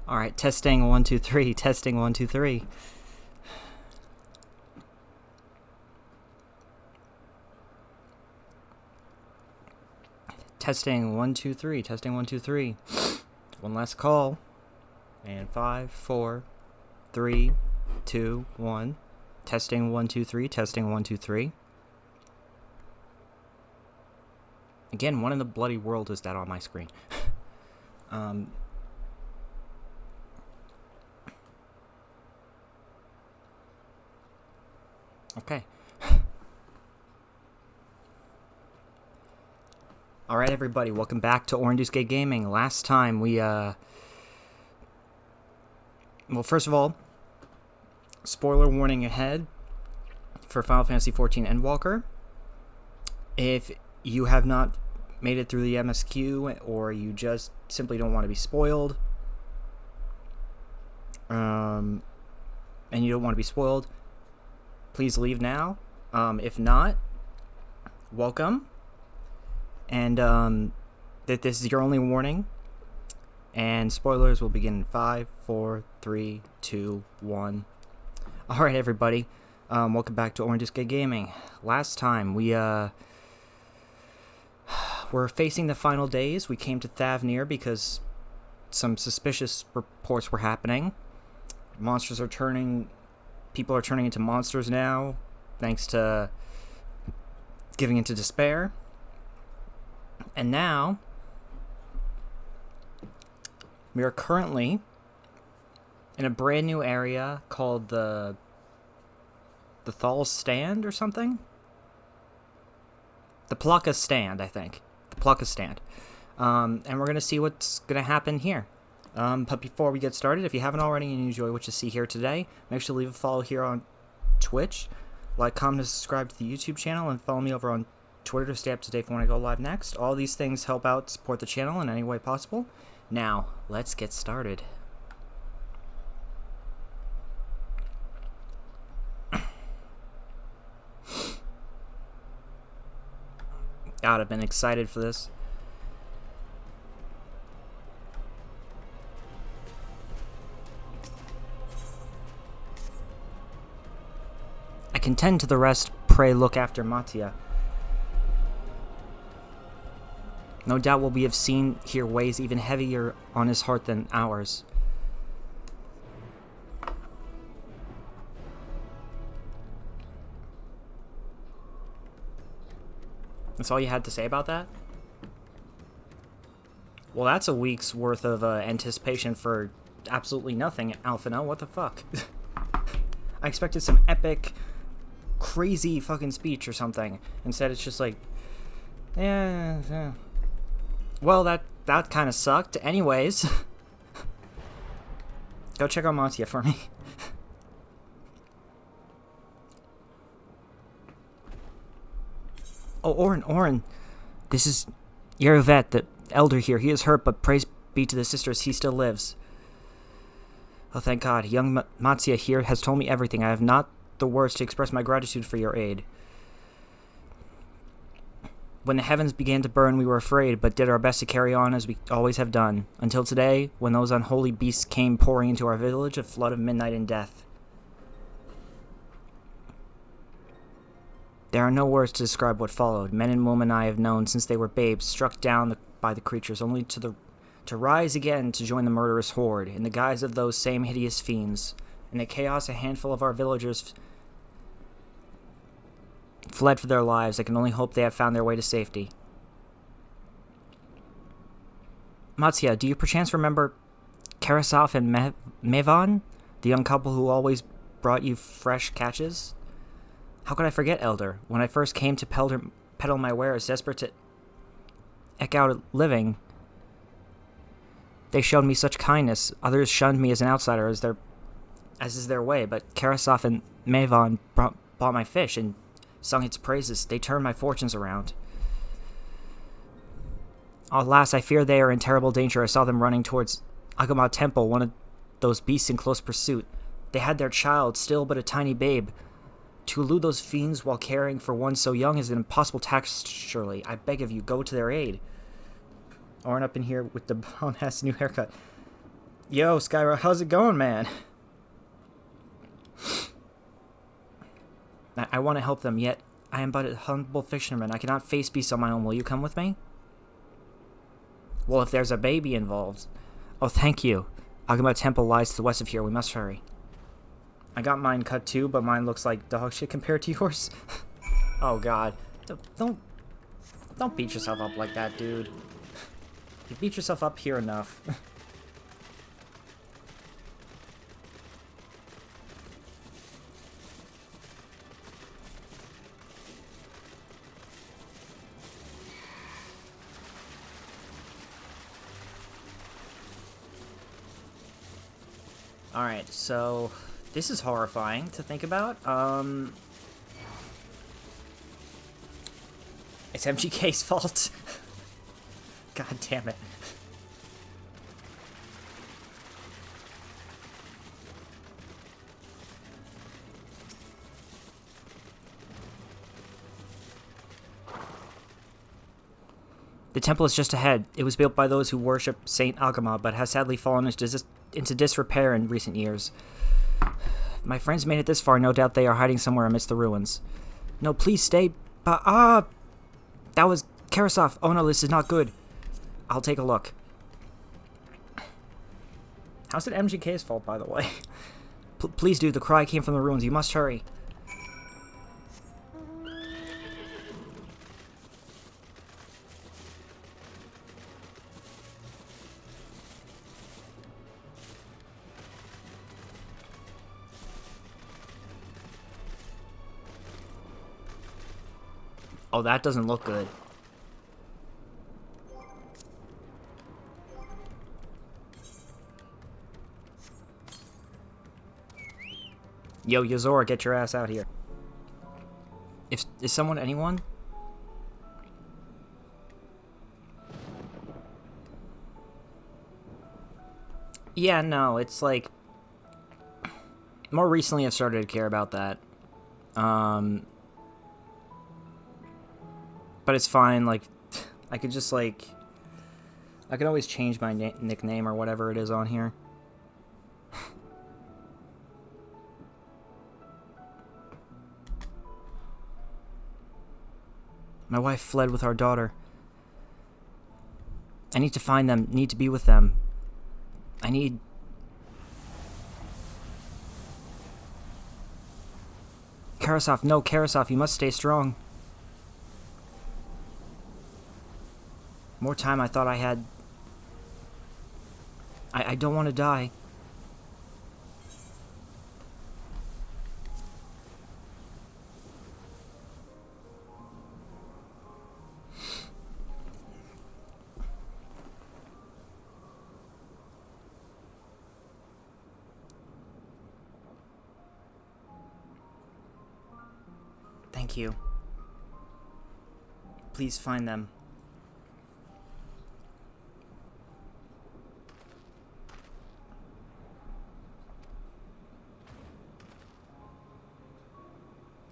All right, testing 1 2 3. Testing 1 2 3. Testing 1 2 3. Testing 1 2 3. One last call. And 5 4 3 2 1. Testing 1 2 3. Testing 1 2 3. Again, what in the bloody world is that on my screen? Okay. Alright, everybody, welcome back to Orange Gate Gaming. Last time we, well, first of all, spoiler warning ahead for Final Fantasy XIV Endwalker. If you have not made it through the MSQ, or you just simply don't want to be spoiled, and you don't want to be spoiled, please leave now. If not, welcome. And that this is your only warning. And spoilers will begin in 5, 4, 3, 2, 1. Alright, everybody. Welcome back to Orange Gate Gaming. Last time we were facing the final days. We came to Thavnir because some suspicious reports were happening. Monsters are turning... People are turning into monsters now, thanks to giving into despair. And now, we are currently in a brand new area called the Thal Stand or something? The Plaka Stand, I think. The Plaka Stand. And we're going to see what's going to happen here. But before we get started, if you haven't already and you enjoy what you see here today, make sure to leave a follow here on Twitch, like, comment, and subscribe to the YouTube channel, and follow me over on Twitter to stay up to date for when I go live next. All these things help out support the channel in any way possible. Now, let's get started. God, I've been excited for this. I can tend to the rest, pray look after Mattia. No doubt what we have seen here weighs even heavier on his heart than ours. That's all you had to say about that? Well, that's a week's worth of anticipation for absolutely nothing, Alphino. What the fuck? I expected some epic, crazy fucking speech or something. Instead, it's just like, yeah. Well, that kind of sucked. Anyways, go check out Mattia for me. Oh, Orin, this is Yerovet, the elder here. He is hurt, but praise be to the sisters, he still lives. Oh, thank God. Young Mattia here has told me everything. I have not the words to express my gratitude for your aid. When the heavens began to burn, we were afraid, but did our best to carry on as we always have done. Until today, when those unholy beasts came pouring into our village, a flood of midnight and death. There are no words to describe what followed. Men and women I have known since they were babes, struck down by the creatures, only to rise again to join the murderous horde, in the guise of those same hideous fiends. In the chaos, a handful of our villagers fled for their lives. I can only hope they have found their way to safety. Mattia, do you perchance remember Karasov and Mevan, the young couple who always brought you fresh catches? How could I forget, Elder? When I first came to peddle my wares, desperate to eke out a living, they showed me such kindness. Others shunned me as an outsider, as is their way. But Karasov and Mevan bought my fish and sung its praises. They turned my fortunes around. Alas, I fear they are in terrible danger. I saw them running towards Agama Temple, one of those beasts in close pursuit. They had their child, still but a tiny babe. To elude those fiends while caring for one so young is an impossible task, surely. I beg of you, go to their aid. Orin up in here with the bomb-ass new haircut. Yo, Skyra, how's it going, man? I want to help them, yet I am but a humble fisherman. I cannot face beasts on my own. Will you come with me? Well, if there's a baby involved... Oh, thank you. Agama Temple lies to the west of here. We must hurry. I got mine cut too, but mine looks like dog shit compared to yours. Oh, God. Don't beat yourself up like that, dude. You beat yourself up here enough. Alright, so this is horrifying to think about. It's MGK's fault. God damn it. The temple is just ahead. It was built by those who worship Saint Agama, but has sadly fallen into disrepair in recent years. My friends made it this far. No doubt they are hiding somewhere amidst the ruins. No, please stay. That was Karasov. Oh no, this is not good. I'll take a look. How's it MGK's fault, by the way? Please do. The cry came from the ruins. You must hurry. Oh, that doesn't look good. Yo, Yozora, get your ass out here. Is someone anyone? Yeah, no, it's like... More recently I've started to care about that. But it's fine, like, I could just, like... I could always change my nickname or whatever it is on here. My wife fled with our daughter. I need to find them, need to be with them. I need... Karasov, no, Karasov, you must stay strong. More time I thought I had. I don't want to die. Thank you. Please find them.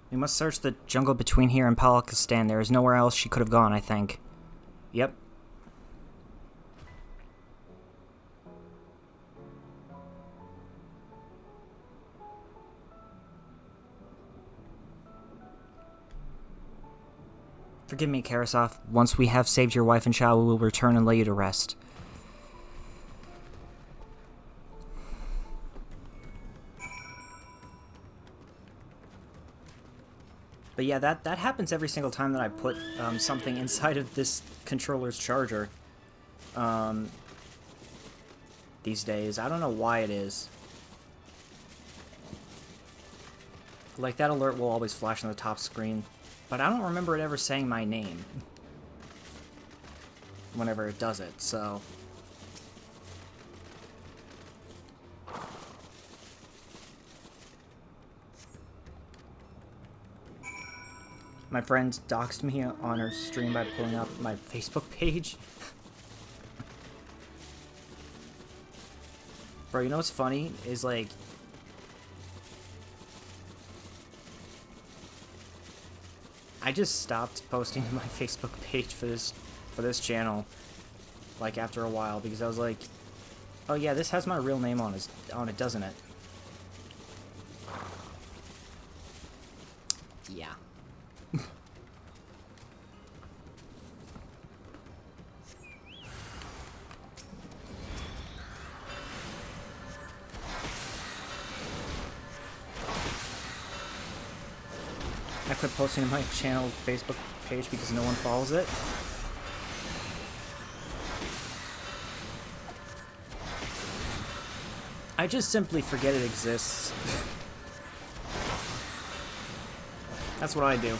We must search the jungle between here and Palakistan. There is nowhere else she could have gone, I think. Yep. Forgive me, Karasov. Once we have saved your wife and child, we will return and lay you to rest. But yeah, that happens every single time that I put something inside of this controller's charger. These days. I don't know why it is. Like, that alert will always flash on the top screen. But I don't remember it ever saying my name. Whenever it does it, so... My friend doxed me on her stream by pulling up my Facebook page. Bro, you know what's funny? Is like... I just stopped posting to my Facebook page for this channel, like, after a while, because I was like, Oh yeah, this has my real name on it, doesn't it? Yeah. I quit posting on my channel Facebook page because no one follows it. I just simply forget it exists. That's what I do.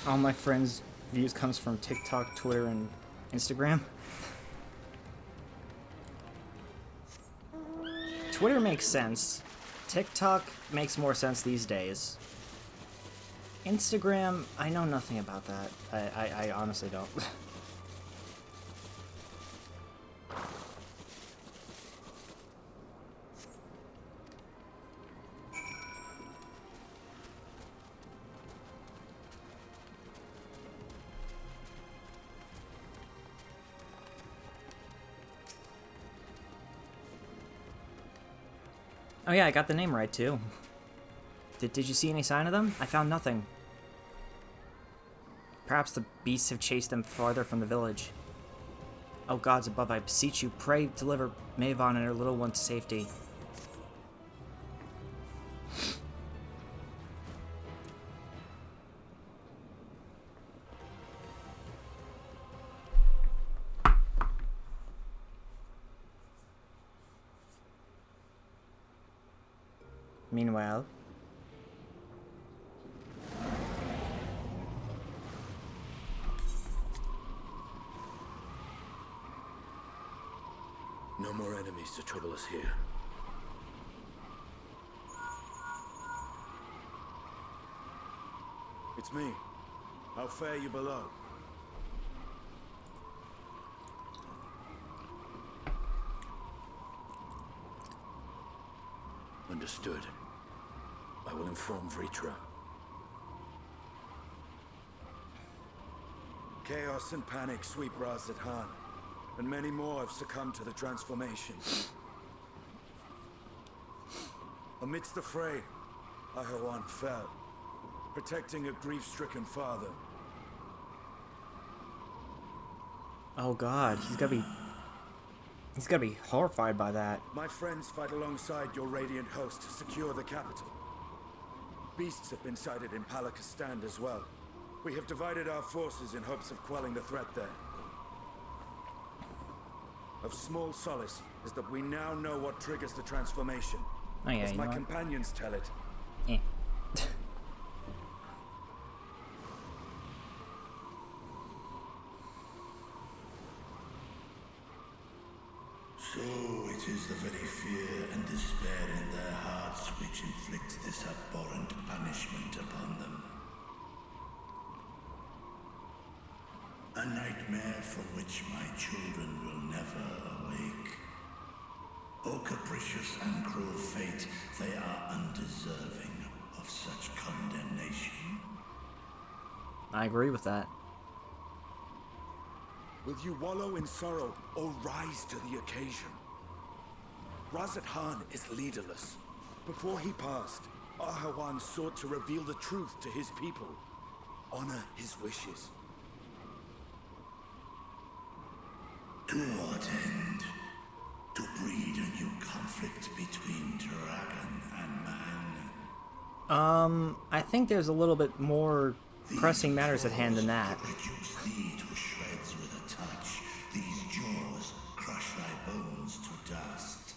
All my friends' views comes from TikTok, Twitter, and Instagram. Twitter makes sense. TikTok makes more sense these days. Instagram, I know nothing about that. I honestly don't. Oh yeah, I got the name right too. Did you see any sign of them? I found nothing. Perhaps the beasts have chased them farther from the village. O gods above, I beseech you, pray deliver Mavon and her little one to safety. Meanwhile... No more enemies to trouble us here. It's me. How fare you below? Understood. I will inform Vritra. Chaos and panic sweep Raz-at-Han, and many more have succumbed to the transformation. Amidst the fray, Ahawan fell, protecting a grief-stricken father. Oh god, he's gotta be horrified by that. My friends fight alongside your radiant host to secure the capital. Beasts have been sighted in Palakistan as well. We have divided our forces in hopes of quelling the threat there. Of small solace is that we now know what triggers the transformation. Oh yeah, As you my know companions tell it. Eh. So it is the very fear and despair in their hearts which inflict this abhorrent punishment upon them. A nightmare from which my children will never awake. O capricious and cruel fate, they are undeserving of such condemnation. I agree with that. Will you wallow in sorrow or rise to the occasion? Raz-at-Han is leaderless. Before he passed, Ahawan sought to reveal the truth to his people. Honor his wishes. To what end? To breed a new conflict between dragon and man? I think there's a little bit more pressing matters at hand than that. Reduce thee to shreds with a touch. These jaws crush thy bones to dust.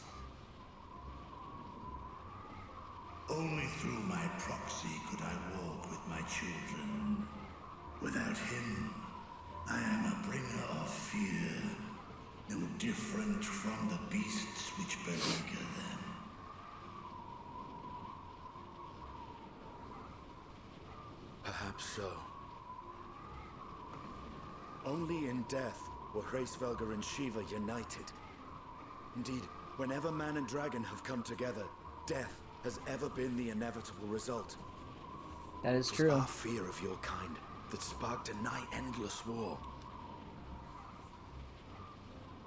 Only through my proxy could I walk with my children. Without him, I am a bringer of fear, no different from the beasts which beleaguer them. Perhaps so. Only in death were Hraesvelgr and Shiva united. Indeed, whenever man and dragon have come together, death has ever been the inevitable result. That is It was true. our fear of your kind that sparked a nigh-endless war.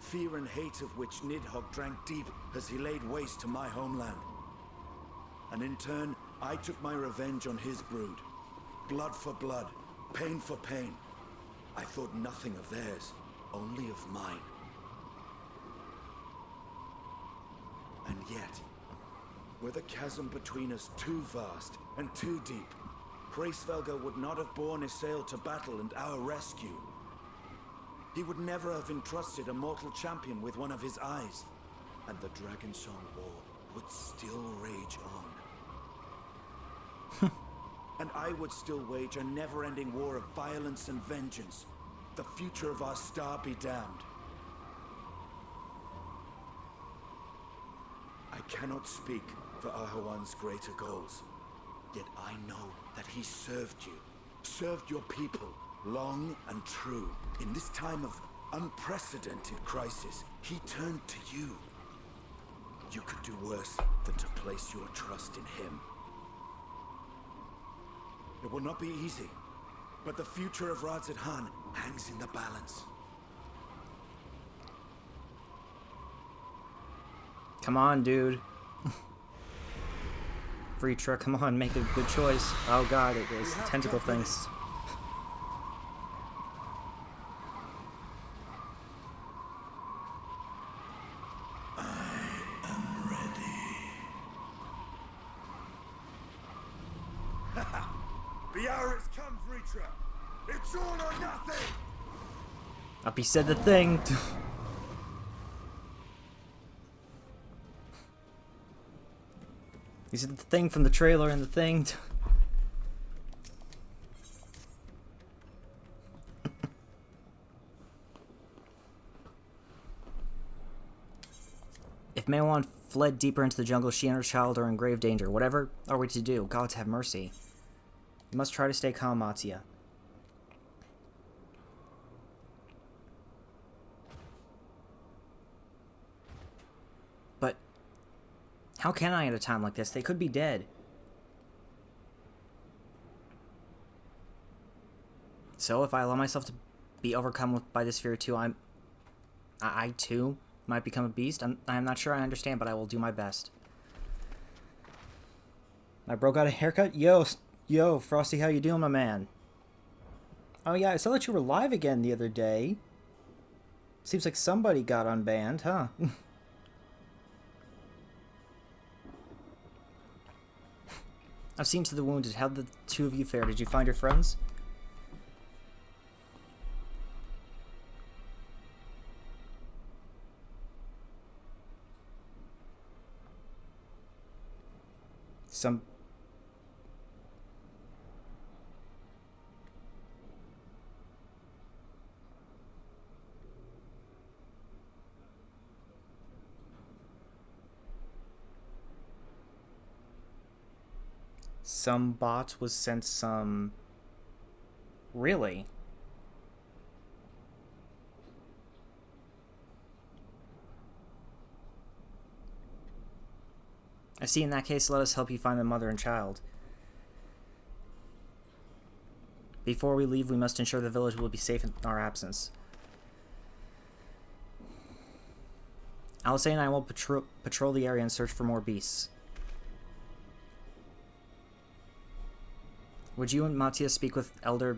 fear and hate of which Nidhogg drank deep as he laid waste to my homeland. And in turn, I took my revenge on his brood. Blood for blood, pain for pain. I thought nothing of theirs, only of mine. And yet, were the chasm between us too vast and too deep, Hraesvelgr would not have borne his sail to battle and our rescue. He would never have entrusted a mortal champion with one of his eyes, and the Dragonsong War would still rage on. And I would still wage a never-ending war of violence and vengeance. The future of our star be damned. I cannot speak for Ahawan's greater goals, yet I know that he served you, served your people, long and true. In this time of unprecedented crisis, he turned to you. You could do worse than to place your trust in him. It will not be easy, but the future of Radzidhan hangs in the balance. Come on, dude. Vritra, come on, make a good choice. Oh god, it is tentacle things. The hour has come, Vritra. It's all or nothing. Up, he said the thing. He said the thing from the trailer and the thing. If Meiwan fled deeper into the jungle, she and her child are in grave danger. Whatever are we to do? Gods have mercy. You must try to stay calm, Mattia. But how can I at a time like this? They could be dead. So if I allow myself to be overcome by this fear too, I too might become a beast. I'm not sure I understand, but I will do my best. My bro got a haircut? Yo, Frosty, how you doing, my man? Oh yeah, I saw that you were live again the other day. Seems like somebody got unbanned, huh? I've seen To the Wounded. How'd the two of you fare? Did you find your friends? Some bot was sent some... Really? I see. In that case, let us help you find the mother and child. Before we leave, we must ensure the village will be safe in our absence. Alice and I will patrol the area and search for more beasts. Would you and Matthias speak with Elder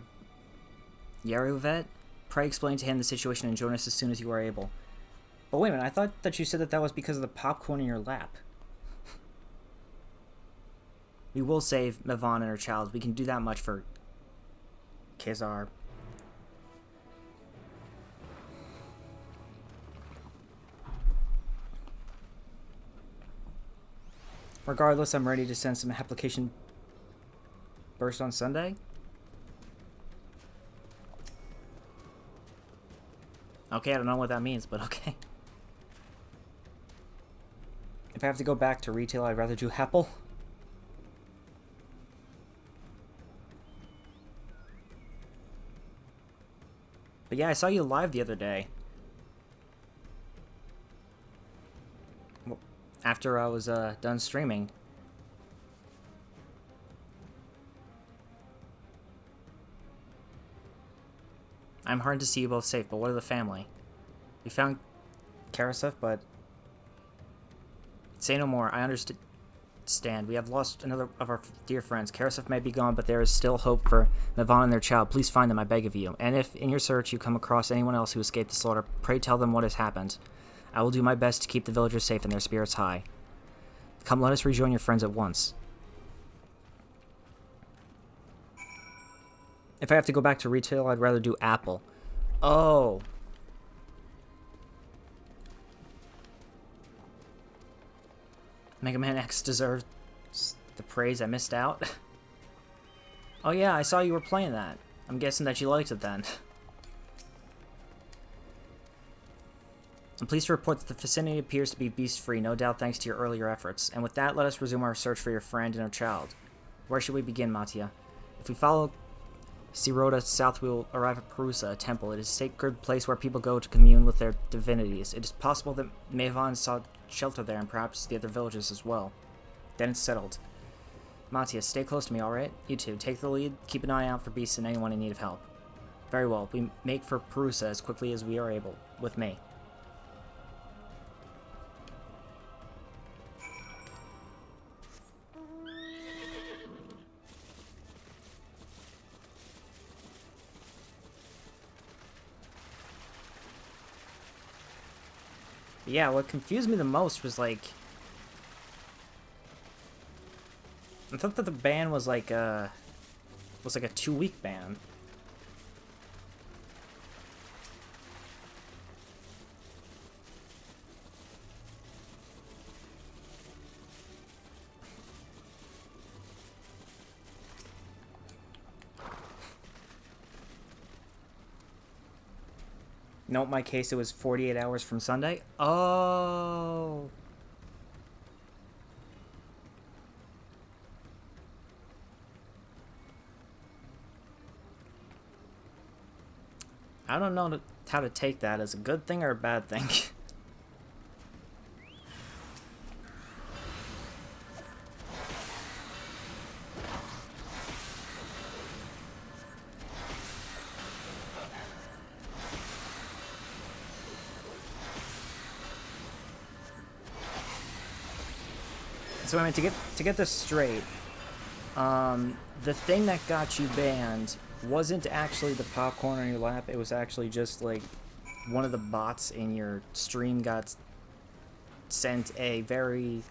Yeruvet? Pray explain to him the situation and join us as soon as you are able. But wait a minute, I thought that you said that was because of the popcorn in your lap. We will save Meivan and her child. We can do that much for Khazar. Regardless, I'm ready to send some application burst on Sunday. Okay, I don't know what that means, but okay. If I have to go back to retail, I'd rather do Apple. But yeah, I saw you live the other day. Well, after I was done streaming. I'm heartened to see you both safe, but what of the family? We found Karasef, but say no more. I understand. We have lost another of our dear friends. Karasef may be gone, but there is still hope for Mavan and their child. Please find them, I beg of you. And if, in your search, you come across anyone else who escaped the slaughter, pray tell them what has happened. I will do my best to keep the villagers safe and their spirits high. Come, let us rejoin your friends at once. If I have to go back to retail, I'd rather do Apple. Oh. Mega Man X deserves the praise I missed out. Oh yeah, I saw you were playing that. I'm guessing that you liked it then. I'm pleased to report that the vicinity appears to be beast-free, no doubt thanks to your earlier efforts. And with that, let us resume our search for your friend and her child. Where should we begin, Mattia? If we follow Sirota south, we will arrive at Perusa, a temple. It is a sacred place where people go to commune with their divinities. It is possible that Maevan sought shelter there, and perhaps the other villages as well. Then it's settled. Mattia, stay close to me, alright? You two, take the lead, keep an eye out for beasts and anyone in need of help. Very well, we make for Perusa as quickly as we are able, with me. Yeah, what confused me the most was like, I thought that the ban was like a 2-week ban. No, in my case, it was 48 hours from Sunday. Oh. I don't know how to take that as a good thing or a bad thing. So I mean, to get this straight, the thing that got you banned wasn't actually the popcorn on your lap. It was actually just like one of the bots in your stream got sent a very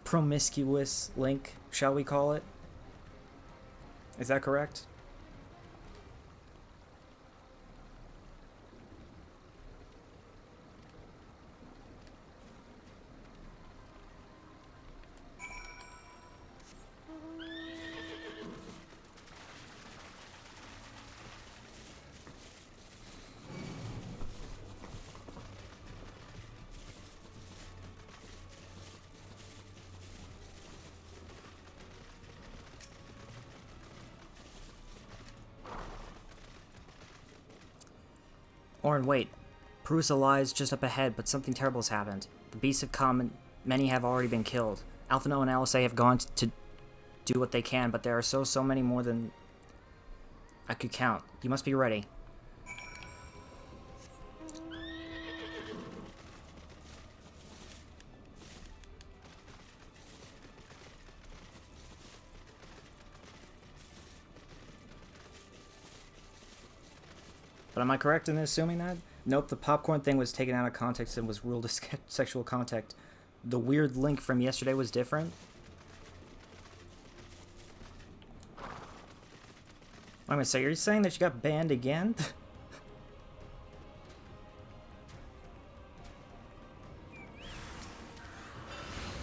promiscuous link, shall we call it? Is that correct? Orin, wait. Perusa lies just up ahead, but something terrible has happened. The beasts have come, and many have already been killed. Alphino and LSA have gone to do what they can, but there are so many more than I could count. You must be ready. But am I correct in assuming that? Nope, the popcorn thing was taken out of context and was ruled as sexual contact. The weird link from yesterday was different. Wait a minute, so you're saying that you got banned again?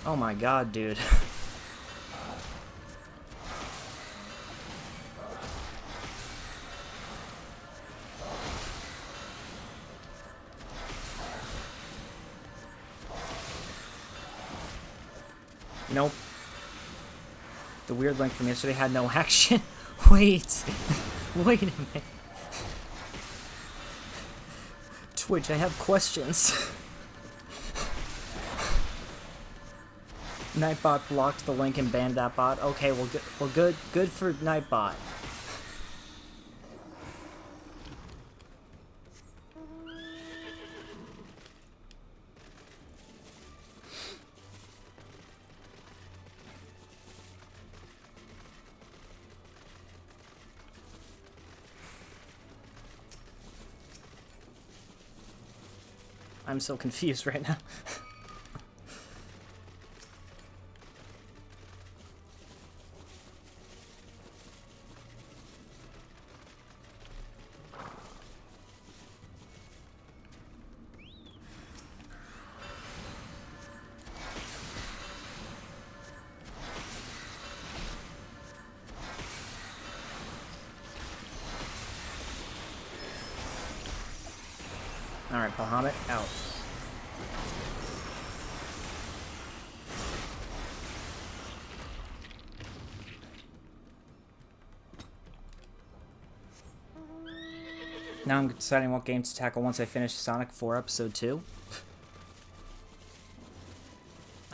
Oh my god, dude. Nope. The weird link from yesterday had no action. Wait. Wait a minute. Twitch, I have questions. Nightbot blocked the link and banned that bot. Okay, well, good for Nightbot. I'm so confused right now. Alright, Bahamut, out. Now I'm deciding what game to tackle once I finish Sonic 4 Episode 2.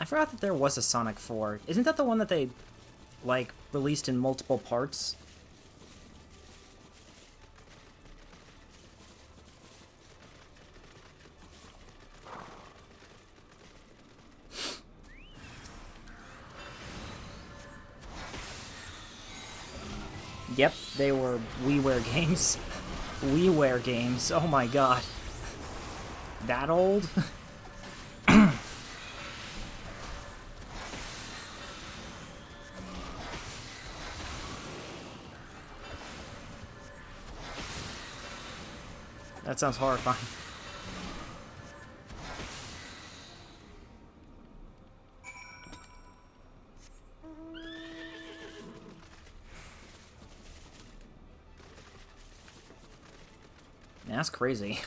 I forgot that there was a Sonic 4. Isn't that the one that they, like, released in multiple parts? Yep, they were WiiWare games. WiiWare games, oh my god. That old? That sounds horrifying. That's crazy.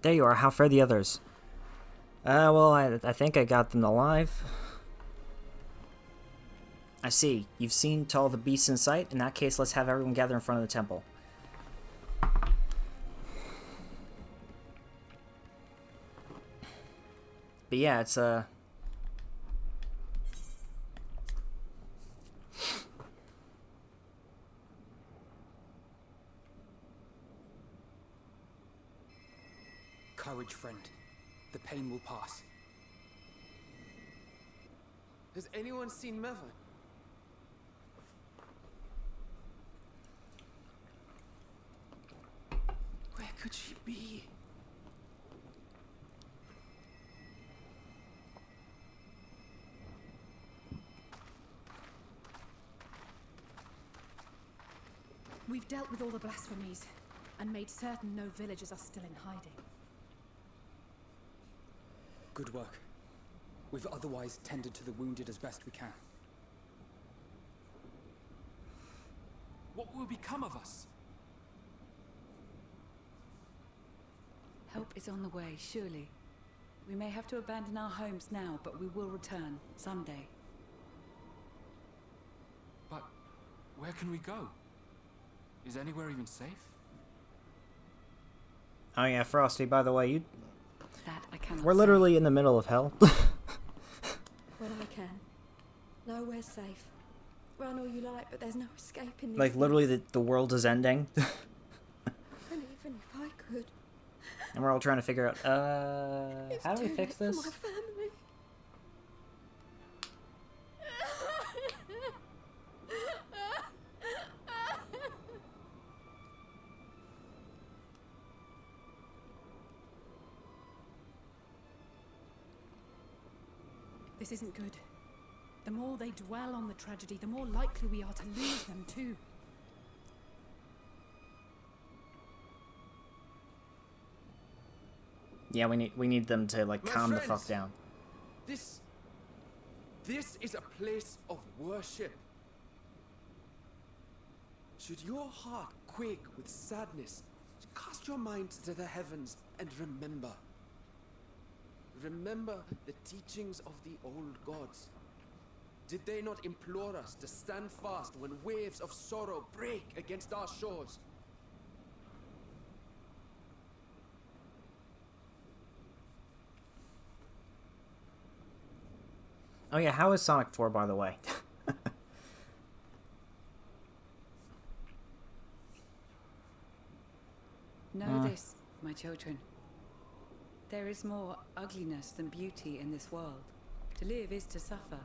There you are. How fare the others? Well, I think I got them alive. I see. You've seen to all the beasts in sight. In that case, let's have everyone gather in front of the temple. But yeah, it's Courage, friend. The pain will pass. Has anyone seen Mevin? Where could she be? We've dealt with all the blasphemies and made certain no villagers are still in hiding. Good work. We've otherwise tended to the wounded as best we can. What will become of us? Help is on the way, surely. We may have to abandon our homes now, but we will return, someday. But where can we go? Is anywhere even safe? oh yeah, Frosty. By the way, you. That I cannot We're say. literally in the middle of hell. When I can. Nowhere's safe. Run all you like, but there's no escaping these Like literally, things. the world is ending, And even if I could, and we're all trying to figure out. it's How do we too fix late this? for my family. This isn't good. The more they dwell on the tragedy, the more likely we are to lose them too. Yeah, we need them to like My calm the friends. fuck down. This is a place of worship. Should your heart quake with sadness, cast your mind to the heavens and remember. Remember the teachings of the old gods. Did they not implore us to stand fast when waves of sorrow break against our shores? Oh yeah, how is Sonic 4, by the way? Know this, my children. There is more ugliness than beauty in this world. To live is to suffer.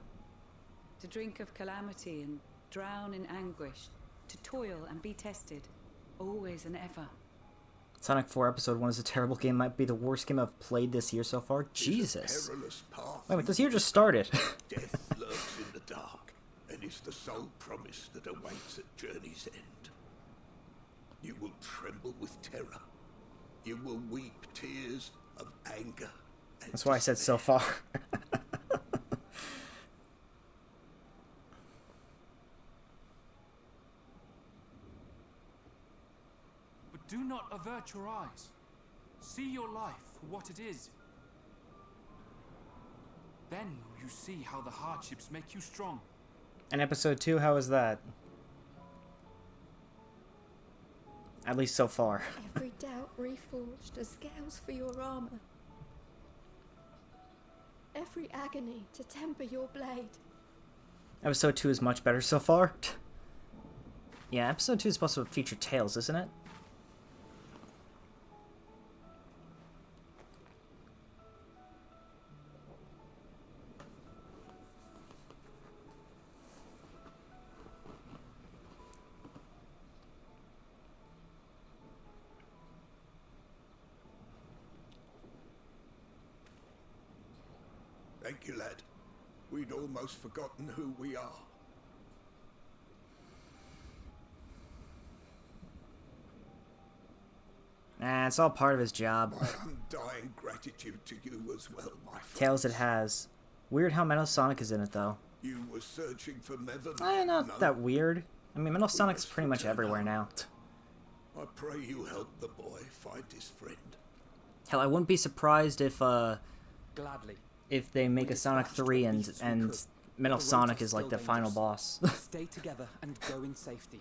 To drink of calamity and drown in anguish. To toil and be tested. Always and ever. Sonic 4 Episode 1 is a terrible game. Might be the worst game I've played this year so far. Jesus. Wait, this year just started. Death lurks in the dark, and is the sole promise that awaits at journey's end. You will tremble with terror. You will weep tears of anger and That's why I said so far. But do not avert your eyes. See your life for what it is. Then will you see how the hardships make you strong. And Episode 2, how is that? At least so far. Every doubt reforged as scales for your armor. Every agony to temper your blade. Episode 2 is much better so far. Yeah, Episode 2 is supposed to feature Tails, isn't it? Thank you, lad. We'd almost forgotten who we are. Nah, it's all part of his job. My undying gratitude to you as well, my friend. Tails it has. Weird how Metal Sonic is in it, though. You were searching for Mevan. Not that weird. I mean, Metal Sonic's pretty much everywhere now. I pray you help the boy find his friend. Hell, I wouldn't be surprised if Gladly. they make a Sonic 3 and Metal Sonic is like the final boss. Stay together and go in safety.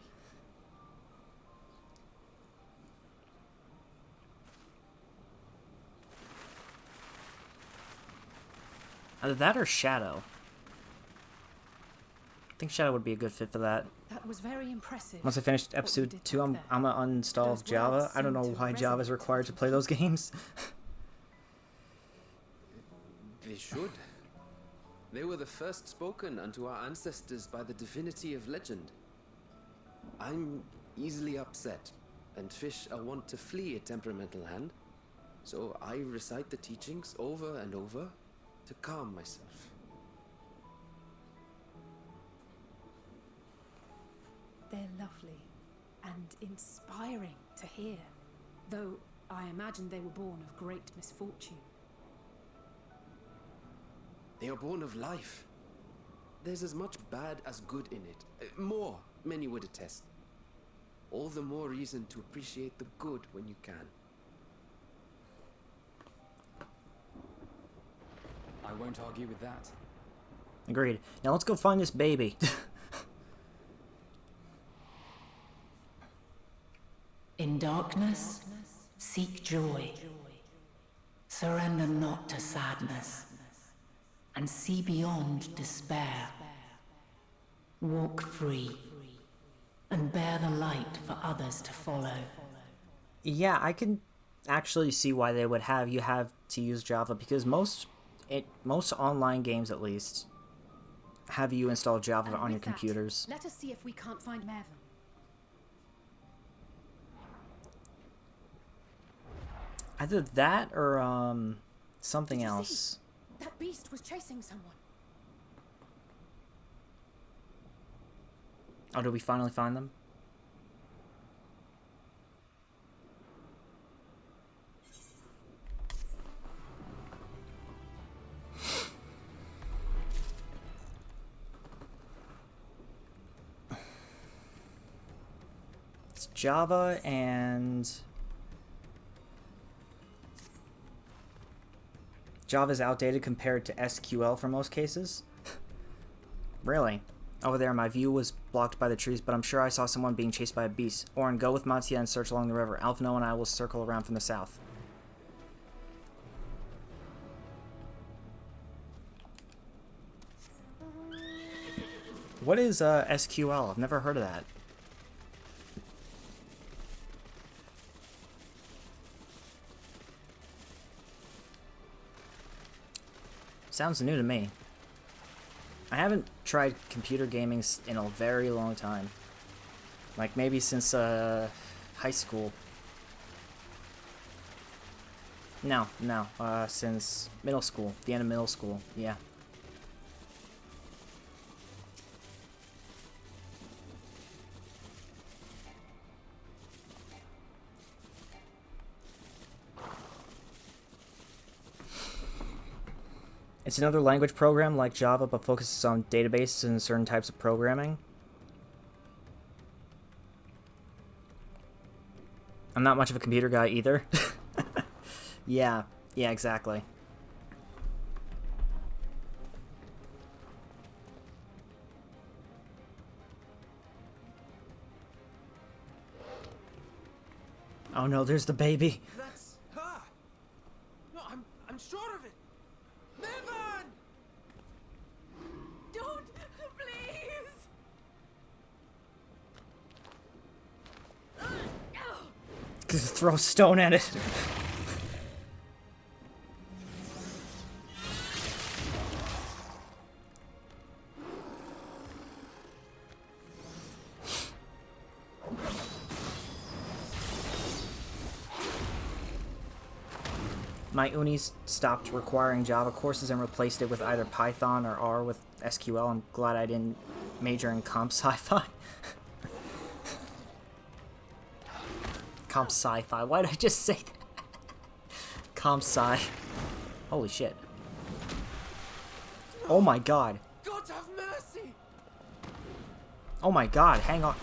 Either that or Shadow. I think Shadow would be a good fit for that. That was very impressive. Once I finish what you Episode did 2, back I'm there. gonna uninstall Those Java. words I don't know seem to why Java is resonate required to with play those games. They should. They were the first spoken unto our ancestors by the divinity of legend. I'm easily upset, and fish are wont to flee a temperamental hand, so I recite the teachings over and over to calm myself. They're lovely and inspiring to hear, though I imagine they were born of great misfortune. They are born of life. There's as much bad as good in it. More, many would attest. All the more reason to appreciate the good when you can. I won't argue with that. Agreed. Now let's go find this baby. In darkness, seek joy. Surrender not to sadness, and see beyond despair. Walk free, and bear the light for others to follow. Yeah, I can actually see why they would have you have to use Java, because most online games, at least, have you install Java And on your with that, computers. let us see if we can't find Mervyn. Either that or something Did you else. see? That beast was chasing someone. Oh, did we finally find them? It's Java and Java's outdated compared to SQL for most cases. Really? Over there, my view was blocked by the trees, but I'm sure I saw someone being chased by a beast. Orin, go with Mattia and search along the river. Alphino and I will circle around from the south. What is SQL? I've never heard of that. Sounds new to me. I haven't tried computer gaming in a very long time. Like maybe since high school. No, since middle school. The end of middle school, yeah. It's another language program like Java, but focuses on databases and certain types of programming. I'm not much of a computer guy either. Yeah, exactly. Oh no, there's the baby. That's her! No, I'm sure of it! Mevan! Don't, please! Throw a stone at it. My unis stopped requiring Java courses and replaced it with either Python or R with SQL. I'm glad I didn't major in comp sci-fi. Comp sci-fi. Why did I just say that? Comp sci. Holy shit. Oh my god. God have mercy! Oh my god, hang on.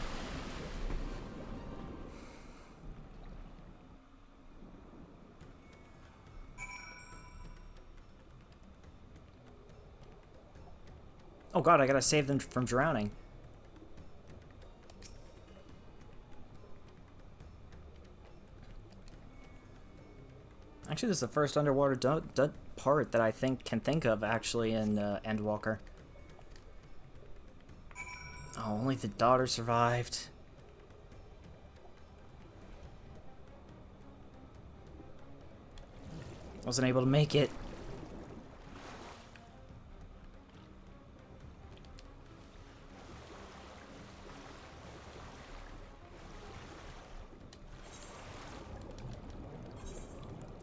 Oh god, I gotta save them from drowning. Actually, this is the first underwater part that I can think of actually in Endwalker. Oh, only the daughter survived. Wasn't able to make it.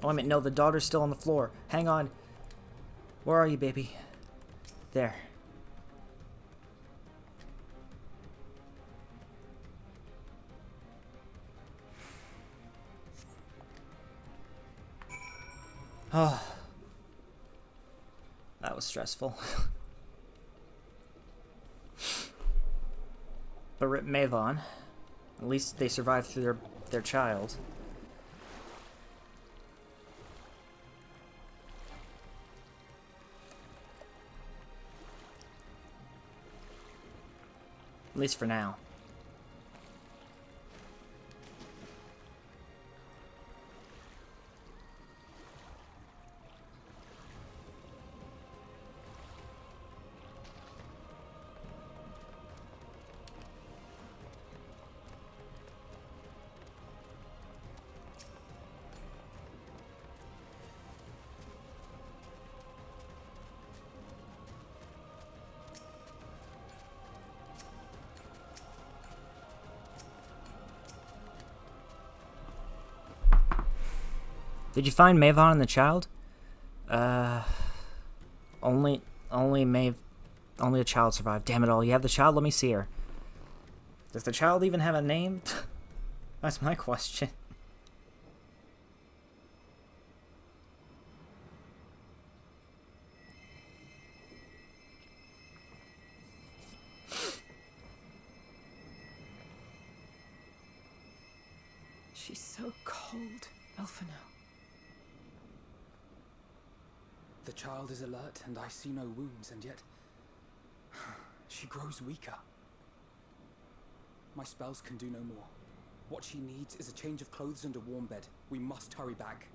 Oh, I mean, no, the daughter's still on the floor. Hang on. Where are you, baby? There. Oh. That was stressful. But rip Mavon. At least they survived through their child. At least for now. Did you find Mavon and the child? Only a child survived. Damn it all. You have the child? Let me see her. Does the child even have a name? That's my question. She's so cold, Elfino. The child is alert, and I see no wounds, and yet she grows weaker. My spells can do no more. What she needs is a change of clothes and a warm bed. We must hurry back.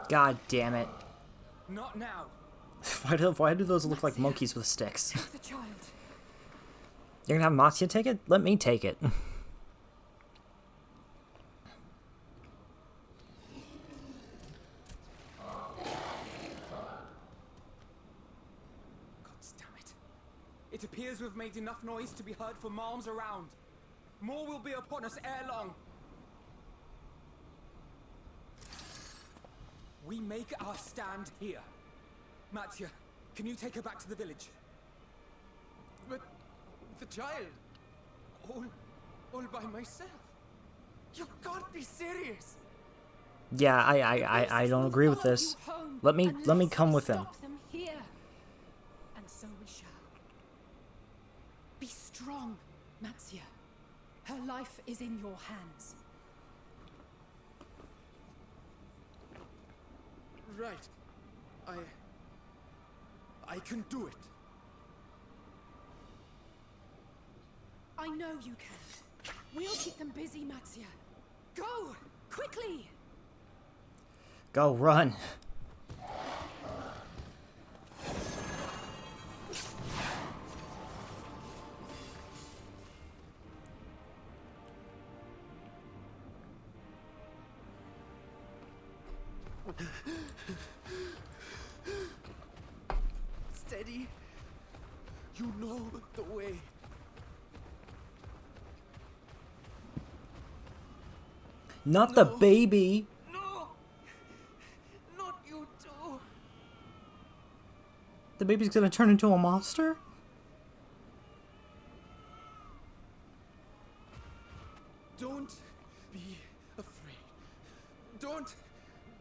God damn it. Not now. Why do those look like monkeys with sticks? Take the child. You're gonna have Matsuya take it? Let me take it. God damn it. It appears we've made enough noise to be heard from arms around. More will be upon us ere long. We make our stand here. Matsuya, can you take her back to the village? But the child, all by myself. You can't be serious. Yeah, I don't agree with this. Let me come with him. Stop them here. And so we shall. Be strong, Matsuya. Her life is in your hands. Right. I can do it. I know you can. We'll keep them busy, Matsuya. Go! Quickly! Go, run. Steady. You know the way. Not the baby. No! Not you too. The baby's gonna turn into a monster? Don't be afraid. Don't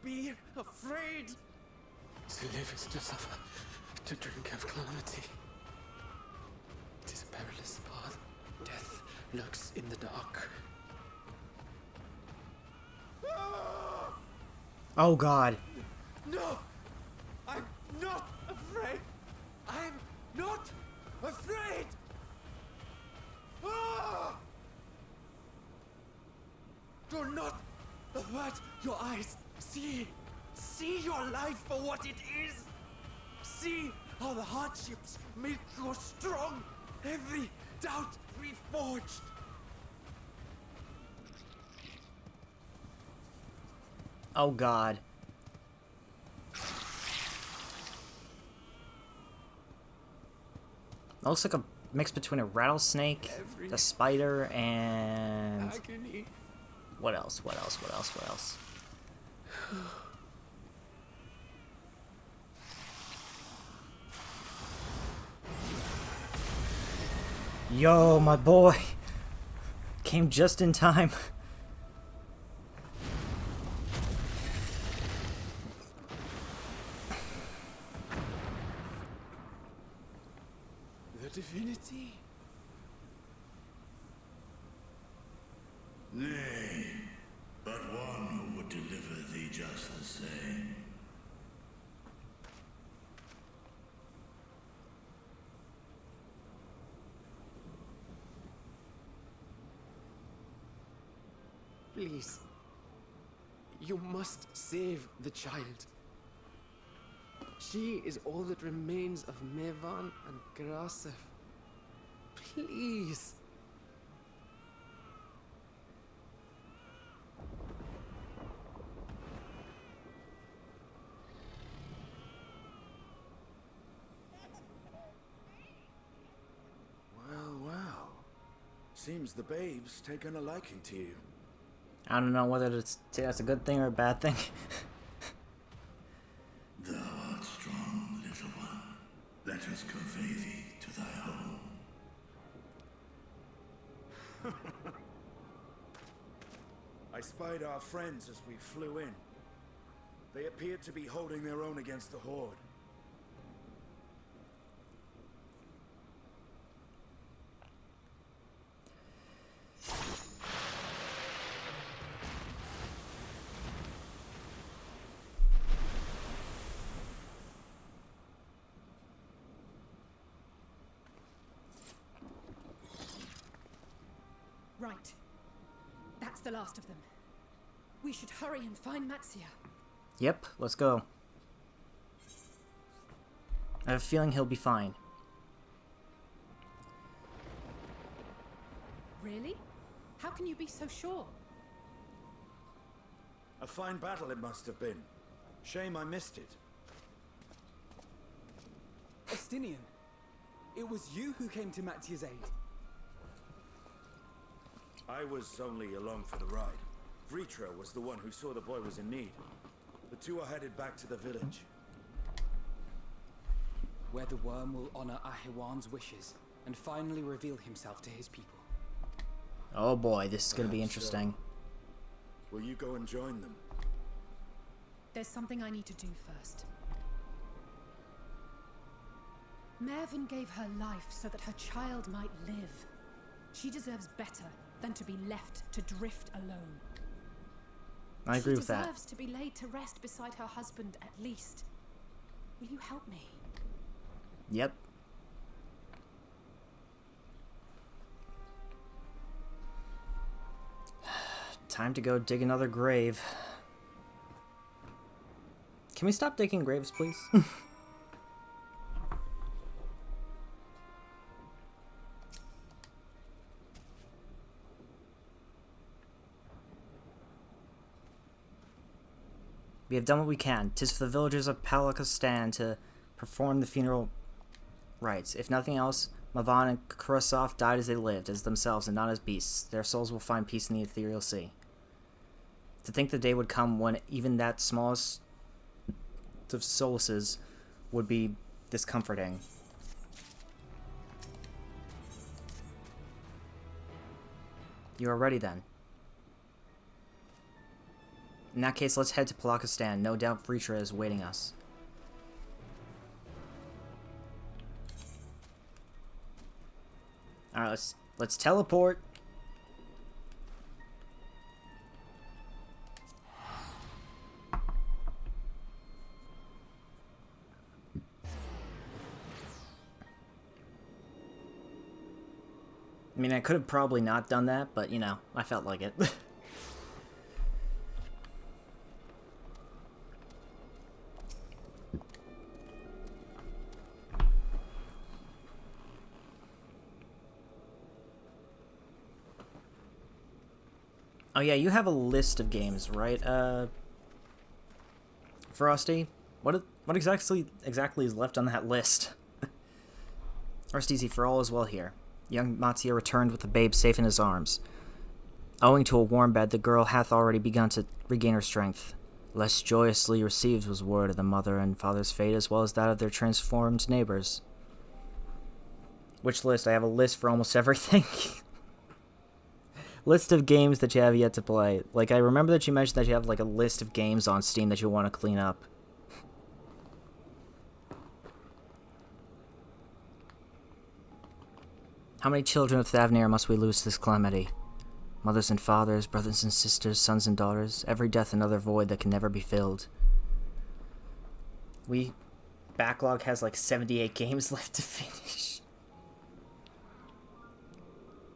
be afraid. To live is to suffer, to drink of calamity. It is a perilous path. Death lurks in the dark. Oh god. No! I'm not afraid! I'm not afraid! Ah! Do not avert your eyes. See your life for what it is. See how the hardships make you strong. Every doubt reforged. Oh god. That looks like a mix between a rattlesnake, a spider, and... Agony. What else? What else? What else? What else? Yo, my boy. Came just in time. The divinity? Nay, but one who would deliver thee just the same. Please. You must save the child. She is all that remains of Mevan and Grasef. Please. Well. Seems the babe's taken a liking to you. I don't know whether that's a good thing or a bad thing. Thou art strong, little one. Let us convey thee to thy home. I spied our friends as we flew in. They appeared to be holding their own against the Horde. Right. That's the last of them. We should hurry and find Matsuya. Yep, let's go. I have a feeling he'll be fine. Really? How can you be so sure? A fine battle it must have been. Shame I missed it. Estinian, it was you who came to Mattia's aid. I was only along for the ride. Vritra was the one who saw the boy was in need. The two are headed back to the village. Where the worm will honor Ahiwan's wishes and finally reveal himself to his people. Oh boy, this is going to be interesting. Will you go and join them? There's something I need to do first. Mervyn gave her life so that her child might live. She deserves better than to be left to drift alone. I agree with that. She deserves to be laid to rest beside her husband at least. Will you help me? Yep. Time to go dig another grave. Can we stop digging graves, please? We have done what we can. 'Tis for the villagers of Palakistan to perform the funeral rites. If nothing else, Mavan and Kurasov died as they lived, as themselves and not as beasts. Their souls will find peace in the ethereal sea. To think the day would come when even that smallest of solaces would be discomforting. You are ready then. In that case, let's head to Palakistan. No doubt Vritra is waiting us. Alright, let's teleport. I mean, I could have probably not done that, but, you know, I felt like it. Oh yeah, you have a list of games, right? Frosty? What exactly is left on that list? Rest easy, for all is well here. Young Mattia returned with the babe safe in his arms. Owing to a warm bed, the girl hath already begun to regain her strength. Less joyously received was word of the mother and father's fate, as well as that of their transformed neighbors. Which list? I have a list for almost everything. List of games that you have yet to play. Like, I remember that you mentioned that you have, like, a list of games on Steam that you want to clean up. How many children of Thavnir must we lose to this calamity? Mothers and fathers, brothers and sisters, sons and daughters, every death another void that can never be filled. Backlog has, like, 78 games left to finish.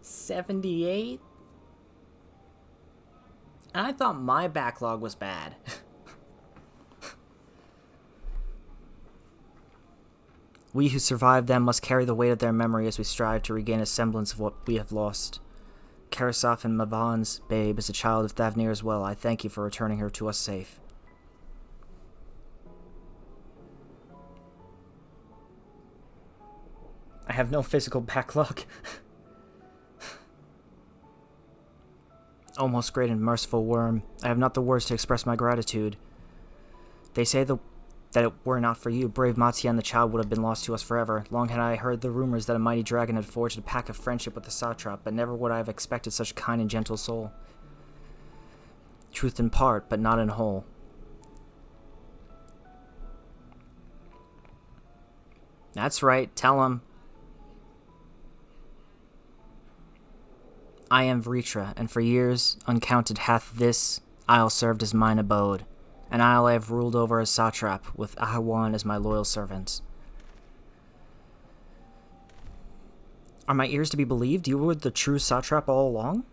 78? And I thought my backlog was bad. We who survived them must carry the weight of their memory as we strive to regain a semblance of what we have lost. Karasov and Mavan's babe is a child of Thavnir as well. I thank you for returning her to us safe. I have no physical backlog. O most great and merciful worm, I have not the words to express my gratitude. They say that it were not for you, brave Mattia and the child would have been lost to us forever. Long had I heard the rumors that a mighty dragon had forged a pact of friendship with the satrap, but never would I have expected such a kind and gentle soul. Truth in part, but not in whole. That's right, tell him. I am Vritra, and for years uncounted hath this isle served as mine abode. An isle I have ruled over as satrap, with Ahiwan as my loyal servant. Are my ears to be believed? You were the true satrap all along?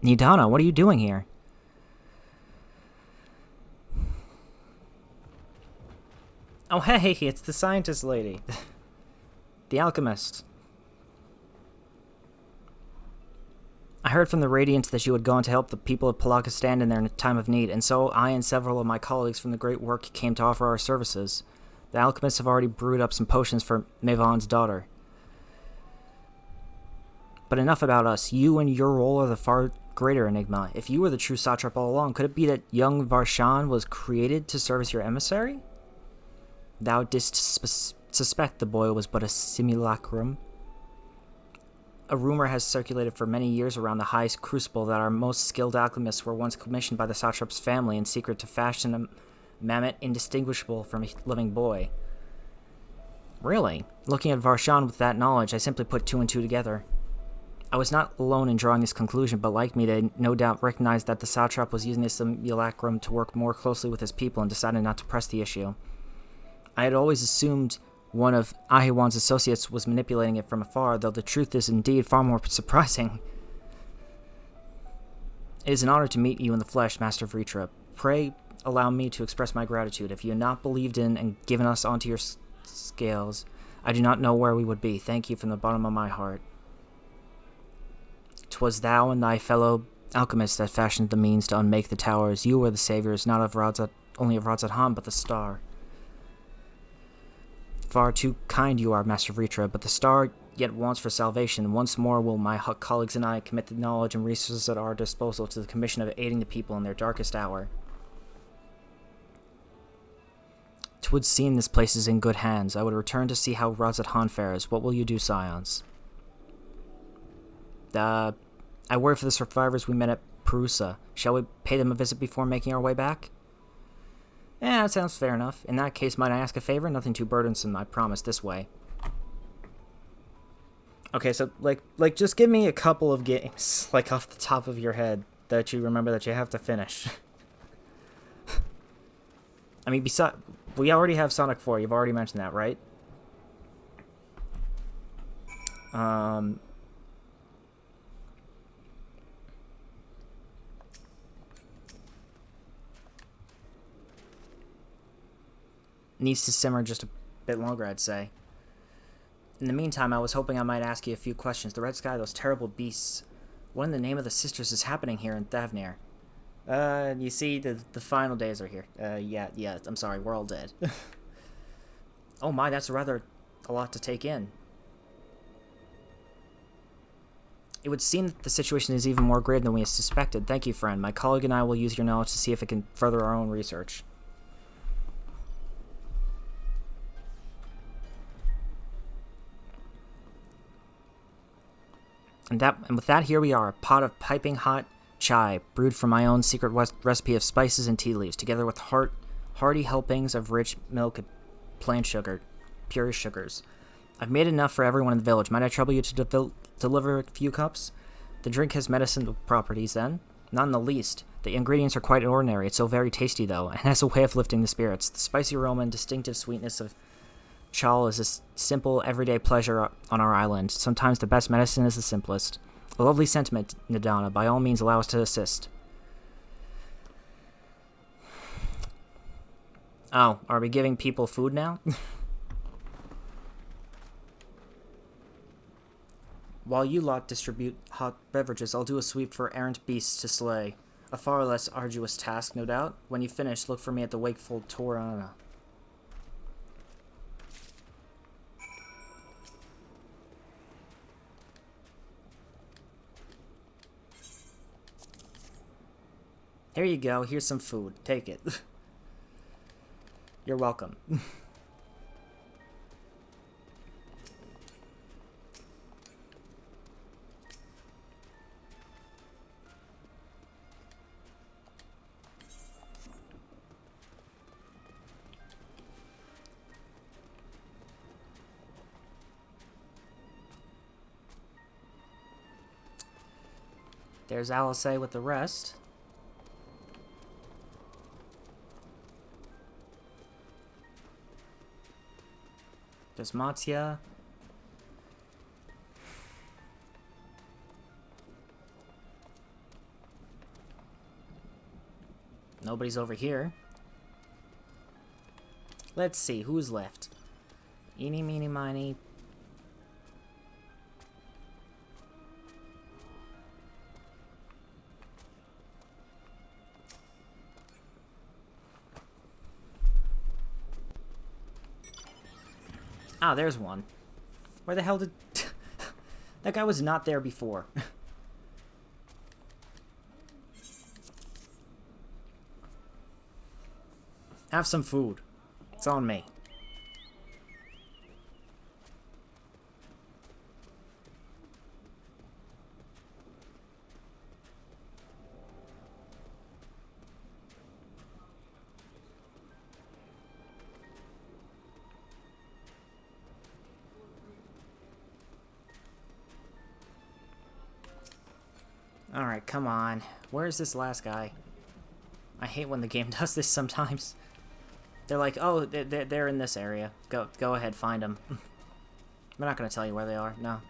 Nidana, what are you doing here? Oh, hey, it's the scientist lady. The alchemist. I heard from the Radiants that you had gone to help the people of Palakistan in their time of need, and so I and several of my colleagues from the Great Work came to offer our services. The alchemists have already brewed up some potions for Mevon's daughter. But enough about us. You and your role are the far greater enigma. If you were the true satrap all along, could it be that young Varshan was created to serve as your emissary? Thou didst suspect the boy was but a simulacrum. A rumor has circulated for many years around the High Crucible that our most skilled alchemists were once commissioned by the satrap's family in secret to fashion a mammoth indistinguishable from a living boy. Really? Looking at Varshan with that knowledge, I simply put two and two together. I was not alone in drawing this conclusion, but like me, they no doubt recognized that the satrap was using this simulacrum to work more closely with his people and decided not to press the issue. I had always assumed one of Ahiwan's associates was manipulating it from afar, though the truth is indeed far more surprising. It is an honor to meet you in the flesh, Master Vritra. Pray allow me to express my gratitude. If you had not believed in and given us onto your scales, I do not know where we would be. Thank you from the bottom of my heart. 'Twas thou and thy fellow alchemists that fashioned the means to unmake the towers. You were the saviors, not of only of Radzat Han, but the star. Far too kind you are, Master Vritra, but the star yet wants for salvation. Once more will my colleagues and I commit the knowledge and resources at our disposal to the commission of aiding the people in their darkest hour. 'Twould seem this place is in good hands. I would return to see how Radzat Han fares. What will you do, Scions? I worry for the survivors we met at Perusa. Shall we pay them a visit before making our way back? That sounds fair enough. In that case, might I ask a favor? Nothing too burdensome, I promise, this way. Okay, so, like, just give me a couple of games, like, off the top of your head, that you remember that you have to finish. I mean, we already have Sonic 4, you've already mentioned that, right? Needs to simmer just a bit longer, I'd say. In the meantime, I was hoping I might ask you a few questions. The Red Sky, those terrible beasts. What in the name of the sisters is happening here in Thavnir? You see, the final days are here. Yeah, I'm sorry, we're all dead. Oh my, that's rather a lot to take in. It would seem that the situation is even more grave than we suspected. Thank you, friend. My colleague and I will use your knowledge to see if it can further our own research. And with that, here we are, a pot of piping hot chai, brewed from my own secret recipe of spices and tea leaves, together with hearty helpings of rich milk and plain sugar, pure sugars. I've made enough for everyone in the village. Might I trouble you to deliver a few cups? The drink has medicinal properties, then? Not in the least. The ingredients are quite ordinary. It's so very tasty, though, and has a way of lifting the spirits. The spicy aroma and distinctive sweetness of chal is a simple, everyday pleasure on our island. Sometimes the best medicine is the simplest. A lovely sentiment, Nidana. By all means, allow us to assist. Oh, are we giving people food now? While you lot distribute hot beverages, I'll do a sweep for errant beasts to slay. A far less arduous task, no doubt. When you finish, look for me at the wakeful Torana. Here you go, here's some food. Take it. You're welcome. There's Alice with the rest. There's Matya. Nobody's over here. Let's see, who's left? Eeny, meeny, miny. Ah, there's one. Where the hell did... That guy was not there before. Have some food. It's on me. Alright, come on. Where's this last guy? I hate when the game does this sometimes. They're like, oh, they're in this area. Go ahead, find them. I'm not going to tell you where they are. No.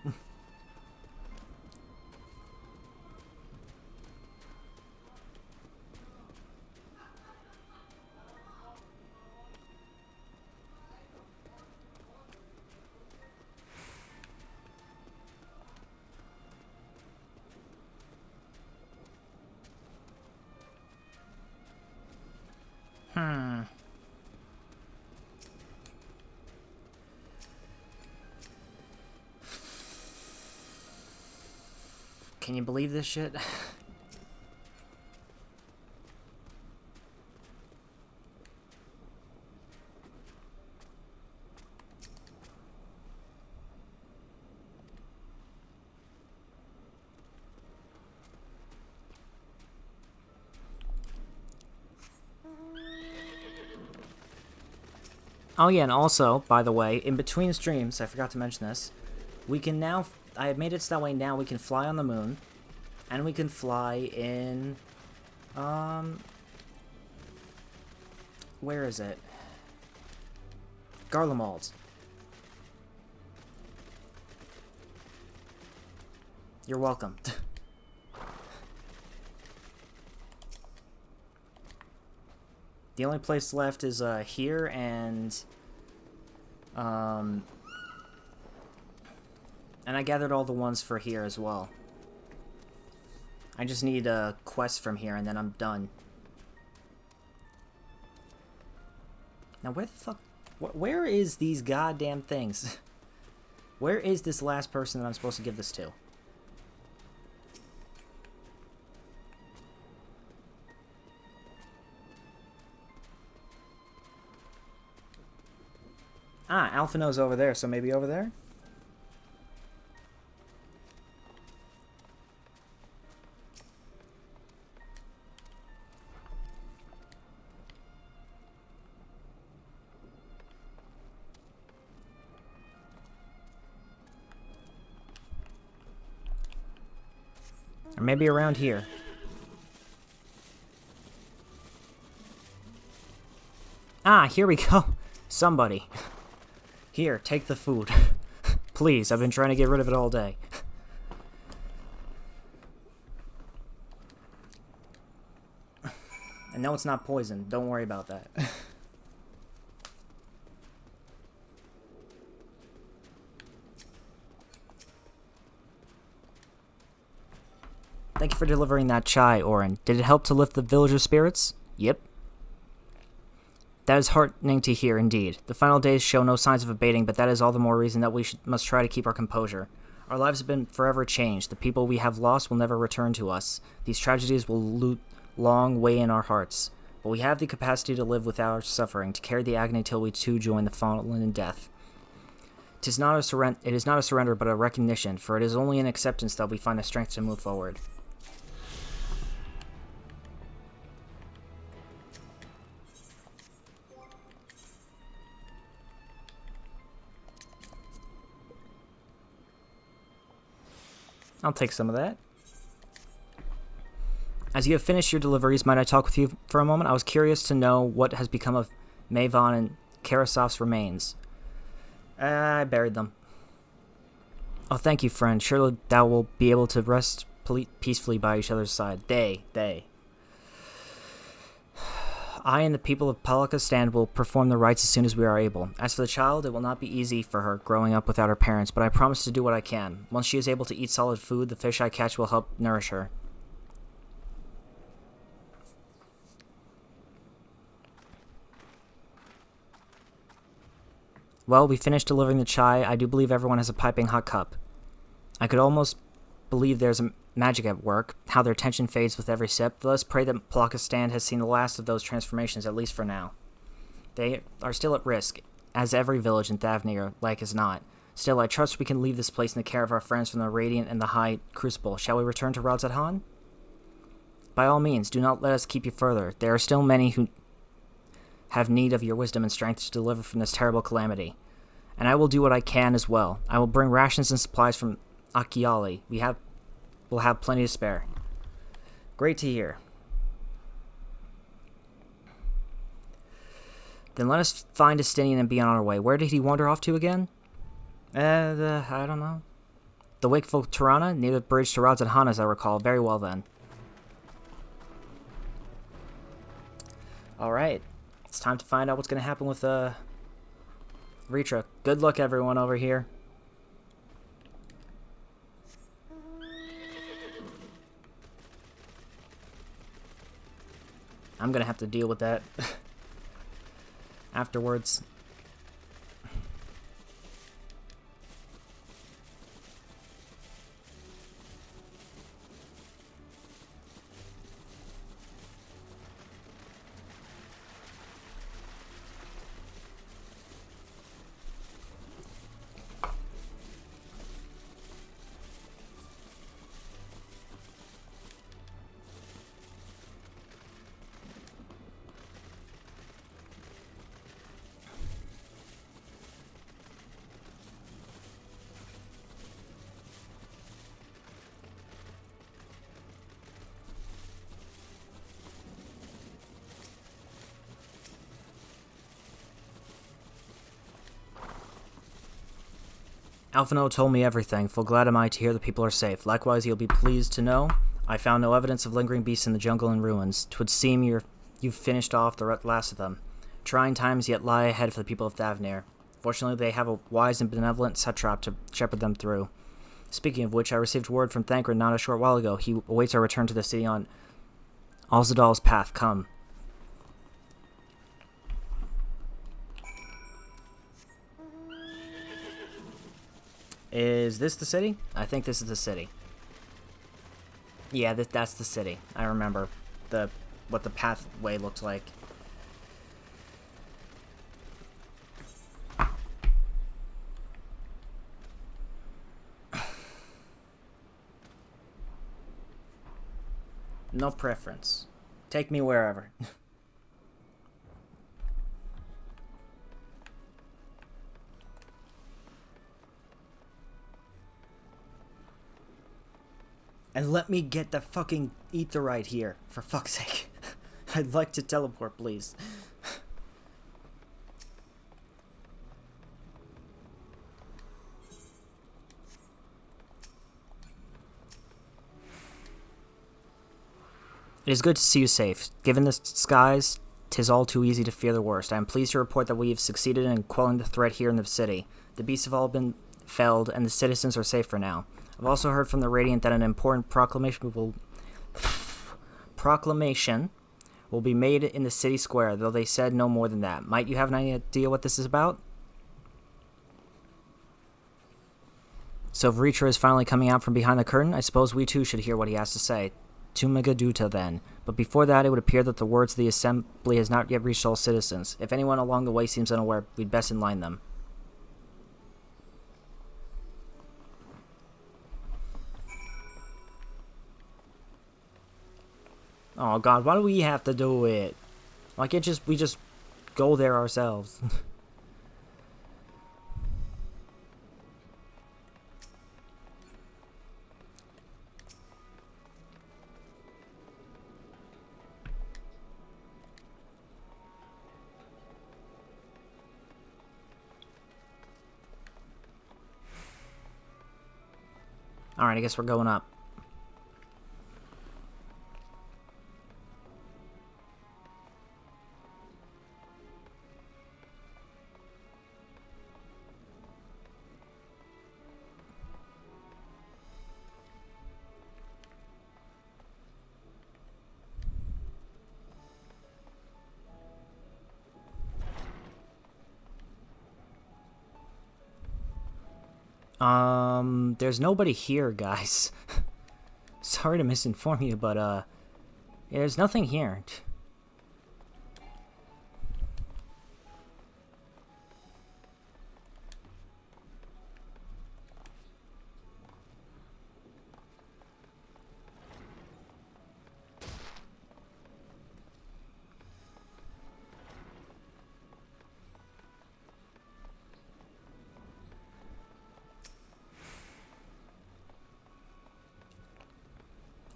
Can you believe this shit? Oh yeah, and also, by the way, in between streams, I forgot to mention this, we can now, I have made it so that way now we can fly on the moon, and we can fly in, where is it? Garlemald. You're welcome. The only place left is here and I gathered all the ones for here as well. I just need a quest from here and then I'm done. Now where the fuck, where is these goddamn things? Where is this last person that I'm supposed to give this to? Ah, Alphino's over there, so maybe over there? Or maybe around here. Ah, here we go. Somebody. Here, take the food. Please, I've been trying to get rid of it all day. And no, it's not poison. Don't worry about that. Thank you for delivering that chai, Orin. Did it help to lift the villagers' spirits? Yep. That is heartening to hear, indeed. The final days show no signs of abating, but that is all the more reason that we must try to keep our composure. Our lives have been forever changed. The people we have lost will never return to us. These tragedies will long weigh in our hearts. But we have the capacity to live without suffering, to carry the agony till we too join the fallen in death. It is not a surrender, but a recognition, for it is only in acceptance that we find the strength to move forward. I'll take some of that. As you have finished your deliveries, might I talk with you for a moment? I was curious to know what has become of Mayvon and Karasov's remains. I buried them. Oh, thank you, friend. Surely thou will be able to rest peacefully by each other's side. They. I and the people of Palakistan will perform the rites as soon as we are able. As for the child, it will not be easy for her growing up without her parents, but I promise to do what I can. Once she is able to eat solid food, the fish I catch will help nourish her. Well, we finished delivering the chai. I do believe everyone has a piping hot cup. I could almost believe there's a magic at work, how their tension fades with every sip. Let us pray that Palakistan has seen the last of those transformations, at least for now. They are still at risk, as every village in Thavnir like is not. Still, I trust we can leave this place in the care of our friends from the Radiant and the High Crucible. Shall we return to Radzadhan? By all means, do not let us keep you further. There are still many who have need of your wisdom and strength to deliver from this terrible calamity. And I will do what I can as well. I will bring rations and supplies from Akiali. We'll have plenty to spare. Great to hear. Then let us find Estinian and be on our way. Where did he wander off to again? I don't know. The wakeful Tirana, near the bridge to Radzadhan, as I recall. Very well then. Alright. It's time to find out what's going to happen with, Ritra. Good luck, everyone over here. I'm going to have to deal with that afterwards. Alphino told me everything, full glad am I to hear the people are safe. Likewise, you'll be pleased to know I found no evidence of lingering beasts in the jungle and ruins. 'Twould seem you've finished off the last of them. Trying times yet lie ahead for the people of Thavnir. Fortunately, they have a wise and benevolent satrap to shepherd them through. Speaking of which, I received word from Thancred not a short while ago. He awaits our return to the city on Alzadal's path. Come. Is this the city? I think this is the city. Yeah, that's the city. I remember what the pathway looked like. No preference. Take me wherever. And let me get the fucking etherite here, for fuck's sake. I'd like to teleport, please. It is good to see you safe. Given the skies, 'tis all too easy to fear the worst. I am pleased to report that we have succeeded in quelling the threat here in the city. The beasts have all been felled, and the citizens are safe for now. I've also heard from the Radiant that an important proclamation will be made in the city square, though they said no more than that. Might you have any idea what this is about? So if Ritra is finally coming out from behind the curtain, I suppose we too should hear what he has to say. To Megaduta, then. But before that, it would appear that the words of the assembly has not yet reached all citizens. If anyone along the way seems unaware, we'd best enlighten them. Oh god, why do we have to do it? Why can't we just go there ourselves? Alright, I guess we're going up. There's nobody here, guys. Sorry to misinform you, but, yeah, there's nothing here.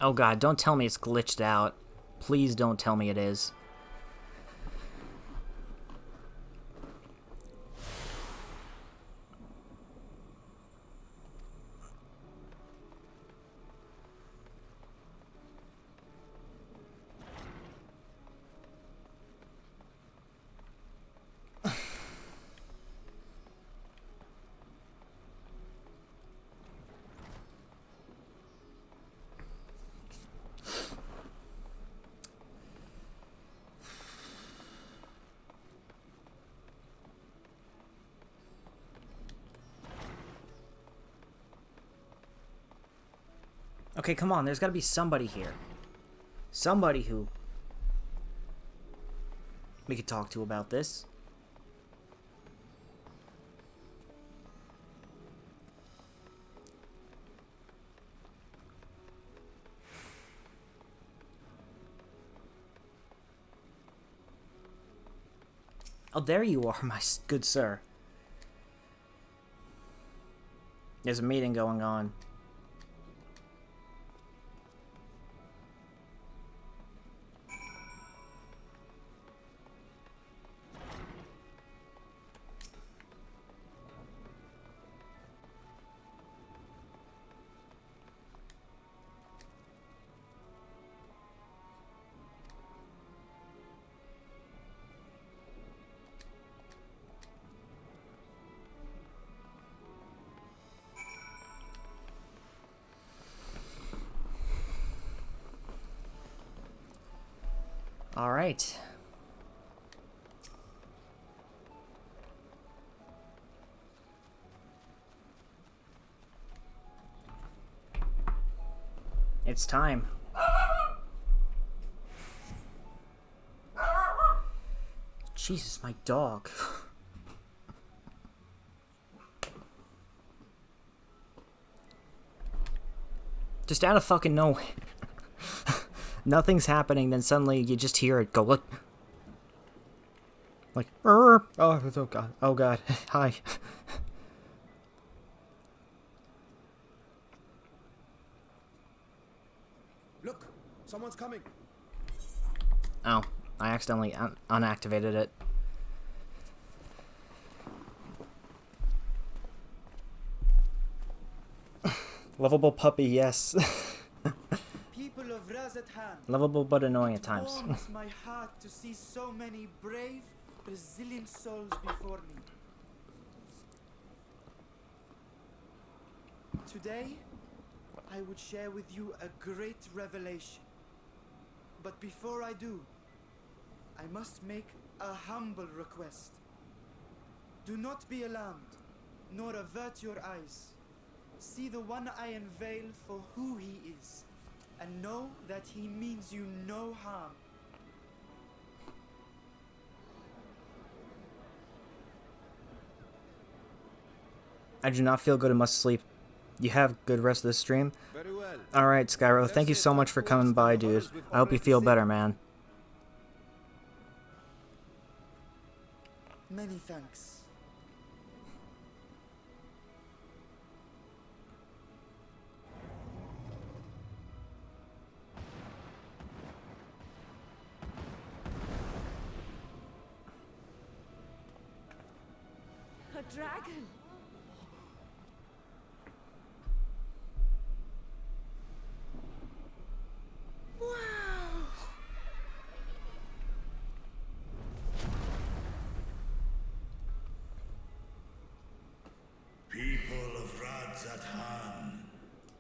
Oh god, don't tell me it's glitched out. Please don't tell me it is. Okay, come on, there's gotta be somebody here. Somebody who we could talk to about this. Oh, there you are, my good sir. There's a meeting going on. All right. It's time. Jesus, my dog. Just out of fucking nowhere. Nothing's happening, then suddenly you just hear it go, look. Like, oh god, oh god, hi. Look, someone's coming. Oh, I accidentally unactivated it. Lovable puppy, yes. People of Razathan, Lovable but annoying at it times. warms my heart to see so many brave, resilient souls before me. Today, I would share with you a great revelation. But before I do, I must make a humble request. Do not be alarmed, nor avert your eyes. See the one I unveil for who he is, and know that he means you no harm. I do not feel good and must sleep. You have good rest of the stream? Very well. Alright, Skyro, thank you so much for coming by, dude. I hope you feel better, man. Many thanks. A dragon! Wow! People of Radzathan,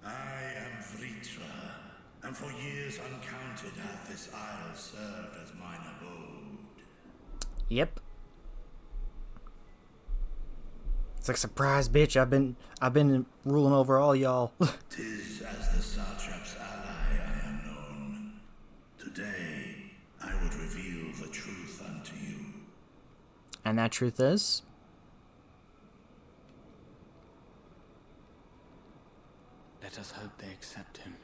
I am Vritra, and for years uncounted hath this isle served as mine abode. Yep. It's like, surprise, bitch. I've been ruling over all y'all. 'Tis as the satrap's ally I am known. Today, I would reveal the truth unto you. And that truth is? Let us hope they accept him.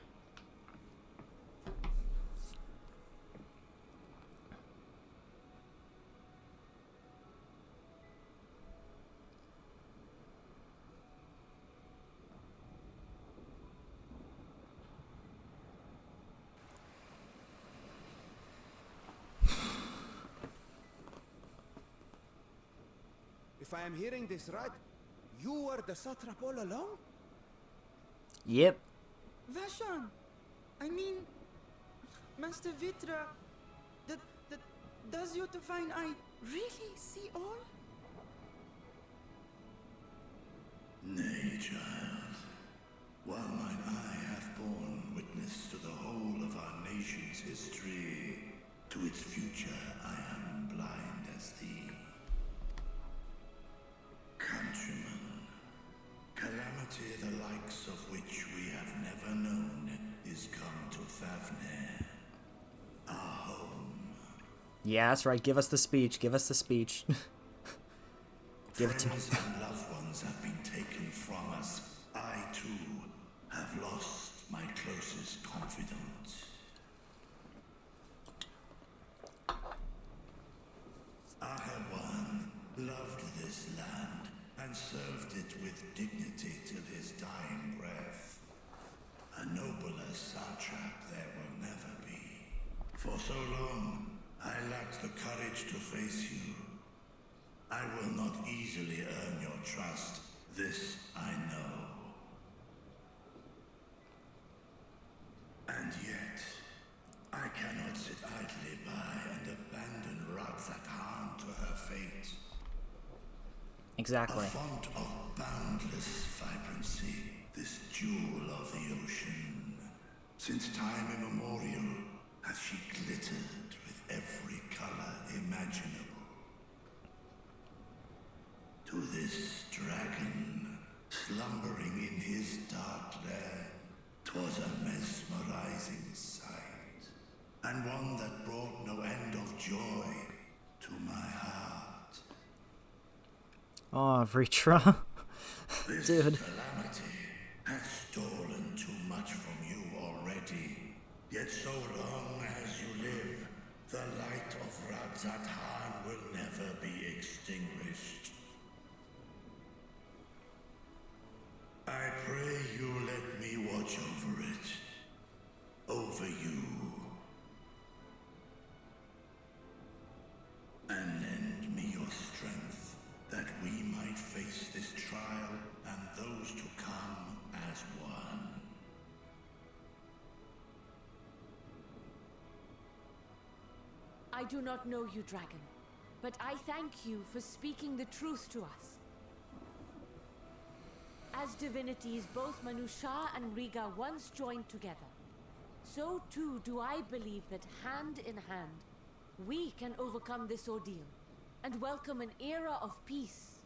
If I am hearing this right, you were the satrap all along? Yep. Vashan! I mean, Master Vitra, does your divine eye really see all? Nay, child. While mine eye hath borne witness to the whole of our nation's history, to its future I am blind as thee. Countrymen, calamity the likes of which we have never known is come to Fafnir, our home. Yeah, that's right. Give us the speech. Give us the speech. Give it to me. Friends and loved ones have been taken from us. I, too, have lost my closest confidant. Ahawan loved this land and served it with dignity till his dying breath. A nobler satrap there will never be. For so long, I lacked the courage to face you. I will not easily earn your trust, this I know. And yet, I cannot sit idly by and abandon Radzathan to her fate. Exactly. A font of boundless vibrancy, this jewel of the ocean. Since time immemorial, hath she glittered with every color imaginable. To this dragon, slumbering in his dark lair, 'twas a mesmerizing sight, and one that brought no end of joy to my heart. Oh, Vritra. This Dude. calamity hath stolen too much from you already. Yet so long as you live, the light of Radzathan will never be extinguished. I pray you let me watch over it. Over you. And lend me your strength, that we might face this trial and those to come as one. I do not know you, dragon, but I thank you for speaking the truth to us. As divinities, both Manusha and Riga once joined together. So too do I believe that hand in hand, we can overcome this ordeal and welcome an era of peace.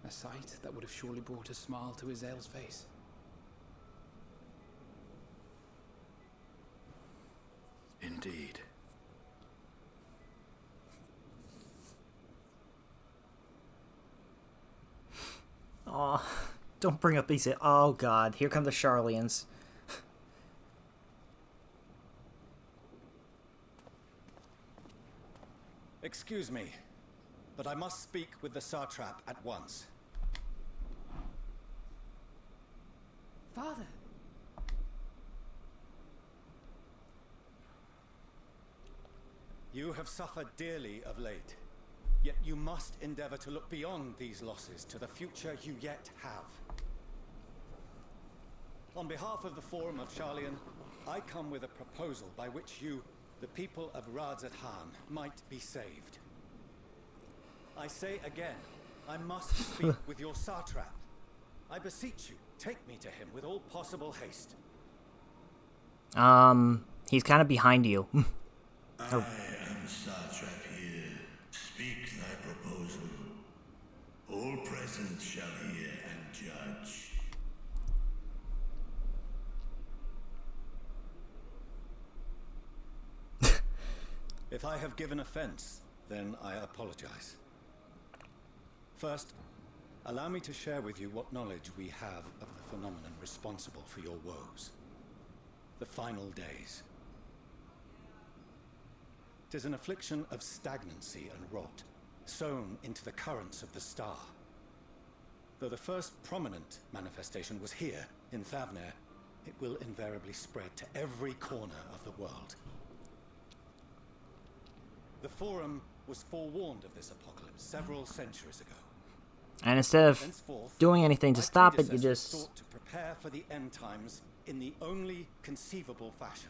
A sight that would have surely brought a smile to Azael's face. Indeed. Aw, don't bring up these. Oh god, here come the Charlians. Excuse me, but I must speak with the satrap at once. Father, You have suffered dearly of late, yet you must endeavor to look beyond these losses to the future you yet have. On behalf of the Forum of Charlian, I come with a proposal by which you, the people of Radzathan, might be saved. I say again, I must speak with your satrap. I beseech you, take me to him with all possible haste. He's kind of behind you. I am Satrap here. Speak thy proposal. All present shall hear and judge. If I have given offense, then I apologize. First, allow me to share with you what knowledge we have of the phenomenon responsible for your woes. The final days. 'Tis an affliction of stagnancy and rot, sown into the currents of the star. Though the first prominent manifestation was here, in Thavnair, it will invariably spread to every corner of the world. The Forum was forewarned of this apocalypse several centuries ago. And instead of Henceforth, doing anything to my stop it, you predecessors just... sought to prepare for the end times in the only conceivable fashion,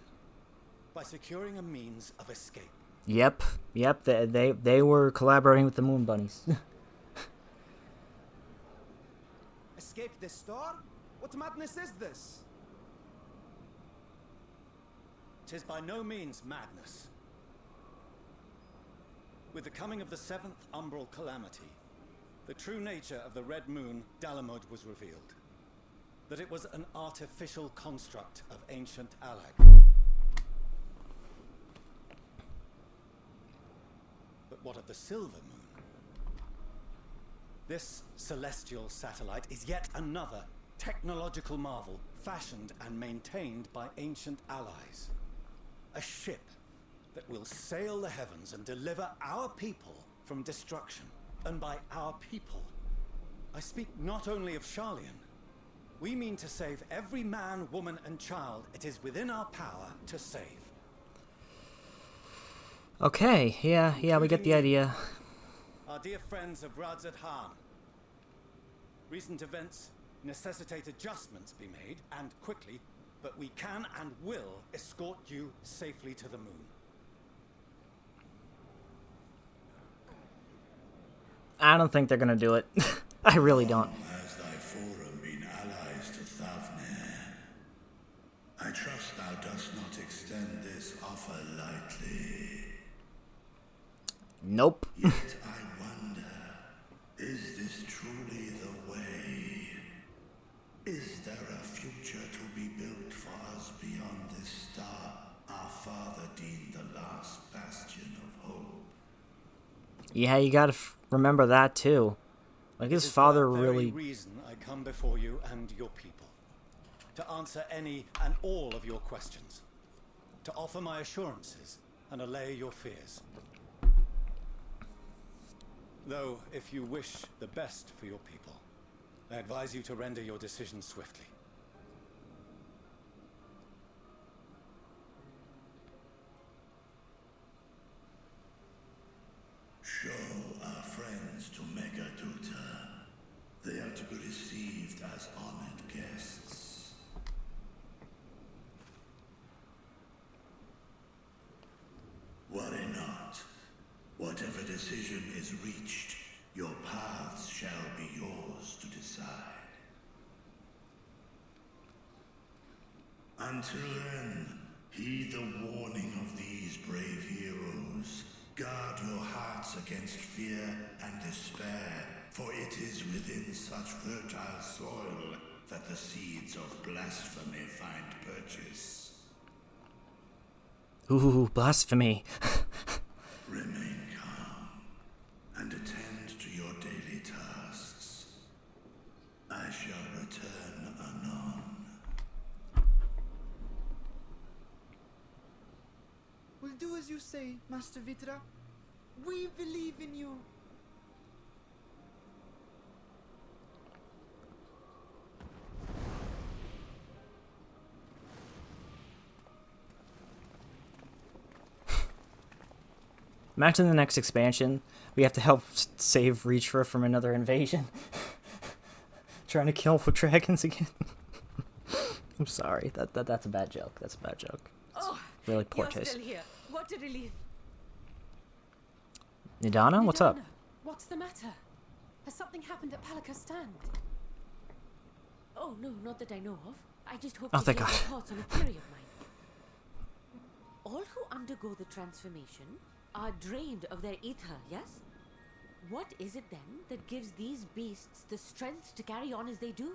by securing a means of escape. Yep. They were collaborating with the Moon Bunnies. Escape the star? What madness is this? 'Tis by no means madness. With the coming of the 7th umbral calamity, the true nature of the Red Moon, Dalamod, was revealed. That it was an artificial construct of ancient Alag. But what of the Silver Moon? This celestial satellite is yet another technological marvel fashioned and maintained by ancient allies. A ship that will sail the heavens and deliver our people from destruction. And by our people, I speak not only of Sharlayan. We mean to save every man, woman, and child it is within our power to save. Okay, yeah, we get the idea. Our dear friends of Radzat Han. Recent events necessitate adjustments be made, and quickly, but we can and will escort you safely to the moon. I don't think they're gonna do it. I really don't. Has thy Forum been allies to Thavnair? I trust thou dost not extend this offer lightly. Nope. Yet I wonder, is this truly the way? Is there a future to be built for us beyond this star our father deemed the last bastion of hope? Yeah, you gotta remember that too. Like, his father really... reason I come before you and your people. To answer any and all of your questions. To offer my assurances and allay your fears. Though, if you wish the best for your people, I advise you to render your decision swiftly. Show our friends to Megaduta. They are to be received as honored guests. Worry not. Whatever decision is reached, your paths shall be yours to decide. Until then, heed the warning of these brave heroes. Guard your hearts against fear and despair, for it is within such fertile soil that the seeds of blasphemy find purchase. Ooh, blasphemy. Remain calm and attend to your daily tasks. I shall return anon. We'll do as you say, Master Vitra. We believe in you. Imagine the next expansion, we have to help save Reachra from another invasion. Trying to kill for dragons again. I'm sorry, that's a bad joke. That's a bad joke. Oh, really poor you're taste. still here. What a relief. Nidana, what's up? What's the matter? Has something happened at Palika Stand? Oh, no, not that I know of. I just hope Oh, to thank hear God. your thoughts on a query of mine. All who undergo the transformation are drained of their ether, yes? What is it then that gives these beasts the strength to carry on as they do?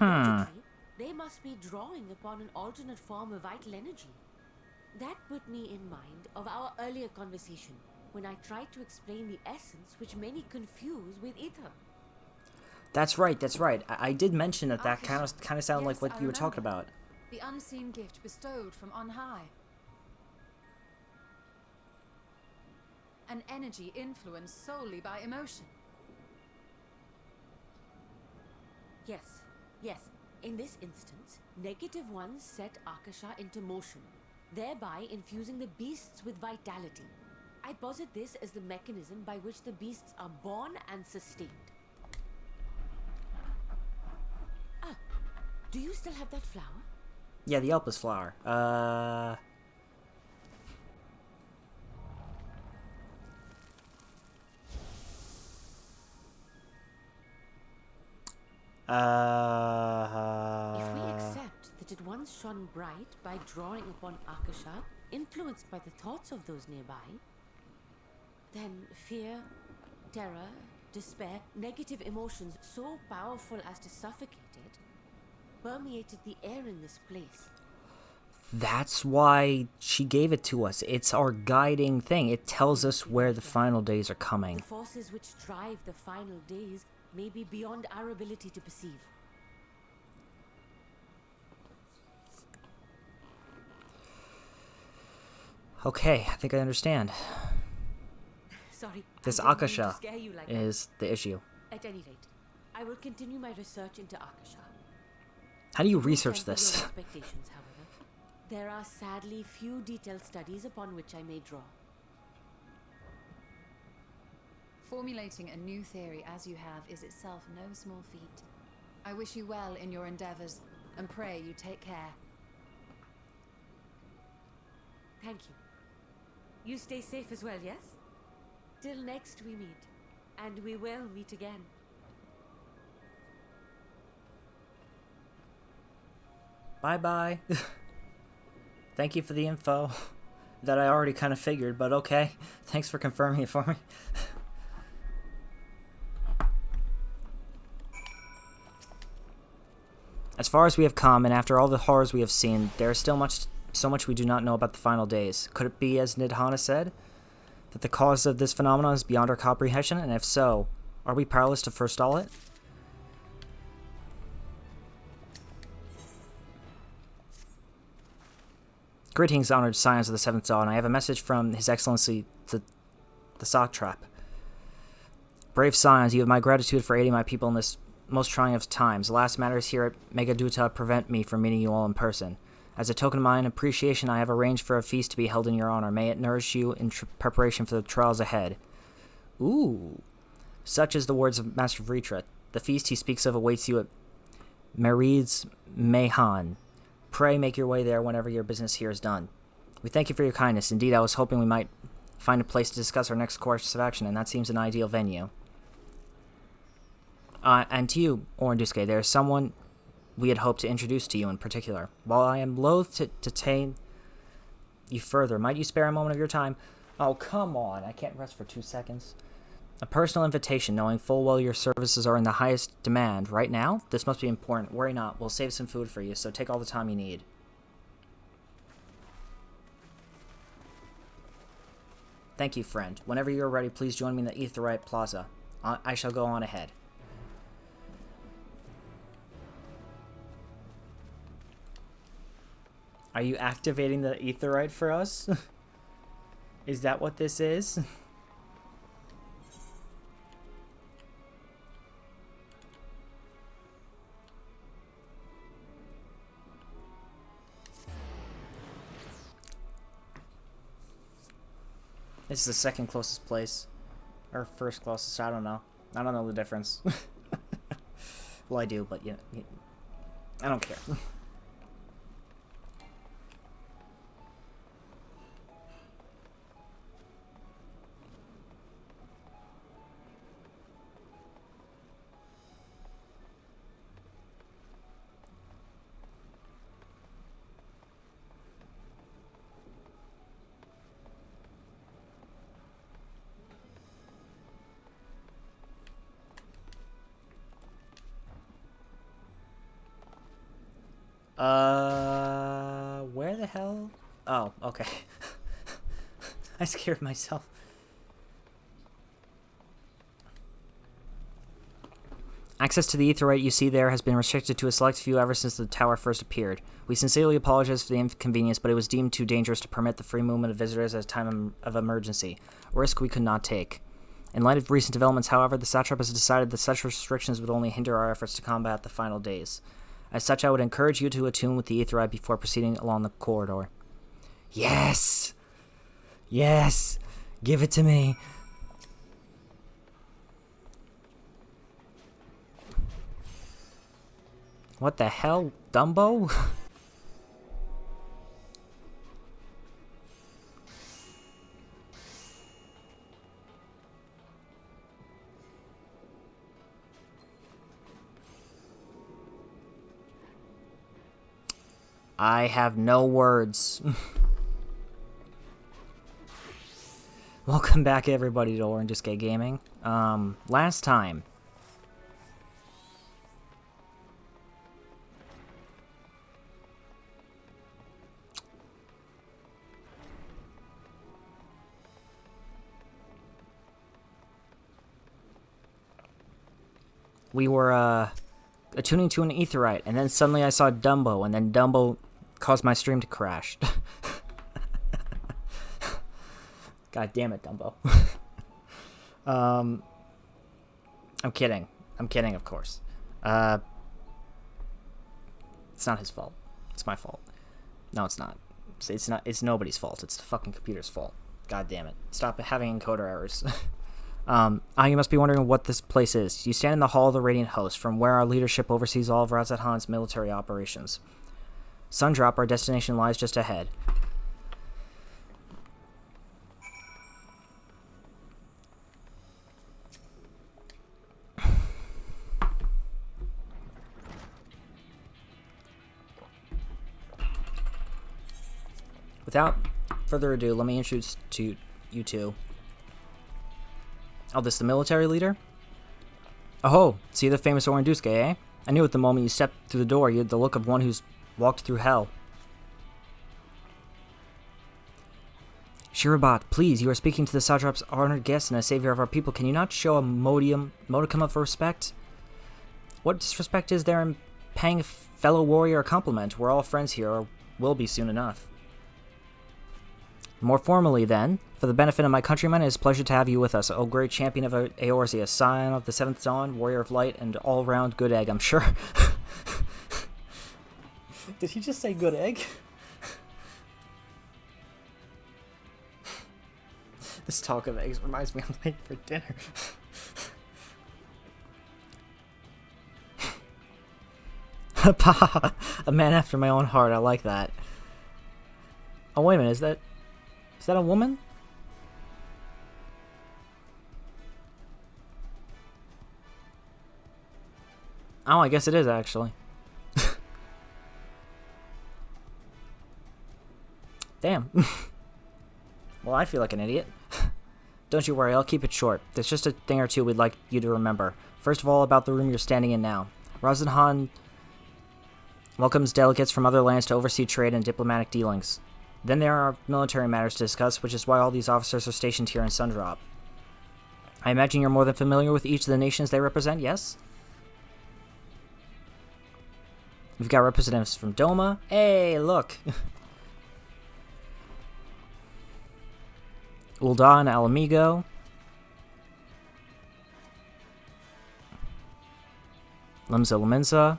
Logically, they must be drawing upon an alternate form of vital energy. That put me in mind of our earlier conversation, when I tried to explain the essence which many confuse with ether. That's right, that's right. I did mention that kind of sounded like Yes, what I you were talking remember. about. The unseen gift bestowed from on high. An energy influenced solely by emotion. Yes, yes. In this instance, negative ones set Akasha into motion, thereby infusing the beasts with vitality. I posit this as the mechanism by which the beasts are born and sustained. Ah, do you still have that flower? Yeah, the Elpis flower. If we accept that it once shone bright by drawing upon Akasha, influenced by the thoughts of those nearby, then fear, terror, despair, negative emotions so powerful as to suffocate it, permeated the air in this place. That's why she gave it to us. It's our guiding thing. It tells us where the final days are coming. The forces which drive the final days may be beyond our ability to perceive. Okay, I think I understand. Sorry, This I didn't mean to Akasha scare you like is the issue. that. At any rate, I will continue my research into Akasha. How do you To research temper this? your expectations, however, there are sadly few detailed studies upon which I may draw. Formulating a new theory as you have is itself no small feat. I wish you well in your endeavors, and pray you take care. Thank you. You stay safe as well, yes? Till next we meet, and we will meet again. Bye-bye. Thank you for the info that I already kind of figured, but okay. Thanks for confirming it for me. As far as we have come, and after all the horrors we have seen, there is still so much we do not know about the final days. Could it be, as Nidhana said, that the cause of this phenomenon is beyond our comprehension? And if so, are we powerless to forestall it? Greetings, honored scions of the Seventh Dawn. I have a message from His Excellency, the Satrap. Brave scions, you have my gratitude for aiding my people in this most trying of times. The last matters here at Megaduta prevent me from meeting you all in person. As a token of my appreciation, I have arranged for a feast to be held in your honor. May it nourish you in preparation for the trials ahead. Ooh. Such is the words of Master Vritra. The feast he speaks of awaits you at Merid's Mehan. Pray make your way there whenever your business here is done. We thank you for your kindness. Indeed, I was hoping we might find a place to discuss our next course of action, and that seems an ideal venue. And to you, Oranduske, there is someone we had hoped to introduce to you in particular. While I am loath to detain you further, might you spare a moment of your time? Oh, come on. I can't rest for 2 seconds. A personal invitation, knowing full well your services are in the highest demand. Right now, this must be important. Worry not. We'll save some food for you, so take all the time you need. Thank you, friend. Whenever you are ready, please join me in the Aetheryte Plaza. I shall go on ahead. Are you activating the Aetheryte for us? Is that what this is? This is the second closest place. Or first closest, I don't know. I don't know the difference. Well, I do, but yeah, I don't care. Where the hell? Oh, okay. I scared myself. Access to the Aetheryte you see there has been restricted to a select few ever since the tower first appeared. We sincerely apologize for the inconvenience, but it was deemed too dangerous to permit the free movement of visitors at a time of emergency, a risk we could not take. In light of recent developments, however, the Satrap has decided that such restrictions would only hinder our efforts to combat the final days. As such, I would encourage you to attune with the Aetheryte before proceeding along the corridor. Yes! Yes! Give it to me! What the hell, Dumbo? I have no words. Welcome back, everybody, to Orange Escape Gaming. Last time. We were, attuning to an Aetheryte, and then suddenly I saw Dumbo, and then Dumbo caused my stream to crash. God damn it, Dumbo. I'm kidding. I'm kidding, of course. It's not his fault. It's my fault. No, it's not. It's not. It's nobody's fault. It's the fucking computer's fault. God damn it. Stop having encoder errors. You must be wondering what this place is. You stand in the Hall of the Radiant Host, from where our leadership oversees all of Razathan's military operations. Sundrop, our destination, lies just ahead. Without further ado, let me introduce to you two. Oh, this is the military leader? Oh, see the famous Oranduske, eh? I knew at the moment you stepped through the door you had the look of one who's walked through hell. Shirabat, please, you are speaking to the Satrap's honored guest and a savior of our people. Can you not show a modicum of respect? What disrespect is there in paying a fellow warrior a compliment? We're all friends here, or will be soon enough. More formally, then, for the benefit of my countrymen, it is a pleasure to have you with us, O great champion of Eorzea, scion of the Seventh Dawn, warrior of light, and all-round good egg, I'm sure. Did he just say good egg? This talk of eggs reminds me I'm late for dinner. A man after my own heart, I like that. Oh, wait a minute, is that a woman? Oh, I guess it is, actually. Damn. Well, I feel like an idiot. Don't you worry, I'll keep it short. There's just a thing or two we'd like you to remember. First of all, about the room you're standing in now. Razathan welcomes delegates from other lands to oversee trade and diplomatic dealings. Then there are military matters to discuss, which is why all these officers are stationed here in Sundrop. I imagine you're more than familiar with each of the nations they represent, yes? We've got representatives from Doma. Hey, look! Ul'dah and Alamigo. Limsa Laminsa.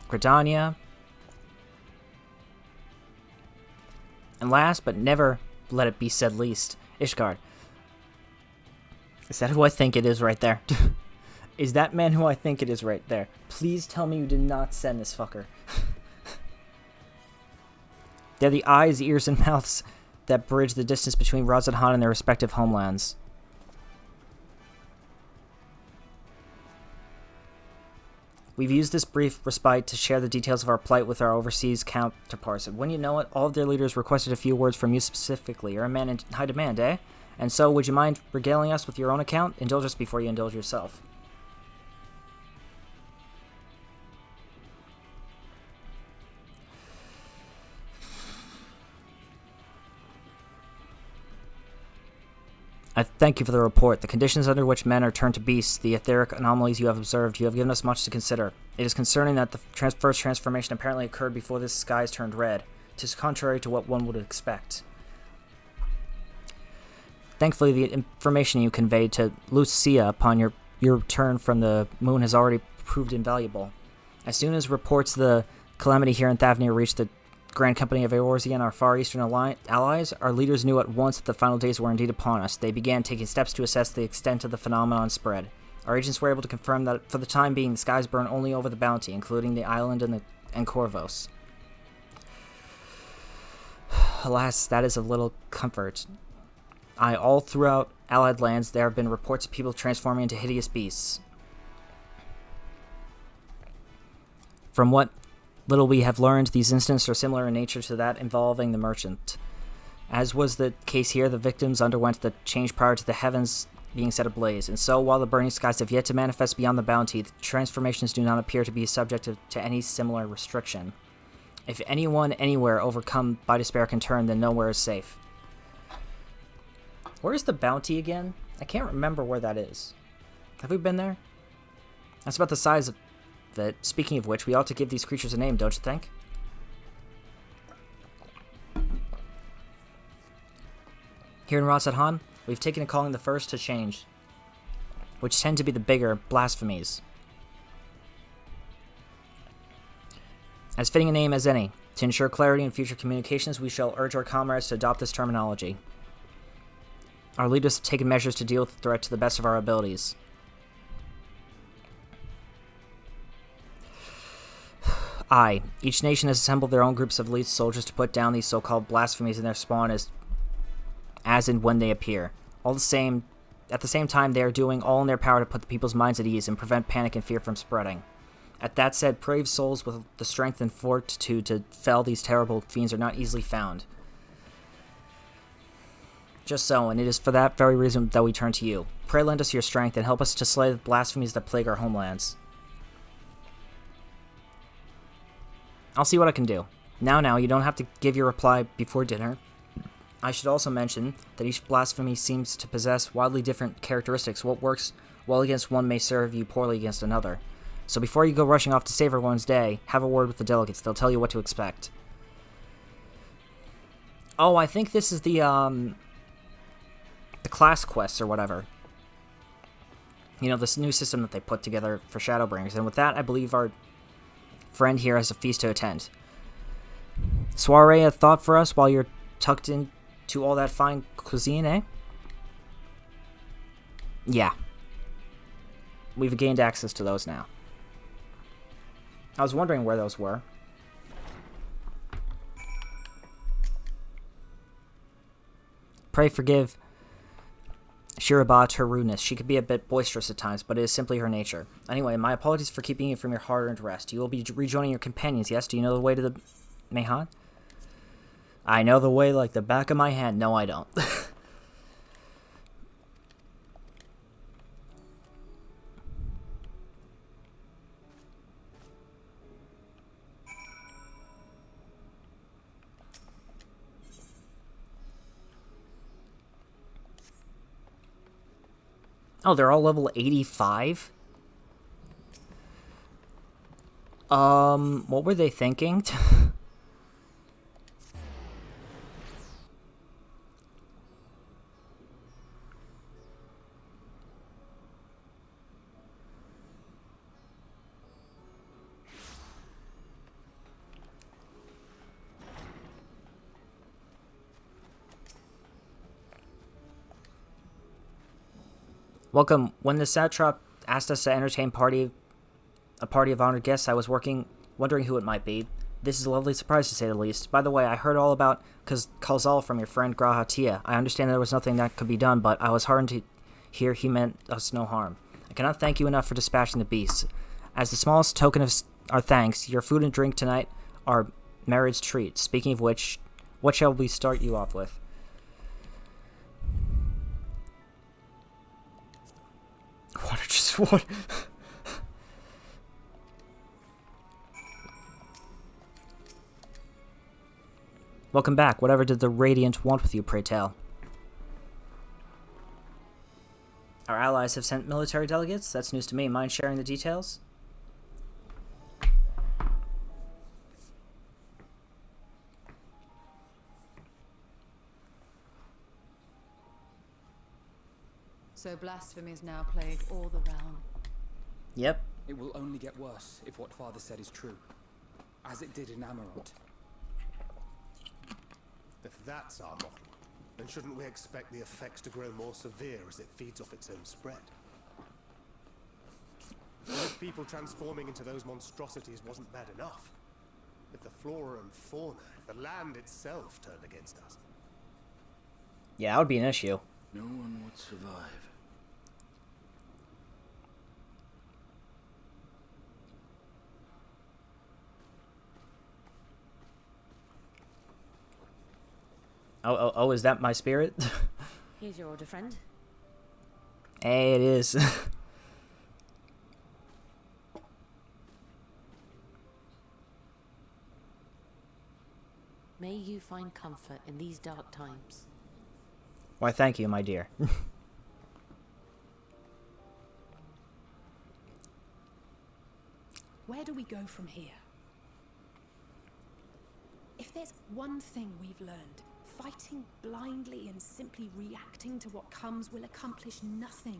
Gridania. And last, but never let it be said least, Ishgard. Is that who I think it is right there? Is that man who I think it is right there? Please tell me you did not send this fucker. They're the eyes, ears, and mouths that bridge the distance between Razathan and their respective homelands. We've used this brief respite to share the details of our plight with our overseas counterparts, and when you know it, all of their leaders requested a few words from you specifically. You're a man in high demand, eh? And so, would you mind regaling us with your own account? Indulge us before you indulge yourself. I thank you for the report. The conditions under which men are turned to beasts, the etheric anomalies you have observed, you have given us much to consider. It is concerning that the first transformation apparently occurred before the skies turned red. 'Tis contrary to what one would expect. Thankfully, the information you conveyed to Lucia upon your return from the moon has already proved invaluable. As soon as reports of the calamity here in Thavnir reached the Grand Company of Eorzea and our Far Eastern allies, our leaders knew at once that the final days were indeed upon us. They began taking steps to assess the extent of the phenomenon spread. Our agents were able to confirm that for the time being, the skies burn only over the Bounty, including the island and Corvos. Alas, that is of little comfort. All throughout Allied lands, there have been reports of people transforming into hideous beasts. From what little we have learned, these incidents are similar in nature to that involving the merchant. As was the case here, the victims underwent the change prior to the heavens being set ablaze, and so while the burning skies have yet to manifest beyond the Bounty, the transformations do not appear to be subject to any similar restriction. If anyone anywhere overcome by despair can turn, then nowhere is safe. Where is the Bounty again? I can't remember where that is. Have we been there? That's about the size of it. Speaking of which, we ought to give these creatures a name, don't you think? Here in Ratsathan, we've taken to calling the first to change, which tend to be the bigger blasphemies. As fitting a name as any, to ensure clarity in future communications, we shall urge our comrades to adopt this terminology. Our leaders have taken measures to deal with the threat to the best of our abilities. Each nation has assembled their own groups of elite soldiers to put down these so-called blasphemies in their spawn as and when they appear. At the same time, they are doing all in their power to put the people's minds at ease and prevent panic and fear from spreading. At that said, brave souls with the strength and fortitude to fell these terrible fiends are not easily found. Just so, and it is for that very reason that we turn to you. Pray lend us your strength and help us to slay the blasphemies that plague our homelands. I'll see what I can do. Now, you don't have to give your reply before dinner. I should also mention that each blasphemy seems to possess wildly different characteristics. What works well against one may serve you poorly against another. So before you go rushing off to save everyone's day, have a word with the delegates. They'll tell you what to expect. Oh, I think this is the class quests or whatever. You know, this new system that they put together for Shadowbringers. And with that, I believe our friend here has a feast to attend. Soiree, a thought for us while you're tucked into all that fine cuisine, eh? Yeah. We've gained access to those now. I was wondering where those were. Pray forgive Shirabat her rudeness. She could be a bit boisterous at times, but it is simply her nature. Anyway, my apologies for keeping you from your hard-earned rest. You will be rejoining your companions, yes? Do you know the way to the Mehan? I know the way like the back of my hand. No, I don't. Oh, they're all level 85? What were they thinking? Welcome. When the satrap asked us to entertain a party of honored guests, I was wondering who it might be. This is a lovely surprise, to say the least. By the way, I heard all about Kalzal from your friend Grahatia. I understand there was nothing that could be done, but I was heartened to hear he meant us no harm. I cannot thank you enough for dispatching the beasts. As the smallest token of our thanks, your food and drink tonight are marriage treats. Speaking of which, what shall we start you off with? What? Welcome back. Whatever did the Radiant want with you, pray tell? Our allies have sent military delegates. That's news to me. Mind sharing the details? So blasphemies now plague all the realm. Yep. It will only get worse if what Father said is true. As it did in Amarant. If that's our model, then shouldn't we expect the effects to grow more severe as it feeds off its own spread? What if people transforming into those monstrosities wasn't bad enough? If the flora and fauna, if the land itself turned against us? Yeah, that would be an issue. No one would survive. Oh, is that my spirit? Here's your order, friend. Hey, it is. May you find comfort in these dark times. Why, thank you, my dear. Where do we go from here? If there's one thing we've learned, fighting blindly and simply reacting to what comes will accomplish nothing.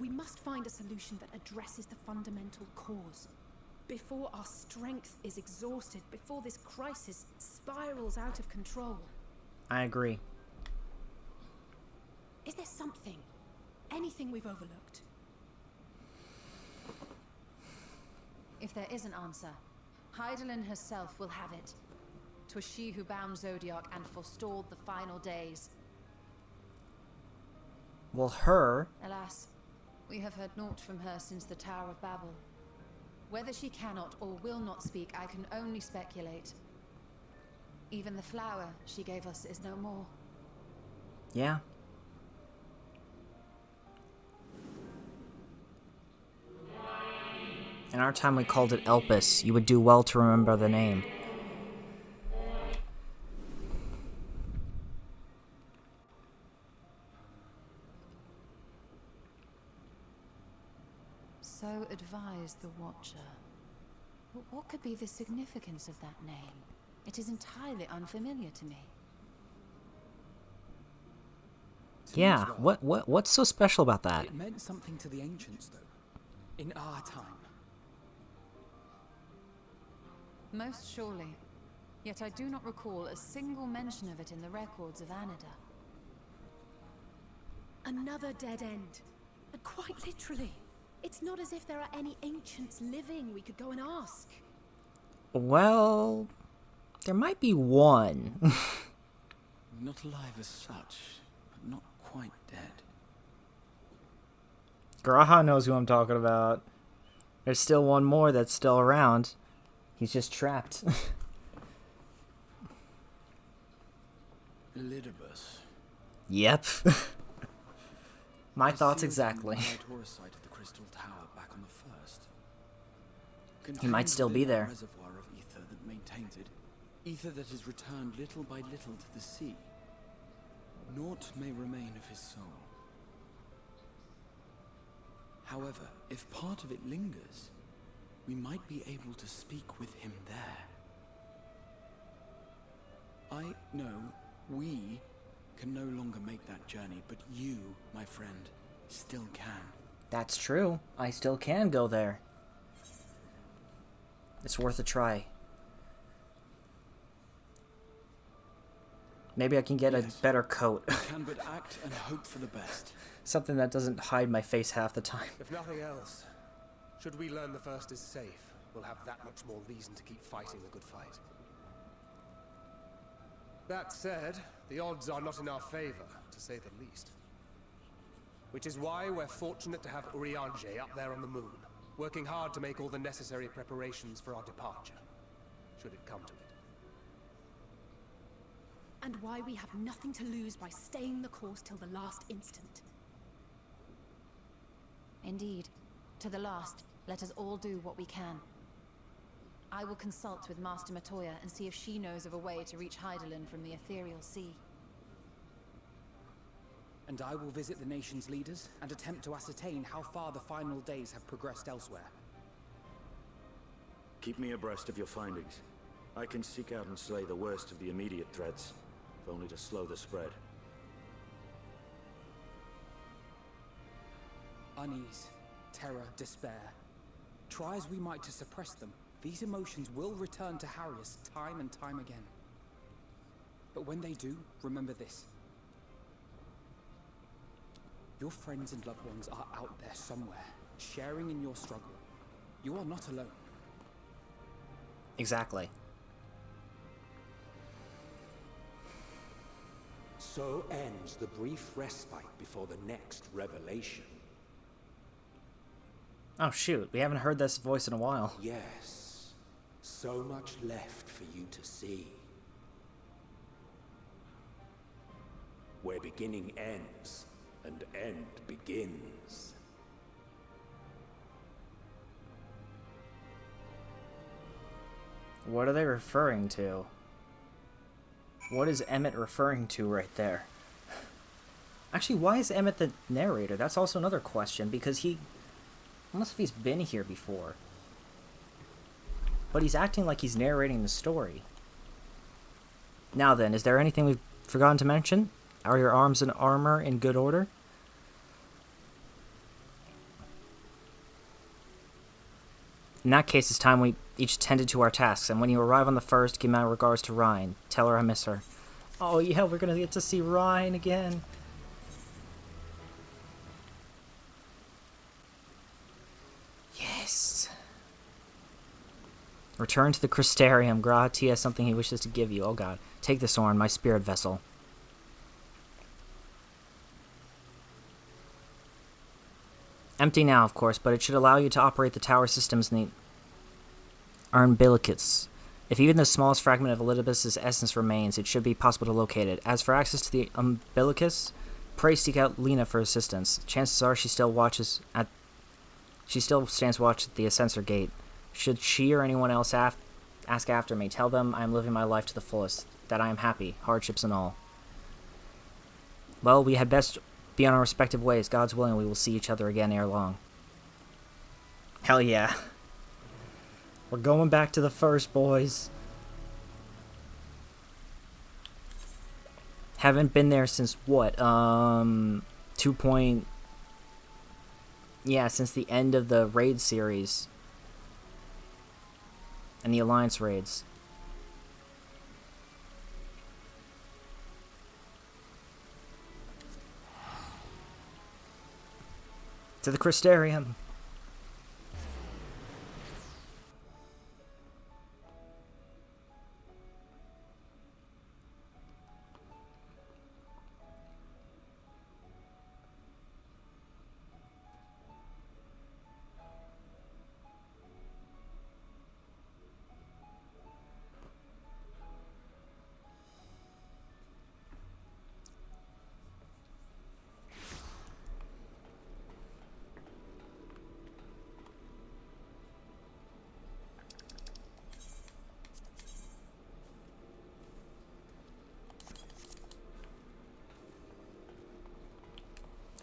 We must find a solution that addresses the fundamental cause. Before our strength is exhausted, before this crisis spirals out of control. I agree. Is there something, anything we've overlooked? If there is an answer, Hydaelyn herself will have it. 'Twas she who bound Zodiac and forestalled the final days. Well, her... Alas, we have heard naught from her since the Tower of Babel. Whether she cannot or will not speak, I can only speculate. Even the flower she gave us is no more. Yeah. In our time we called it Elpis. You would do well to remember the name. So advised the Watcher. But what could be the significance of that name? It is entirely unfamiliar to me. Yeah, what's so special about that? It meant something to the ancients, though. In our time. Most surely. Yet I do not recall a single mention of it in the records of Anida. Another dead end. And quite literally. It's not as if there are any ancients living we could go and ask. Well, there might be one. Not alive as such, but not quite dead. Graha knows who I'm talking about. There's still one more that's still around. He's just trapped. Elidibus. Yep. My thoughts exactly. Site of the Crystal Tower back on the first. He might still be there. Reservoir of ether that maintains it. Ether that is returned little by little to the sea. Naught may remain of his soul. However, if part of it lingers, we might be able to speak with him there. I know we can no longer make that journey, but you, my friend, still can. That's true. I still can go there. It's worth a try. Maybe I can get a better coat. We can but act and hope for the best. Something that doesn't hide my face half the time. If nothing else, should we learn the First is safe, we'll have that much more reason to keep fighting the good fight. That said, the odds are not in our favor, to say the least. Which is why we're fortunate to have Urianger up there on the moon, working hard to make all the necessary preparations for our departure, should it come to it. And why we have nothing to lose by staying the course till the last instant. Indeed. To the last, let us all do what we can. I will consult with Master Matoya and see if she knows of a way to reach Hydaelyn from the ethereal sea. And I will visit the nation's leaders and attempt to ascertain how far the final days have progressed elsewhere. Keep me abreast of your findings. I can seek out and slay the worst of the immediate threats, if only to slow the spread. Unease, terror, despair. Try as we might to suppress them, these emotions will return to harry us time and time again. But when they do, remember this. Your friends and loved ones are out there somewhere, sharing in your struggle. You are not alone. Exactly. So ends the brief respite before the next revelation. Oh shoot, we haven't heard this voice in a while. Yes, so much left for you to see. Where beginning ends, and end begins. What are they referring to? What is Emmett referring to right there? Actually, why is Emmett the narrator? That's also another question, because unless if he's been here before. But he's acting like he's narrating the story. Now then, is there anything we've forgotten to mention? Are your arms and armor in good order? In that case, it's time we each tended to our tasks, and when you arrive on the first, give my regards to Rhine. Tell her I miss her. Oh yeah, we're gonna get to see Rhine again. Yes. Return to the Crystarium. Gratia has something he wishes to give you. Oh god. Take this, Orn, my spirit vessel. Empty now, of course, but it should allow you to operate the tower systems in the Umbilicus. If even the smallest fragment of Elidibus' essence remains, it should be possible to locate it. As for access to the Umbilicus, pray seek out Lena for assistance. Chances are she still stands watch at the Ascensor Gate. Should she or anyone else ask after me, tell them I am living my life to the fullest, that I am happy, hardships and all. Well, we had best be on our respective ways. God's willing, we will see each other again ere long. Hell yeah. We're going back to the first, boys. Haven't been there since what? Yeah, since the end of the raid series. And the Alliance raids. To the Crystarium.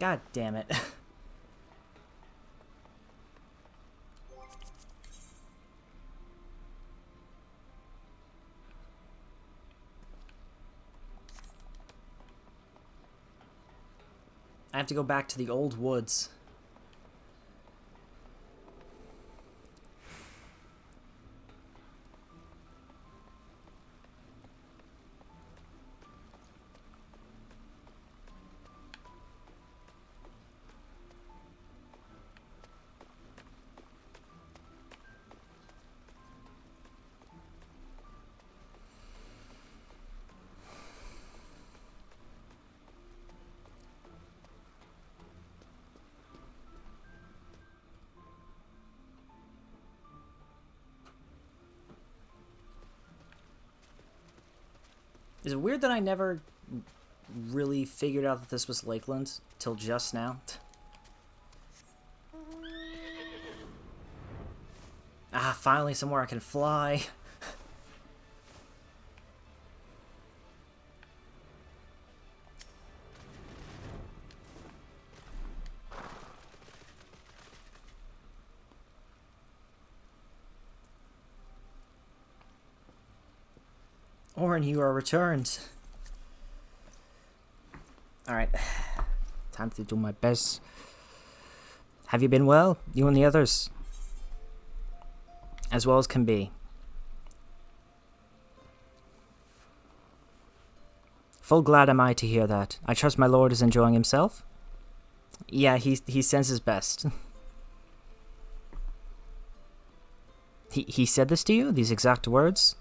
God damn it. I have to go back to the old woods. Is it weird that I never really figured out that this was Lakeland till just now? Ah, finally somewhere I can fly. Orin, you are returned. Alright. Time to do my best. Have you been well? You and the others? As well as can be. Full glad am I to hear that. I trust my lord is enjoying himself? Yeah, he sends his best. He said this to you? These exact words?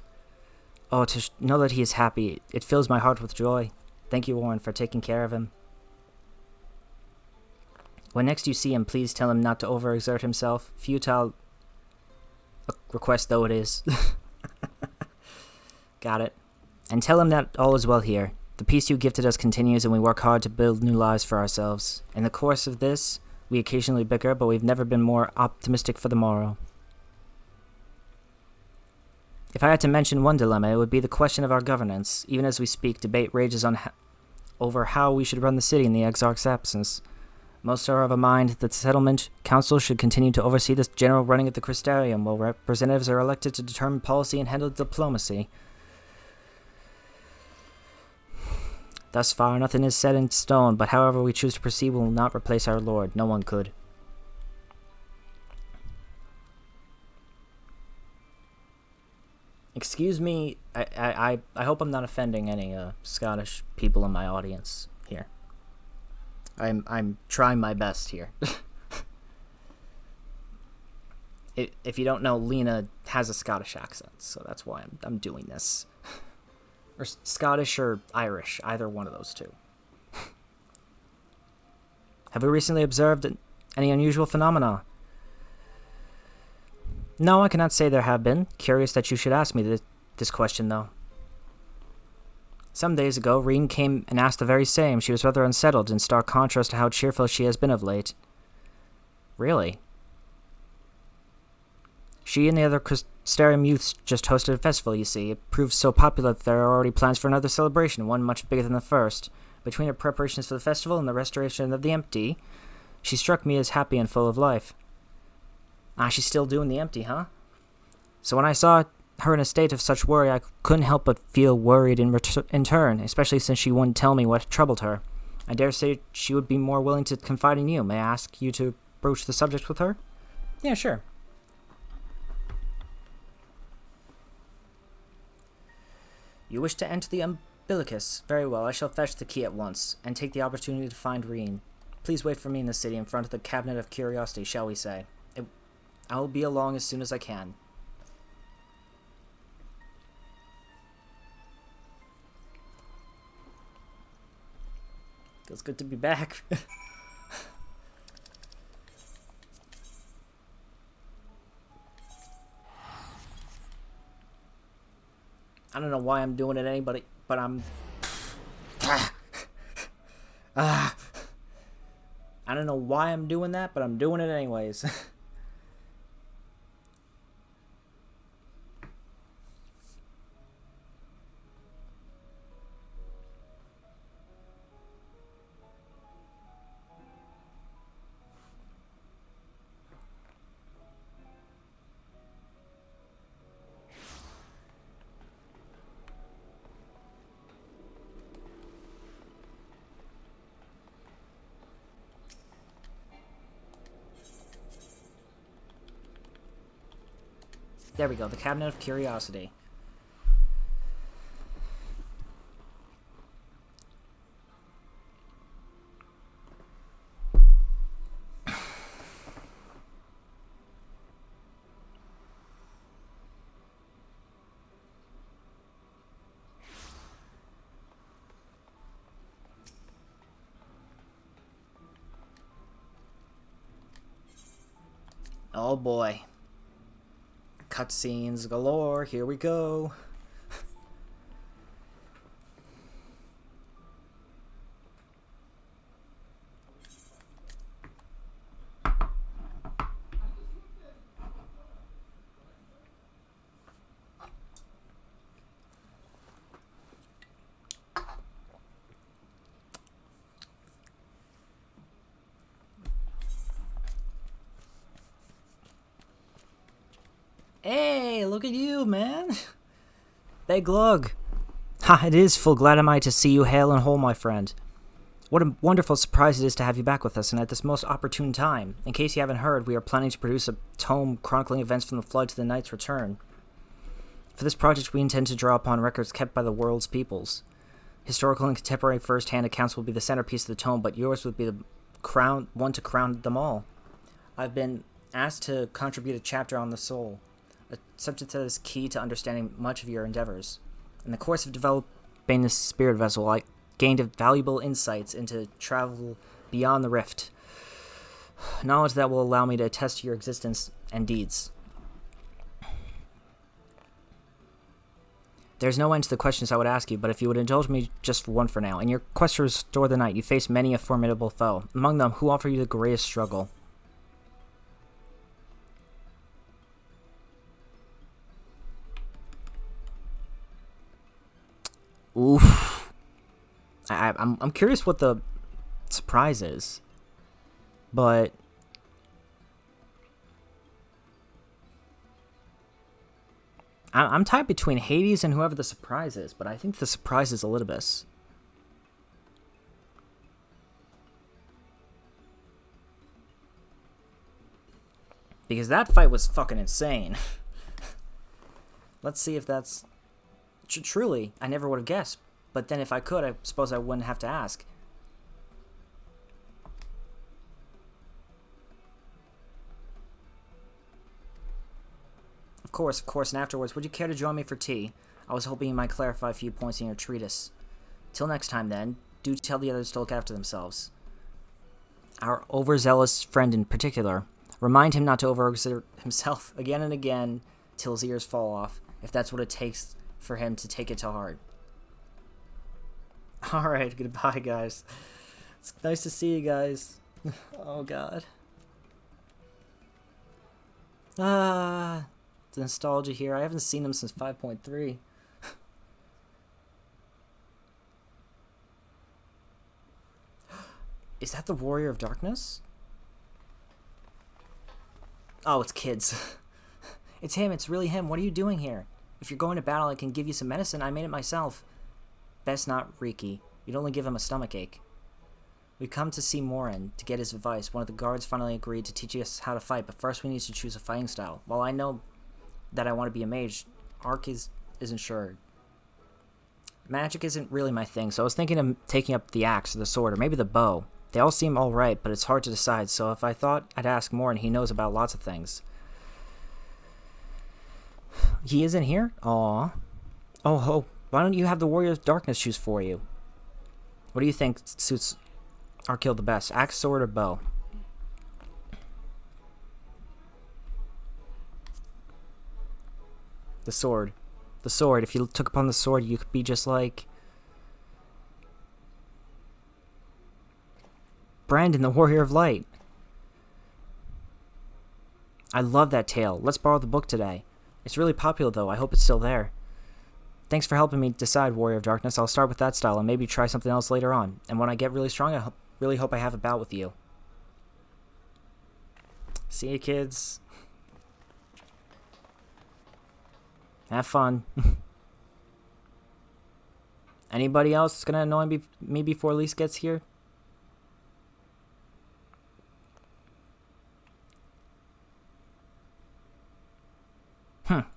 Oh, to know that he is happy, it fills my heart with joy. Thank you, Warren, for taking care of him. When next you see him, please tell him not to overexert himself. Futile request though it is. Got it. And tell him that all is well here. The peace you gifted us continues, and we work hard to build new lives for ourselves. In the course of this, we occasionally bicker, but we've never been more optimistic for the morrow. If I had to mention one dilemma, it would be the question of our governance. Even as we speak, debate rages on over how we should run the city in the Exarch's absence. Most are of a mind that the settlement council should continue to oversee the general running of the Crystarium, while representatives are elected to determine policy and handle diplomacy. Thus far, nothing is set in stone, but however we choose to proceed will not replace our lord. No one could. Excuse me, I hope I'm not offending any Scottish people in my audience here. I'm trying my best here. If you don't know, Lena has a Scottish accent, so that's why I'm doing this. Or Scottish or Irish, either one of those two. Have we recently observed any unusual phenomena? No, I cannot say there have been. Curious that you should ask me this question, though. Some days ago, Reen came and asked the very same. She was rather unsettled, in stark contrast to how cheerful she has been of late. Really? She and the other Crystarium youths just hosted a festival, you see. It proved so popular that there are already plans for another celebration, one much bigger than the first. Between her preparations for the festival and the restoration of the empty, she struck me as happy and full of life. Ah, she's still doing the empty, huh? So when I saw her in a state of such worry, I couldn't help but feel worried in turn, especially since she wouldn't tell me what troubled her. I dare say she would be more willing to confide in you. May I ask you to broach the subject with her? Yeah, sure. You wish to enter the umbilicus? Very well, I shall fetch the key at once, and take the opportunity to find Reen. Please wait for me in the city in front of the Cabinet of Curiosity, shall we say. I will be along as soon as I can. Feels good to be back. I don't know why I'm doing it anybody, but I'm... I don't know why I'm doing that, but I'm doing it anyways. There we go, the Cabinet of Curiosity. Oh boy. Cutscenes galore, here we go. Hey, look at you, man. Big lug. Ha, it is full glad am I to see you hale and whole, my friend. What a wonderful surprise it is to have you back with us, and at this most opportune time. In case you haven't heard, we are planning to produce a tome chronicling events from the Flood to the Knight's return. For this project, we intend to draw upon records kept by the world's peoples. Historical and contemporary first-hand accounts will be the centerpiece of the tome, but yours would be the one to crown them all. I've been asked to contribute a chapter on the soul, a subject that is key to understanding much of your endeavors. In the course of developing this spirit vessel, I gained valuable insights into travel beyond the rift. Knowledge that will allow me to attest to your existence and deeds. There's no end to the questions I would ask you, but if you would indulge me just for one for now. In your quest to restore the night, you face many a formidable foe. Among them, who offer you the greatest struggle? Oof. I'm curious what the surprise is, but I'm tied between Hades and whoever the surprise is, but I think the surprise is Elidibus. Because that fight was fucking insane. Let's see if that's... Truly, I never would have guessed. But then if I could, I suppose I wouldn't have to ask. Of course, and afterwards, would you care to join me for tea? I was hoping you might clarify a few points in your treatise. Till next time, then, do tell the others to look after themselves. Our overzealous friend in particular, remind him not to overexert himself again and again till his ears fall off, if that's what it takes for him to take it to heart. Alright, goodbye, guys. It's nice to see you guys. Oh, God. The nostalgia here. I haven't seen them since 5.3. Is that the Warrior of Darkness? Oh, it's kids. It's him. It's really him. What are you doing here? If you're going to battle, I can give you some medicine. I made it myself. Best not Riki. You'd only give him a stomachache. We've come to see Morin to get his advice. One of the guards finally agreed to teach us how to fight, but first we need to choose a fighting style. While I know that I want to be a mage, Arc isn't sure. Magic isn't really my thing, so I was thinking of taking up the axe or the sword, or maybe the bow. They all seem alright, but it's hard to decide, so if I thought I'd ask Morin, he knows about lots of things. He isn't here? Aww. Oh, ho. Why don't you have the Warrior of Darkness choose for you? What do you think suits Arkil the best? Axe, sword, or bow? The sword. The sword. If you took upon the sword, you could be just like Brandon, the Warrior of Light. I love that tale. Let's borrow the book today. It's really popular, though. I hope it's still there. Thanks for helping me decide, Warrior of Darkness. I'll start with that style and maybe try something else later on. And when I get really strong, I really hope I have a bout with you. See you, kids. Have fun. Anybody else gonna annoy me before Lise gets here?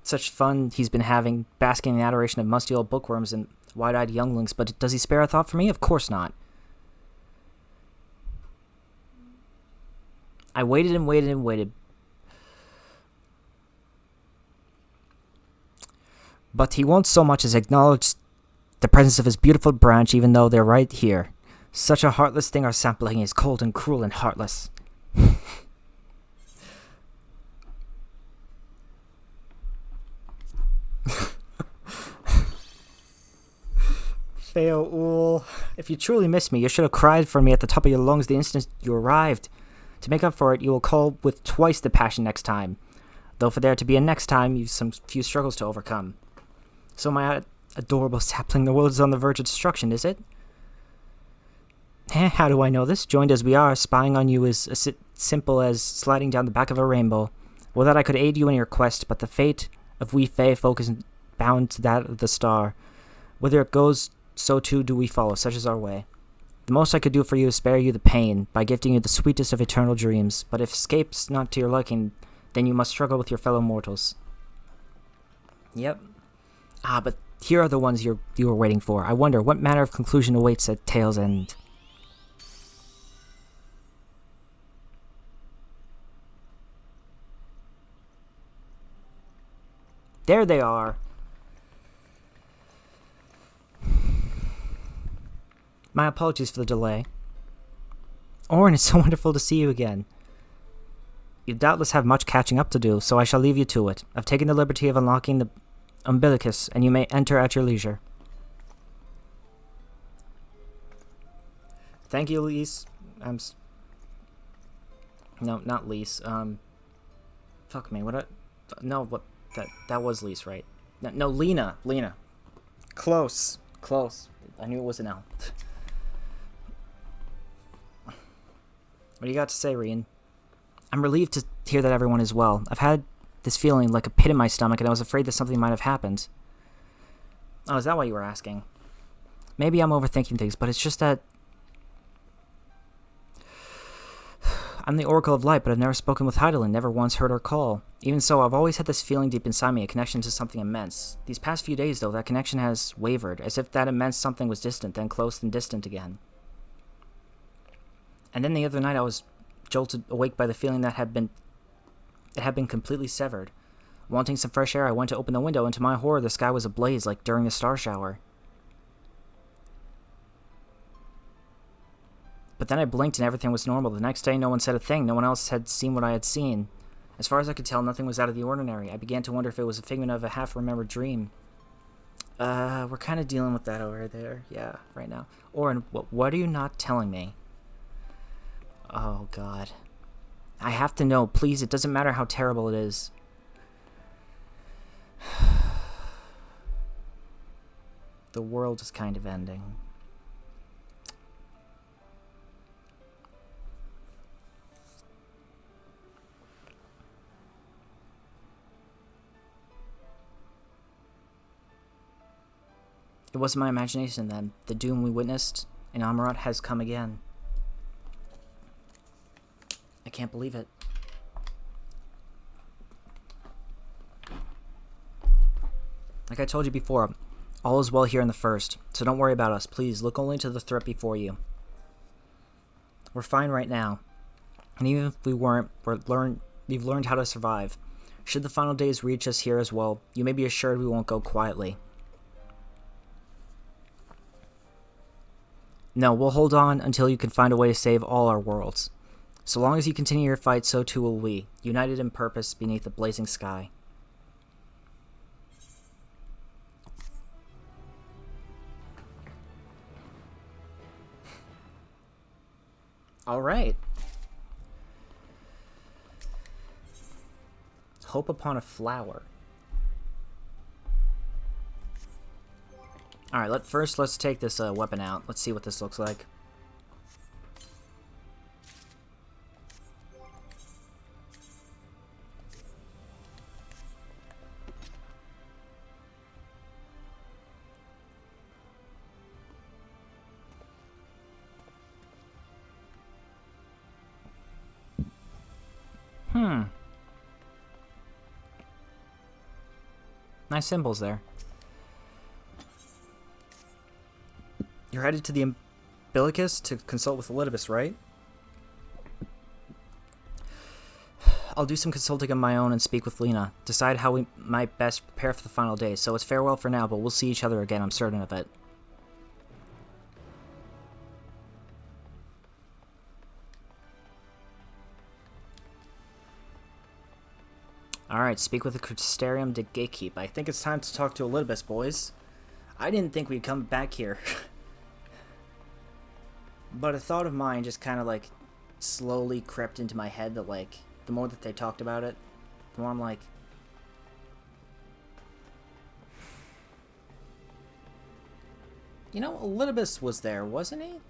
Such fun he's been having, basking in the adoration of musty old bookworms and wide-eyed younglings, but does he spare a thought for me? Of course not. I waited and waited and waited. But he won't so much as acknowledge the presence of his beautiful branch, even though they're right here. Such a heartless thing our sampling is, cold and cruel and heartless. Fail, if you truly miss me, you should have cried for me at the top of your lungs the instant you arrived. To make up for it, you will call with twice the passion next time. Though for there to be a next time, you've some few struggles to overcome. So my adorable sapling, the world is on the verge of destruction, is it? How do I know this? Joined as we are, spying on you is as simple as sliding down the back of a rainbow. Well, that I could aid you in your quest, but the fate of we Fae folk is bound to that of the star. Whither it goes, so too do we follow, such is our way. The most I could do for you is spare you the pain, by gifting you the sweetest of eternal dreams, but if escape's not to your liking, then you must struggle with your fellow mortals. Yep. Ah, but here are the ones you were waiting for. I wonder, what manner of conclusion awaits at tale's end? There they are. My apologies for the delay. Orin, it's so wonderful to see you again. You doubtless have much catching up to do, so I shall leave you to it. I've taken the liberty of unlocking the umbilicus, and you may enter at your leisure. Thank you, Lise. No, not Lise. Fuck me. What? That was Lise, right? No, Lena. Close. I knew it was an L. What do you got to say, Rian? I'm relieved to hear that everyone is well. I've had this feeling like a pit in my stomach, and I was afraid that something might have happened. Oh, is that why you were asking? Maybe I'm overthinking things, but it's just that... I'm the Oracle of Light, but I've never spoken with Heidelin, never once heard her call. Even so, I've always had this feeling deep inside me, a connection to something immense. These past few days, though, that connection has wavered, as if that immense something was distant, then close, then distant again. And then the other night I was jolted awake by the feeling that it had been completely severed. Wanting some fresh air, I went to open the window, and to my horror the sky was ablaze like during a star shower. But then I blinked and everything was normal. The next day no one said a thing, no one else had seen what I had seen. As far as I could tell, nothing was out of the ordinary. I began to wonder if it was a figment of a half-remembered dream. We're kind of dealing with that over there. Yeah, right now. Orin, what are you not telling me? Oh, God. I have to know, please. It doesn't matter how terrible it is. The world is kind of ending. It wasn't my imagination then. The doom we witnessed in Amarat has come again. I can't believe it. Like I told you before, all is well here in the First, so don't worry about us. Please, look only to the threat before you. We're fine right now. And even if we weren't, we've learned how to survive. Should the final days reach us here as well, you may be assured we won't go quietly. No, we'll hold on until you can find a way to save all our worlds. So long as you continue your fight, so too will we, united in purpose beneath a blazing sky. All right. Hope upon a flower. All right, let's take this weapon out. Let's see what this looks like. Nice symbols there. You're headed to the umbilicus to consult with Elidibus, right? I'll do some consulting of my own and speak with Lena. Decide how we might best prepare for the final day. So it's farewell for now, but we'll see each other again, I'm certain of it. Alright, speak with the Crystarium de Gatekeep. I think it's time to talk to Elidibus, boys. I didn't think we'd come back here. But a thought of mine just kind of, like, slowly crept into my head that, like, the more that they talked about it, the more I'm like... You know, Elidibus was there, wasn't he?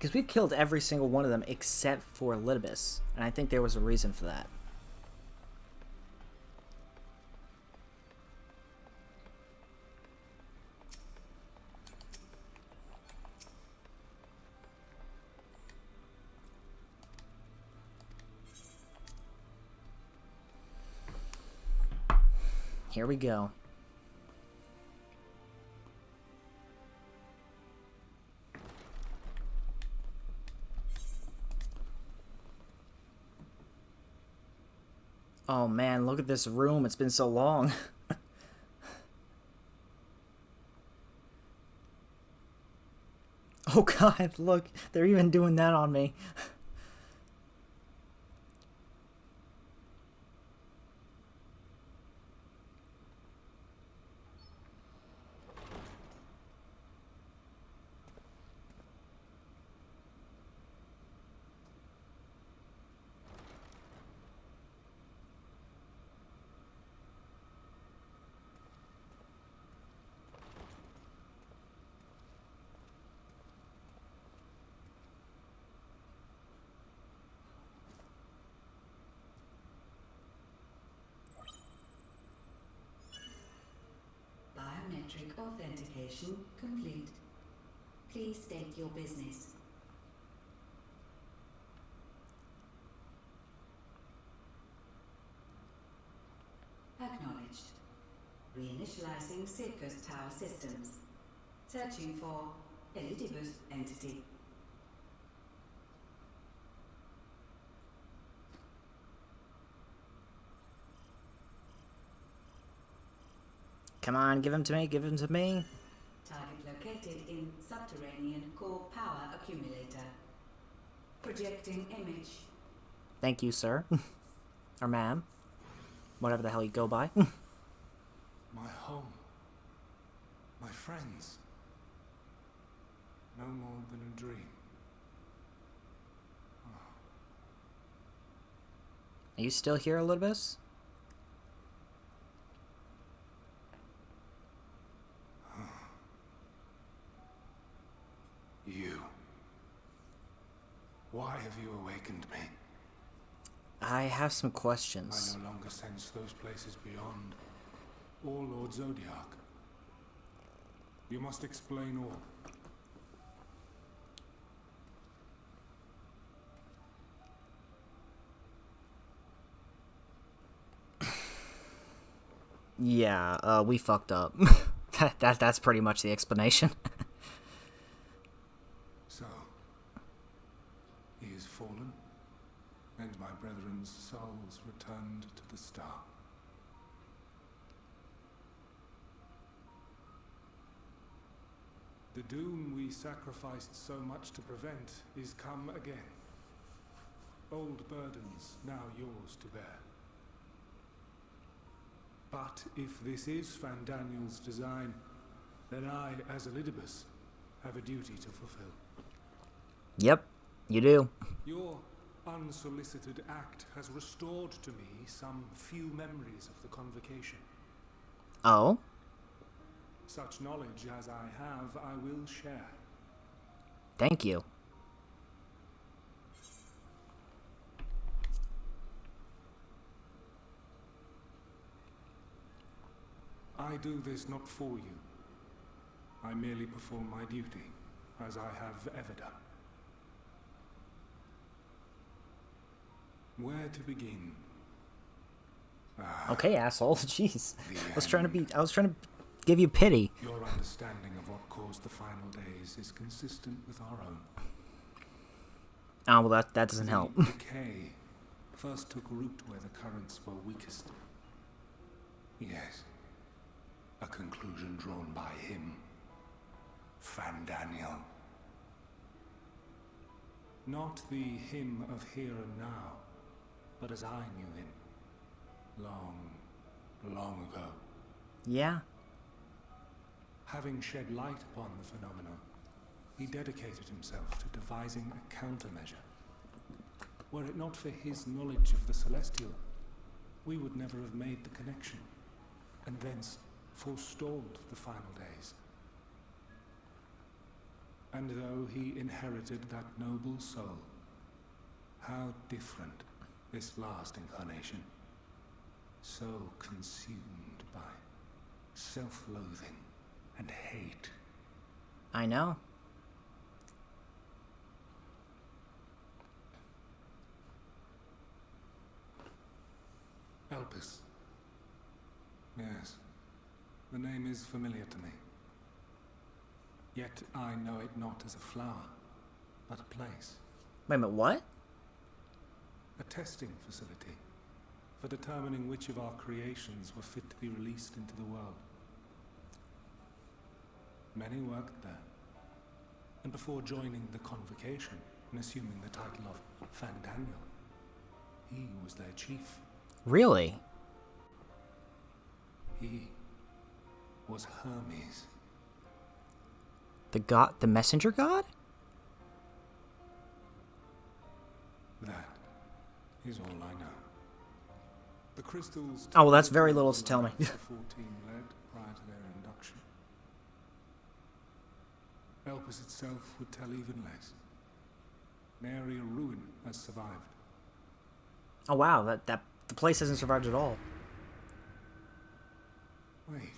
Because we've killed every single one of them except for Elidibus. And I think there was a reason for that. Here we go. Oh man, look at this room. It's been so long. Oh god, look. They're even doing that on me. Biometric authentication complete. Please state your business. Acknowledged. Reinitializing Circus Tower systems. Searching for Elidibus entity. Come on, give him to me, give him to me. Target located in subterranean core power accumulator. Projecting image. Thank you, sir. Or ma'am. Whatever the hell you go by. My home. My friends. No more than a dream. Are you still here, Elidibus? You. Why have you awakened me? I have some questions. I no longer sense those places beyond, or Lord Zodiac. You must explain all. Yeah, we fucked up. That's pretty much the explanation. So, he is fallen, and my brethren's souls returned to the star. The doom we sacrificed so much to prevent is come again. Old burdens now yours to bear. But if this is Fandaniel's design, then I, as Elidibus, have a duty to fulfill. Yep, you do. Your unsolicited act has restored to me some few memories of the convocation. Oh? Such knowledge as I have, I will share. Thank you. I do this not for you. I merely perform my duty, as I have ever done. Where to begin? Okay, asshole. Jeez. I was trying to give you pity. Your understanding of what caused the final days is consistent with our own. Oh, well, that doesn't help. Decay first took root where the currents were weakest. Yes. A conclusion drawn by him. Fandaniel. Not the him of here and now, but as I knew him. Long ago. Yeah. Having shed light upon the phenomenon, he dedicated himself to devising a countermeasure. Were it not for his knowledge of the Celestial, we would never have made the connection, and thence forestalled the final days. And though he inherited that noble soul, how different this last incarnation. So consumed by self-loathing and hate. I know. Elpis. Yes, the name is familiar to me. Yet I know it not as a flower, but a place. Wait a minute, what? A testing facility for determining which of our creations were fit to be released into the world. Many worked there, and before joining the convocation and assuming the title of Fandaniel, he was their chief. Really? He was Hermes. The messenger god? That is all I know. The crystals... Oh, well, that's very little to tell me. FF14 led prior to their induction. Elpis itself would tell even less. Nary a ruin has survived. Oh wow, that the place hasn't survived at all. Wait.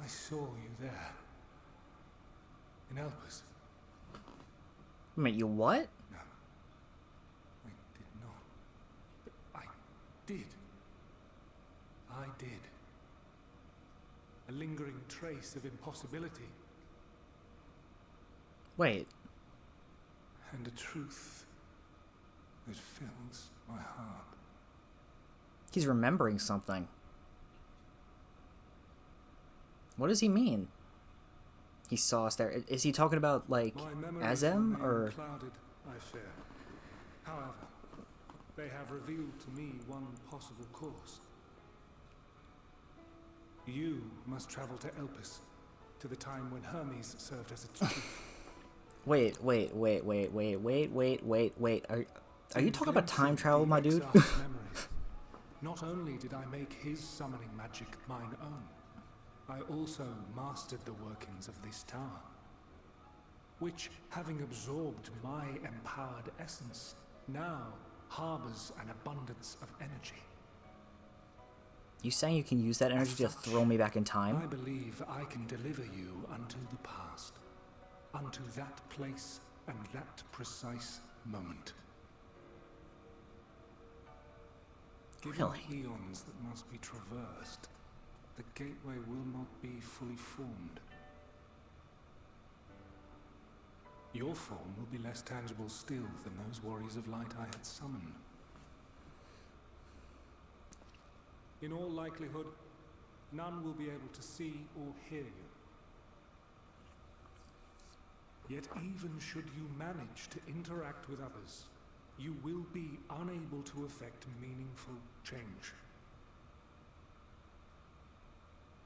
I saw you there. In Elpis. Wait, you what? No. I did not. But I did. I did. A lingering trace of impossibility. Wait. And a truth that fills my heart. He's remembering something. What does he mean? He saw us there. Is he talking about, like, Azem, or...? Clouded, I fear. However, they have revealed to me one possible course. You must travel to Elpis, to the time when Hermes served as its chief. Wait. Are you talking about time travel, my dude? Not only did I make his summoning magic mine own, I also mastered the workings of this tower, which, having absorbed my empowered essence, now harbors an abundance of energy. You saying you can use that energy to throw me back in time? I believe I can deliver you unto the past, unto that place and that precise moment. Given Really? eons that must be traversed, the gateway will not be fully formed. Your form will be less tangible still than those warriors of light I had summoned. In all likelihood, none will be able to see or hear you. Yet even should you manage to interact with others, you will be unable to effect meaningful change.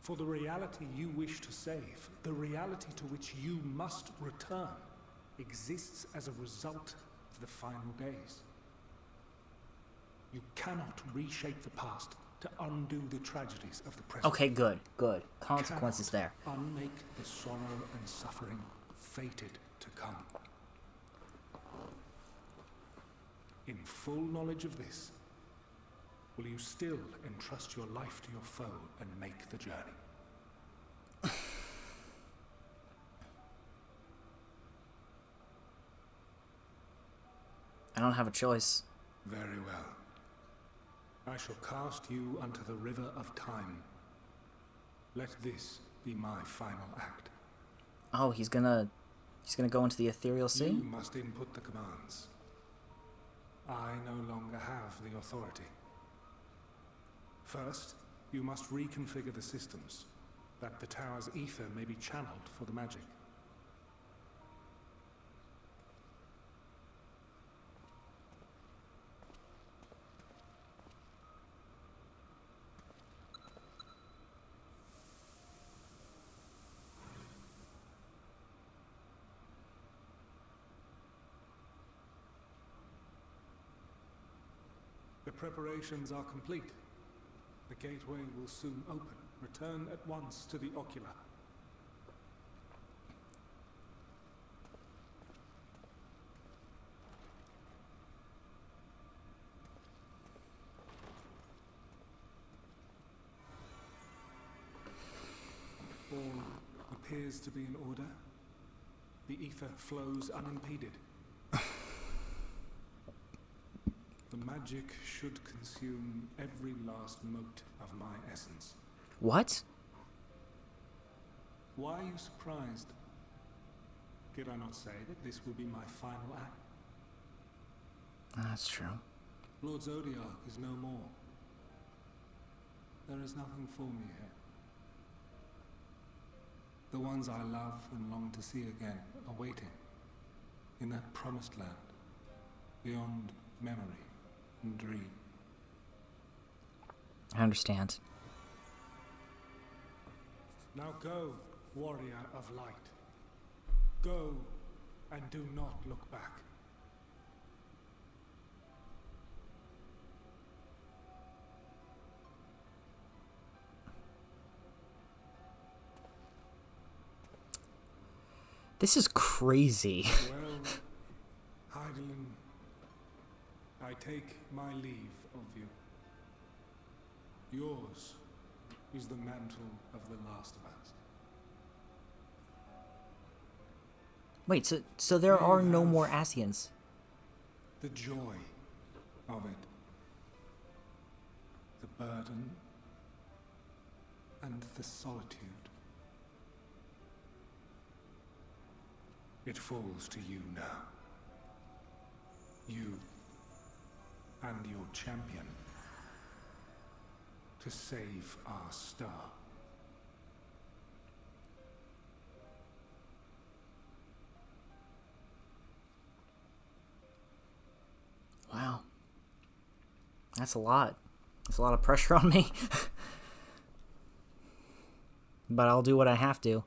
For the reality you wish to save, the reality to which you must return, exists as a result of the final days. You cannot reshape the past to undo the tragedies of the present. Okay, good. Consequences there. Unmake the sorrow and suffering fated to come. In full knowledge of this, will you still entrust your life to your foe and make the journey? I don't have a choice. Very well. I shall cast you unto the river of time. Let this be my final act. Oh, he's gonna go into the ethereal sea? You must input the commands. I no longer have the authority. First, you must reconfigure the systems, that the tower's ether may be channeled for the magic. The preparations are complete. The gateway will soon open. Return at once to the ocular. appears to be in order. The ether flows unimpeded. The magic should consume every last mote of my essence. What? Why are you surprised? Did I not say that this will be my final act? That's true. Lord Zodiac is no more. There is nothing for me here. The ones I love and long to see again are waiting in that promised land, beyond memory and dream. I understand. Now go, warrior of light. Go and do not look back. This is crazy. Well, Heidelin, I take my leave of you. Yours is the mantle of the last of us. Wait, so there are no more Asians. The joy of it. The burden and the solitude. It falls to you now. You and your champion to save our star. Wow. That's a lot. That's a lot of pressure on me. But I'll do what I have to.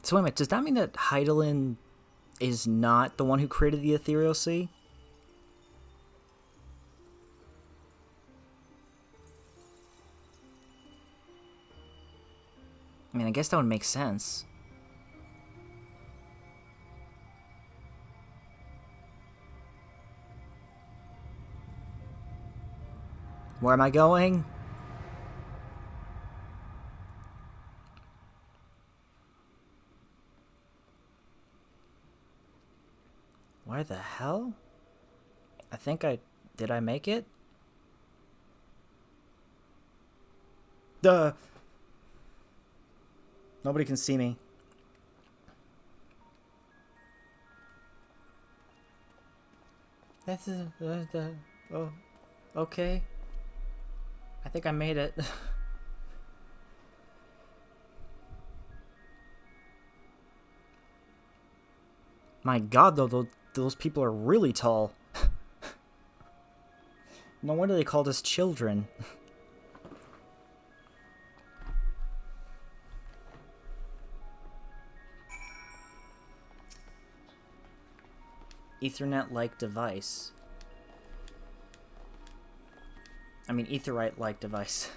So wait a minute, does that mean that Heidelin is not the one who created the Ethereal Sea? I mean, I guess that would make sense. Where am I going? Where the hell? I think did I make it? Duh! Nobody can see me. That's oh, okay. I think I made it. My God, though, those people are really tall. No wonder they called us children. Ethernet-like device. I mean, Etherite-like device.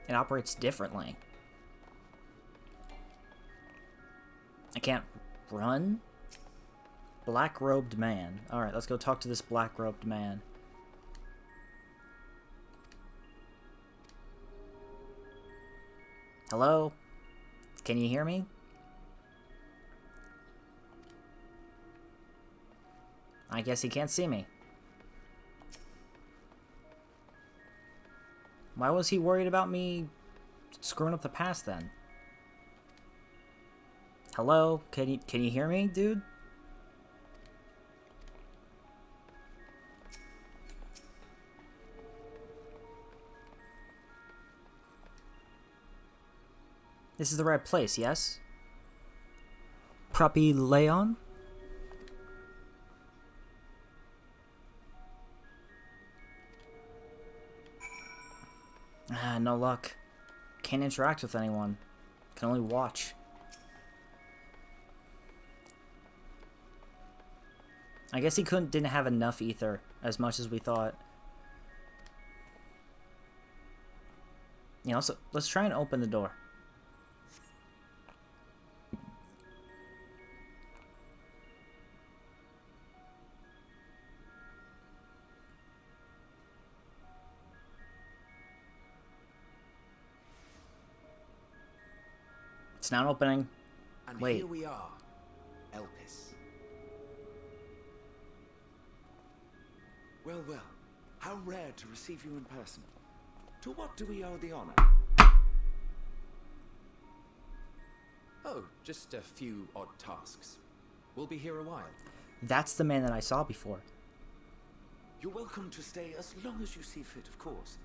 It operates differently. I can't run? Black-robed man. Alright, let's go talk to this black-robed man. Hello? Can you hear me? I guess he can't see me. Why was he worried about me screwing up the past then? Hello? Can you hear me, dude? This is the right place, yes? Puppy Leon? Ah, no luck. Can't interact with anyone. Can only watch. I guess he didn't have enough ether as much as we thought. You know, so let's try and open the door. It's not opening. And Wait. here we are, Elpis. Well, well. How rare to receive you in person. To what do we owe the honor? Oh, just a few odd tasks. We'll be here a while. That's the man that I saw before. You're welcome to stay as long as you see fit, of course.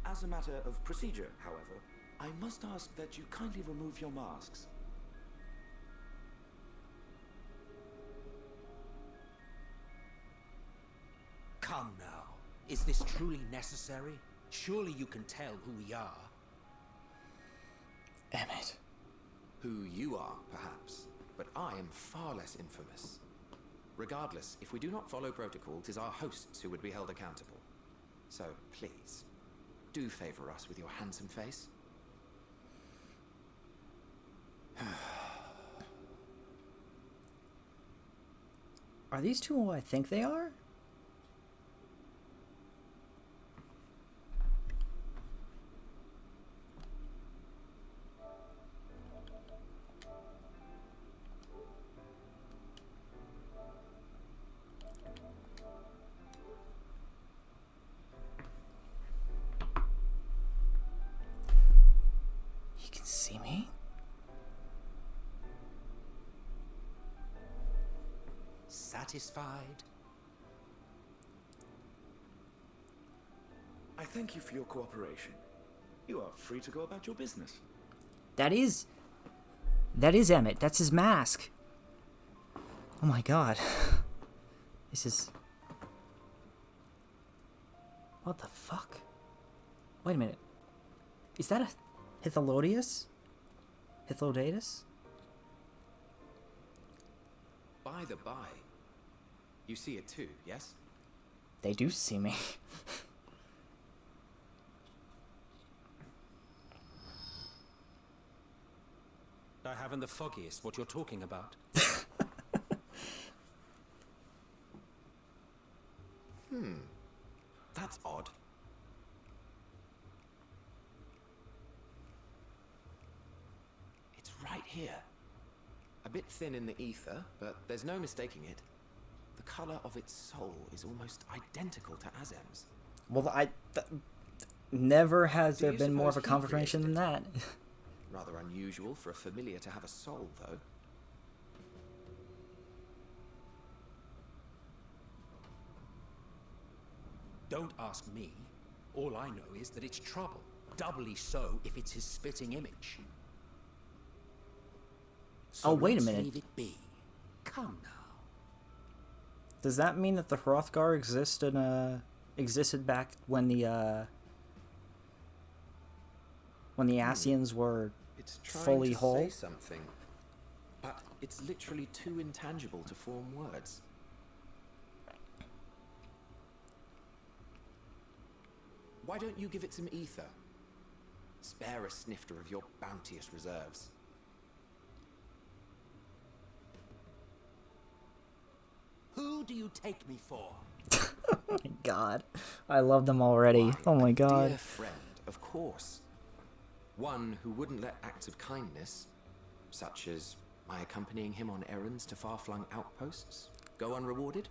As a matter of procedure, however, I must ask that you kindly remove your masks. Come now. Is this truly necessary? Surely you can tell who we are. Emmett. Who you are, perhaps. But I am far less infamous. Regardless, if we do not follow protocol, 'tis our hosts who would be held accountable. So, please, do favor us with your handsome face. Are these two who I think they are? You can see me? Satisfied? I thank you for your cooperation. You are free to go about your business. That is Emmett. That's his mask. Oh my god. This is... What the fuck? Wait a minute. Is that a Hytholodius? Hythlodatus? By the by, you see it too, yes? They do see me. I haven't the foggiest what you're talking about. That's odd. It's right here. A bit thin in the ether, but there's no mistaking it. The color of its soul is almost identical to Azem's. Well, never has Do there you been more of a suppose he confirmation than that. Rather unusual for a familiar to have a soul, though. Don't ask me. All I know is that it's trouble. Doubly so if it's his spitting image. So Oh, wait a let's minute. leave it be. Come now. Does that mean that the Hrothgar existed back when the Ascians were It's trying fully to whole? say something, but it's literally too intangible to form words. Why don't you give it some ether? Spare a snifter of your bounteous reserves. Who do you take me for? Oh my god. I love them already. Oh my god. Dear friend, of course. One who wouldn't let acts of kindness, such as my accompanying him on errands to far-flung outposts, go unrewarded?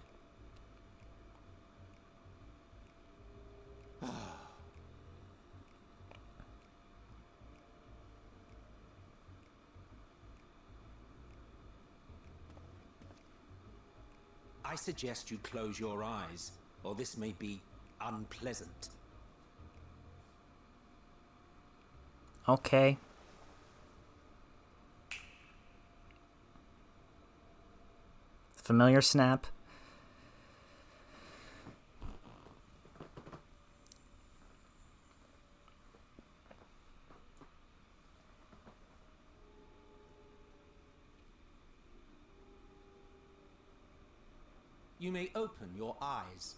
I suggest you close your eyes, or this may be unpleasant. Okay. Familiar snap. you may open your eyes.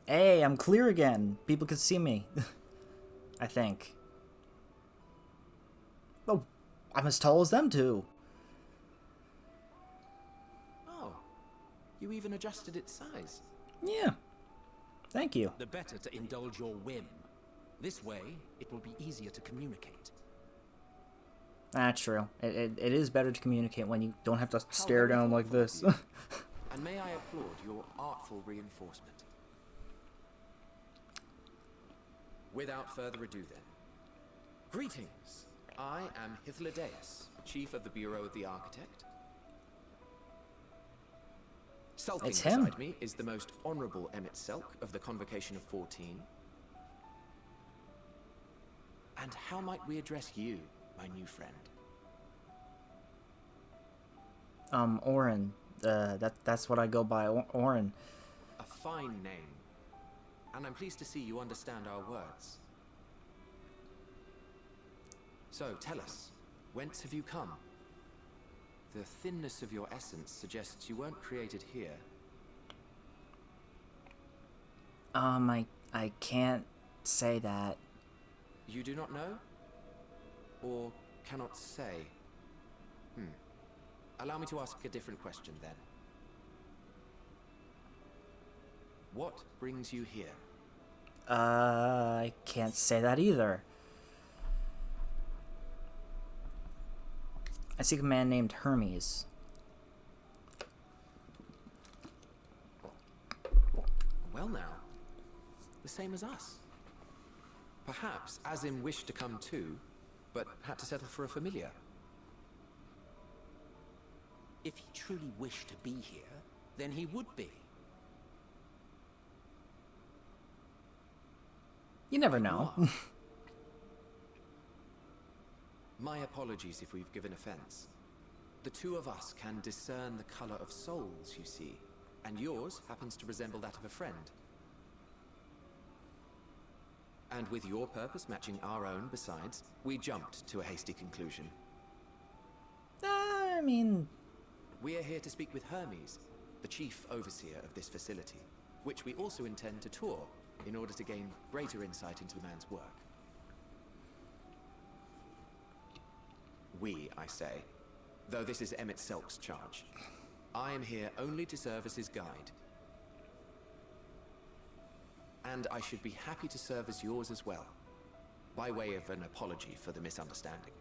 Hey, I'm clear again. People can see me. I think. Oh, I'm as tall as them two. Oh, you even adjusted its size. Yeah. Thank you. The better to indulge your whim. This way, it will be easier to communicate. That's true. It is better to communicate when you don't have to How stare very down like thoughtful of this. you. And may I applaud your artful reinforcement. Without further ado then. Greetings. I am Hythlodaeus, Chief of the Bureau of the Architect. Sulking It's him. beside me is the most honorable Emmett Selk of the Convocation of 14. And how might we address you, my new friend? Orin. That's what I go by, Orin. A fine name. And I'm pleased to see you understand our words. So, tell us, whence have you come? The thinness of your essence suggests you weren't created here. I can't say that. You do not know? Or cannot say? Allow me to ask a different question then. What brings you here? I can't say that either. I seek a man named Hermes. Well now, the same as us. Perhaps Azim wished to come too, but had to settle for a familiar. If he truly wished to be here, then he would be. You never know. My apologies if we've given offense. The two of us can discern the color of souls, you see, and yours happens to resemble that of a friend. And with your purpose matching our own besides, we jumped to a hasty conclusion. I mean... We are here to speak with Hermes, the chief overseer of this facility, which we also intend to tour in order to gain greater insight into the man's work. We, I say, though this is Emmett Selk's charge. I am here only to serve as his guide. And I should be happy to serve as yours as well, by way of an apology for the misunderstanding.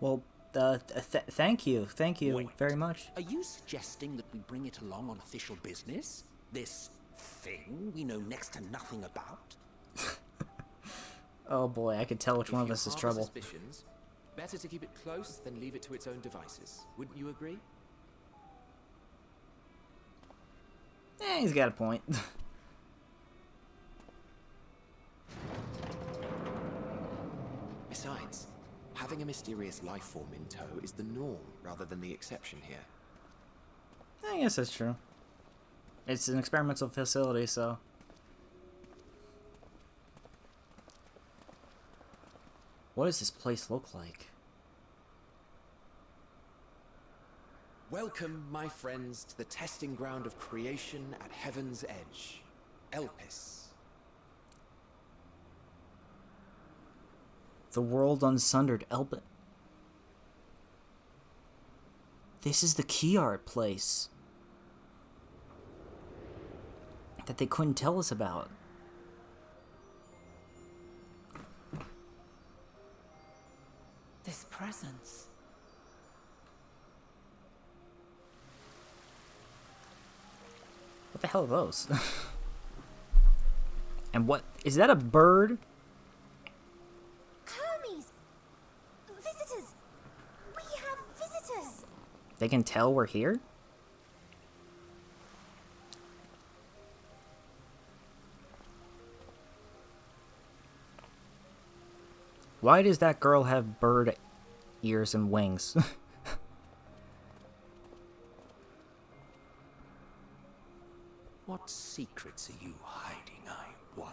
Well, thank you. Thank you very much. Are you suggesting that we bring it along on official business? This thing we know next to nothing about? Oh boy, I could tell which one of us is trouble. Suspicions, better to keep it close than leave it to its own devices. Wouldn't you agree? He's got a point. Besides, having a mysterious life form in tow is the norm rather than the exception here. I guess that's true. It's an experimental facility, so... What does this place look like? Welcome, my friends, to the testing ground of creation at Heaven's Edge, Elpis. The world unsundered Elpin. This is the key art place that they couldn't tell us about. This presence. What the hell are those? And what is that, a bird? Hermes! Visitors! We have visitors! They can tell we're here? Why does that girl have bird ears and wings? What secrets are you hiding, I wonder?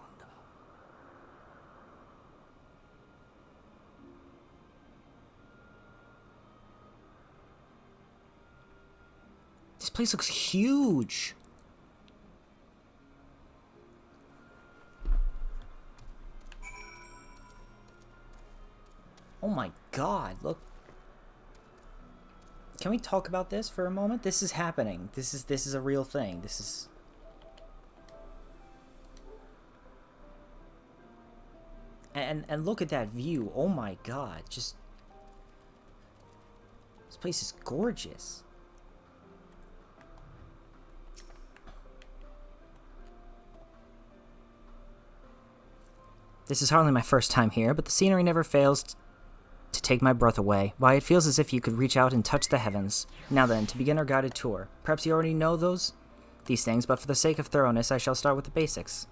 place looks huge. Oh my god, look. Can we talk about this for a moment? This is happening. This is a real thing. This is... And look at that view. Oh my god. Just... This place is gorgeous. This is hardly my first time here, but the scenery never fails to take my breath away. Why, it feels as if you could reach out and touch the heavens. Now then, to begin our guided tour. Perhaps you already know these things, but for the sake of thoroughness, I shall start with the basics.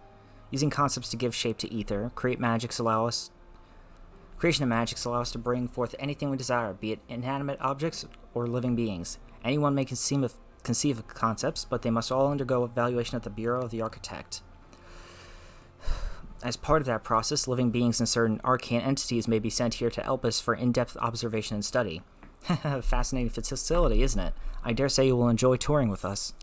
Using concepts to give shape to ether, creation of magics allow us to bring forth anything we desire, be it inanimate objects or living beings. Anyone may conceive of concepts, but they must all undergo evaluation at the Bureau of the Architect. As part of that process, living beings and certain arcane entities may be sent here to help us for in-depth observation and study. Fascinating facility, isn't it? I dare say you will enjoy touring with us.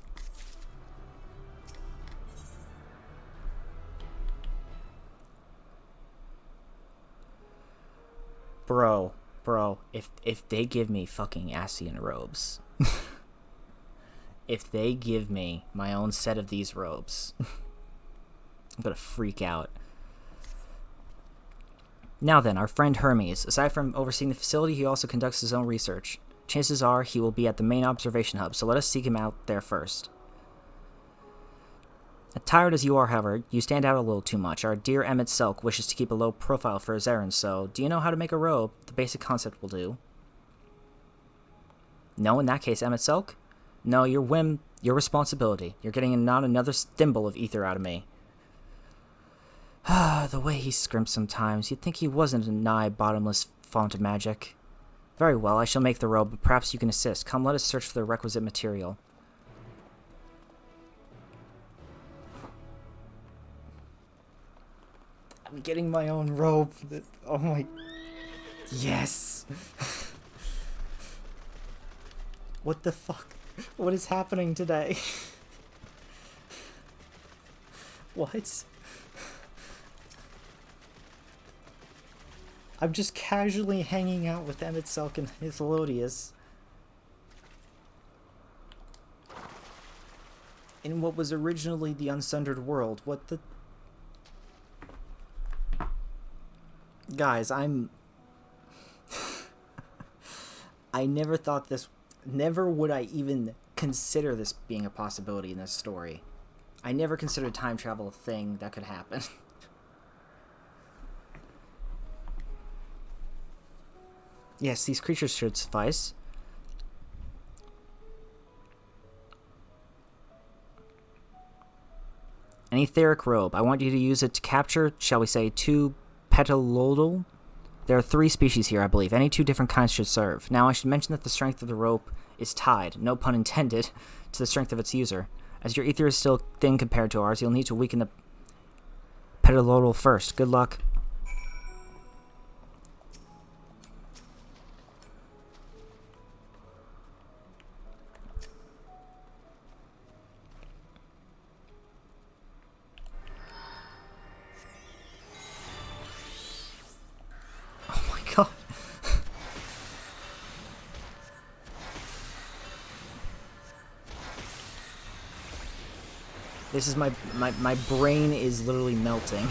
Bro, if they give me fucking Ascian robes, if they give me my own set of these robes, I'm gonna freak out. Now then, our friend Hermes. Aside from overseeing the facility, he also conducts his own research. Chances are he will be at the main observation hub, so let us seek him out there first. Tired as you are, however, you stand out a little too much. Our dear Emmett Selk wishes to keep a low profile for his errands, so do you know how to make a robe? The basic concept will do. No, in that case, Emmett Selk? No, your whim, your responsibility. You're getting not another thimble of ether out of me. The way he scrimps sometimes, you'd think he wasn't a nigh bottomless font of magic. Very well, I shall make the robe, but perhaps you can assist. Come, let us search for the requisite material. I'm getting my own robe. Oh my... Yes! What the fuck? What is happening today? What? I'm just casually hanging out with Emmett Selk and Hithelodius in what was originally the Unsundered World. What the... Guys, I never thought this... Never would I even consider this being a possibility in this story. I never considered time travel a thing that could happen. Yes, these creatures should suffice. An etheric robe. I want you to use it to capture, shall we say, 2 petalodal. There are 3 species here, I believe. Any 2 different kinds should serve. Now, I should mention that the strength of the rope is tied, no pun intended, to the strength of its user. As your ether is still thin compared to ours, you'll need to weaken the petalodal first. Good luck. God. This is my brain is literally melting.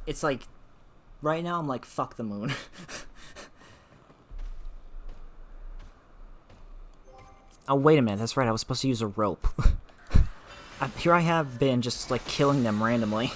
It's like, right now I'm like, fuck the moon. Oh, wait a minute, that's right, I was supposed to use a rope. Here I have been just, like, killing them randomly.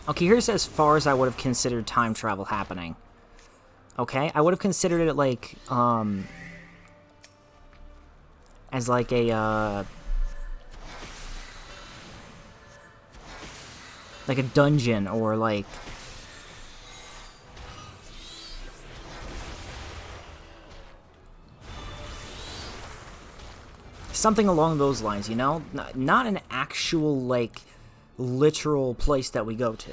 Okay, here's as far as I would have considered time travel happening. Okay, I would have considered it like, as like a dungeon, or like something along those lines, you know? Not an actual, like, literal place that we go to.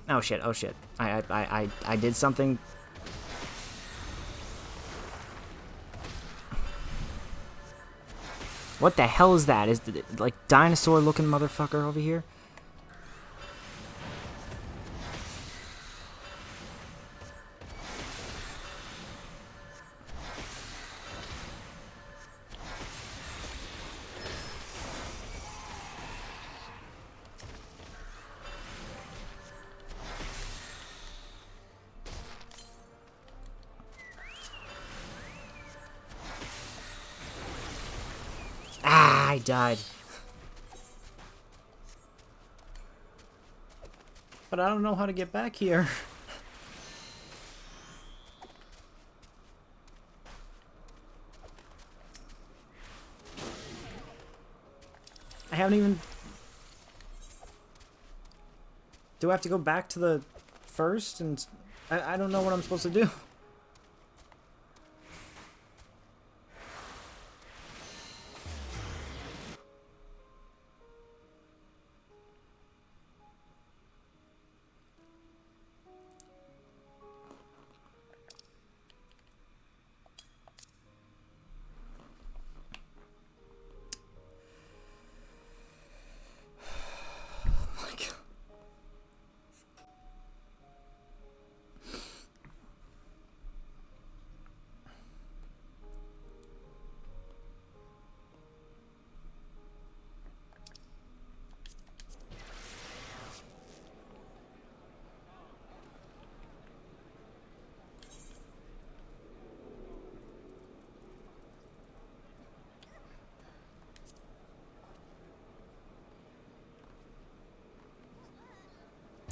Oh shit, oh shit. I did something. What the hell is that? Is it, like, dinosaur-looking motherfucker over here? I died. But I don't know how to get back here. I haven't even... Do I have to go back to the first? And I don't know what I'm supposed to do.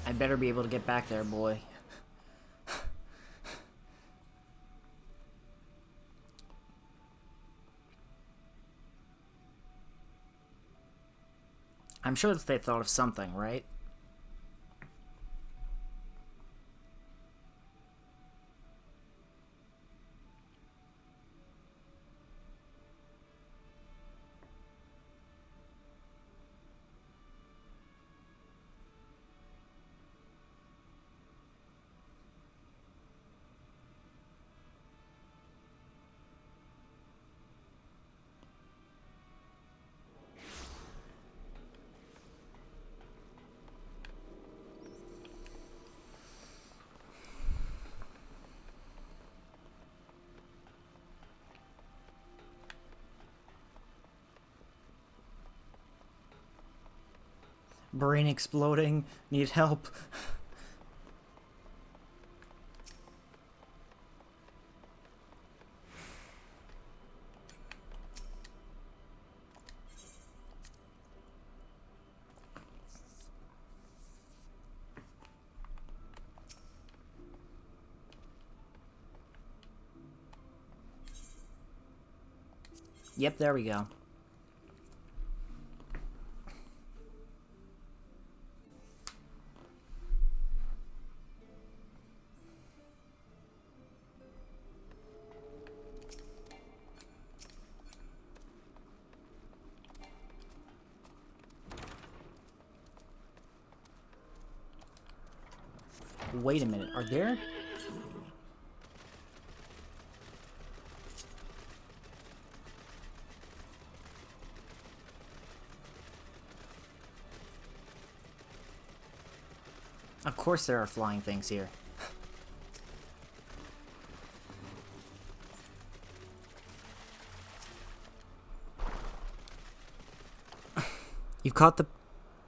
I better be able to get back there, boy. I'm sure that they thought of something, right? Brain exploding. Need help. Yep, there we go. Wait a minute, are there... Of course there are flying things here. You caught the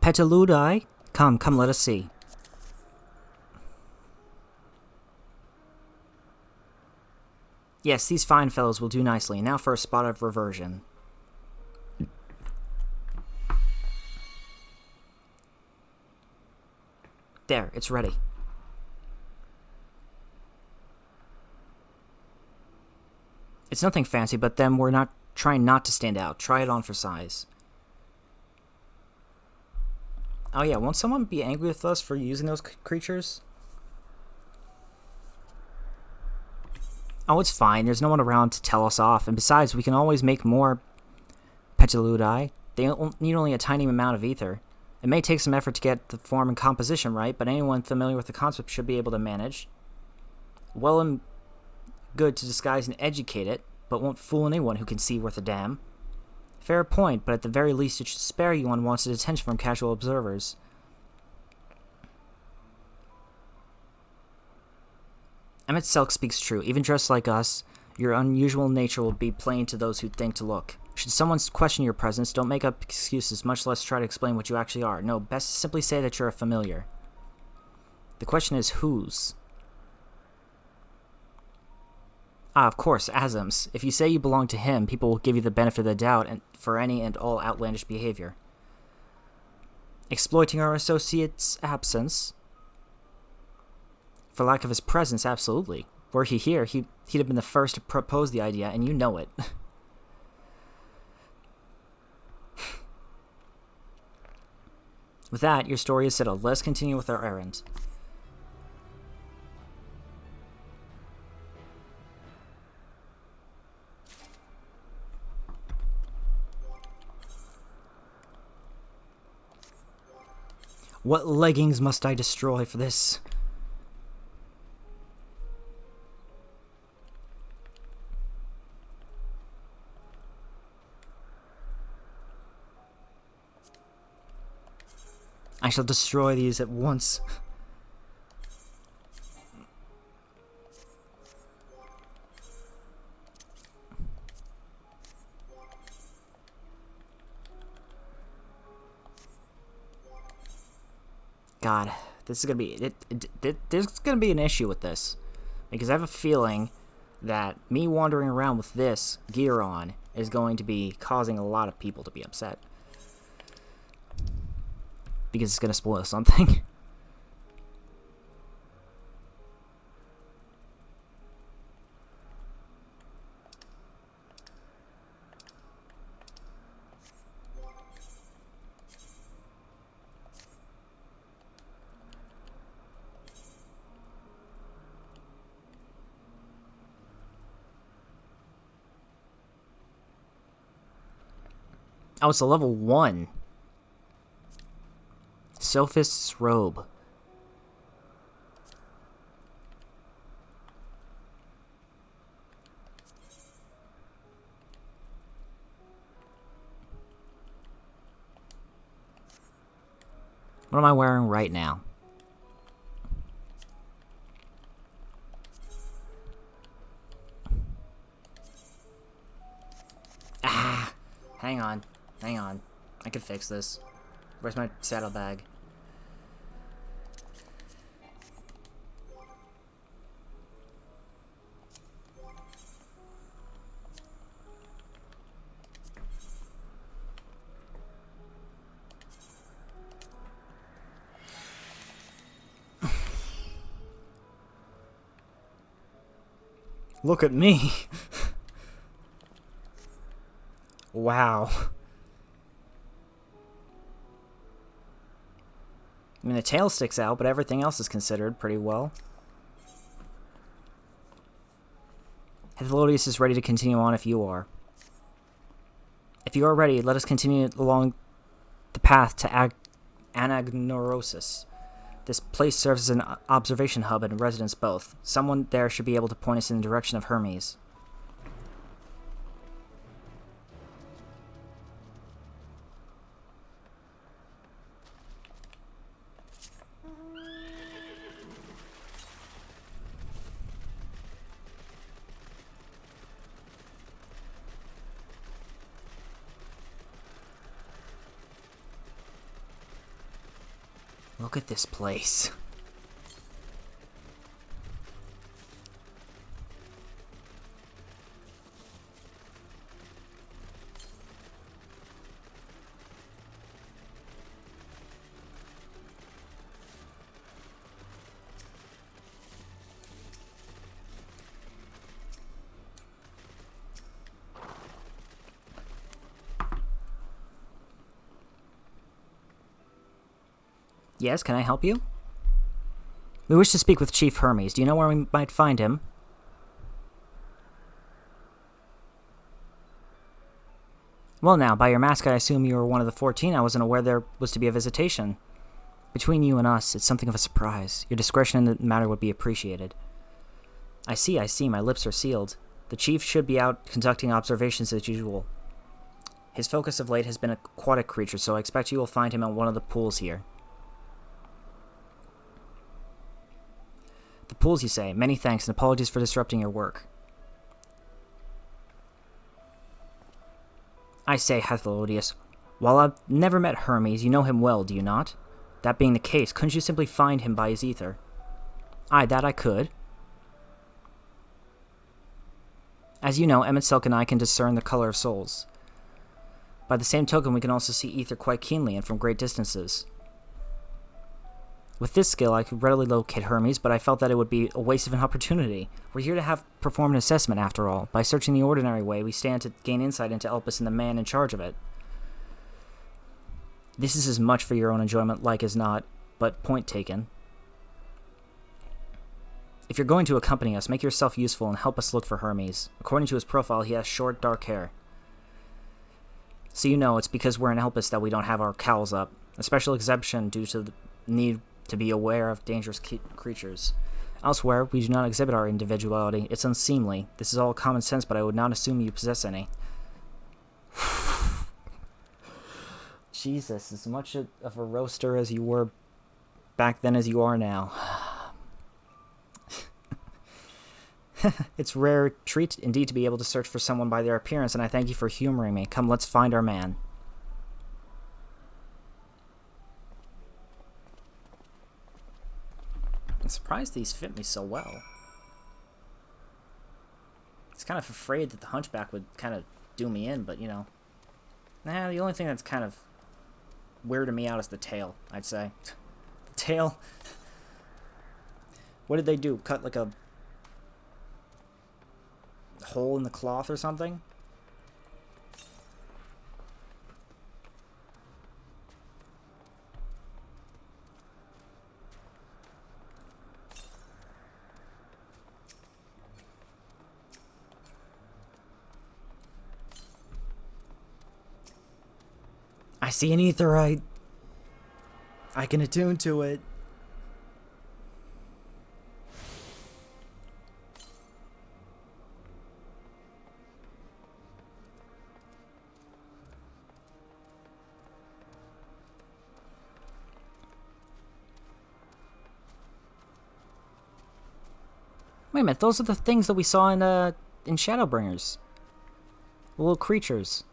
Petaludi? Come, let us see. Yes, these fine fellows will do nicely. Now for a spot of reversion. There, it's ready. It's nothing fancy, but then we're not trying not to stand out. Try it on for size. Oh yeah, won't someone be angry with us for using those creatures? Oh, it's fine. There's no one around to tell us off. And besides, we can always make more Petaludi. They need only a tiny amount of ether. It may take some effort to get the form and composition right, but anyone familiar with the concept should be able to manage. Well and good to disguise and educate it, but won't fool anyone who can see worth a damn. Fair point, but at the very least it should spare you unwanted attention from casual observers. Emmett Selk speaks true. Even dressed like us, your unusual nature will be plain to those who think to look. Should someone question your presence, don't make up excuses, much less try to explain what you actually are. No, best simply say that you're a familiar. The question is whose? Ah, of course, Azam's. If you say you belong to him, people will give you the benefit of the doubt for any and all outlandish behavior. Exploiting our associate's absence? For lack of his presence, absolutely. Were he here, he'd have been the first to propose the idea, and you know it. With that, your story is settled. Let us continue with our errand. What leggings must I destroy for this? I shall destroy these at once. God, this is gonna be there's gonna be an issue with this, because I have a feeling that me wandering around with this gear on is going to be causing a lot of people to be upset. Because it's gonna spoil something. Oh, it's a level 1. Sophist's Robe. What am I wearing right now? Ah! Hang on. Hang on. I can fix this. Where's my saddlebag? Look at me. Wow. I mean, the tail sticks out, but everything else is considered pretty well. Hethelodius is ready to continue on if you are. If you are ready, let us continue along the path to Anagnorosis. This place serves as an observation hub and residence both. Someone there should be able to point us in the direction of Hermes. Look at this place. Yes, can I help you? We wish to speak with Chief Hermes. Do you know where we might find him? Well now, by your mask I assume you were one of the 14. I wasn't aware there was to be a visitation. Between you and us, it's something of a surprise. Your discretion in the matter would be appreciated. I see, my lips are sealed. The Chief should be out conducting observations as usual. His focus of late has been aquatic creatures, so I expect you will find him at one of the pools here. The pools, you say? Many thanks, and apologies for disrupting your work. I say, Hethelodius, while I've never met Hermes, you know him well, do you not? That being the case, couldn't you simply find him by his ether? Aye, that I could. As you know, Emet and I can discern the color of souls. By the same token, we can also see ether quite keenly and from great distances. With this skill, I could readily locate Hermes, but I felt that it would be a waste of an opportunity. We're here to have perform an assessment, after all. By searching the ordinary way, we stand to gain insight into Elpis and the man in charge of it. This is as much for your own enjoyment like as not, but point taken. If you're going to accompany us, make yourself useful and help us look for Hermes. According to his profile, he has short, dark hair. So you know, it's because we're in Elpis that we don't have our cowls up. A special exemption due to the need to be aware of dangerous creatures. Elsewhere, we do not exhibit our individuality. It's unseemly. This is all common sense, but I would not assume you possess any. Jesus, as much of a roaster as you were back then as you are now. It's rare treat indeed to be able to search for someone by their appearance, and I thank you for humoring me. Come, let's find our man. I'm surprised these fit me so well. I was kind of afraid that the hunchback would kind of do me in, but you know. Nah, the only thing that's kind of weirded me out is the tail, I'd say. The tail. What did they do? Cut like a hole in the cloth or something? I see an aetherite. I can attune to it. Wait a minute, those are the things that we saw in Shadowbringers. The little creatures.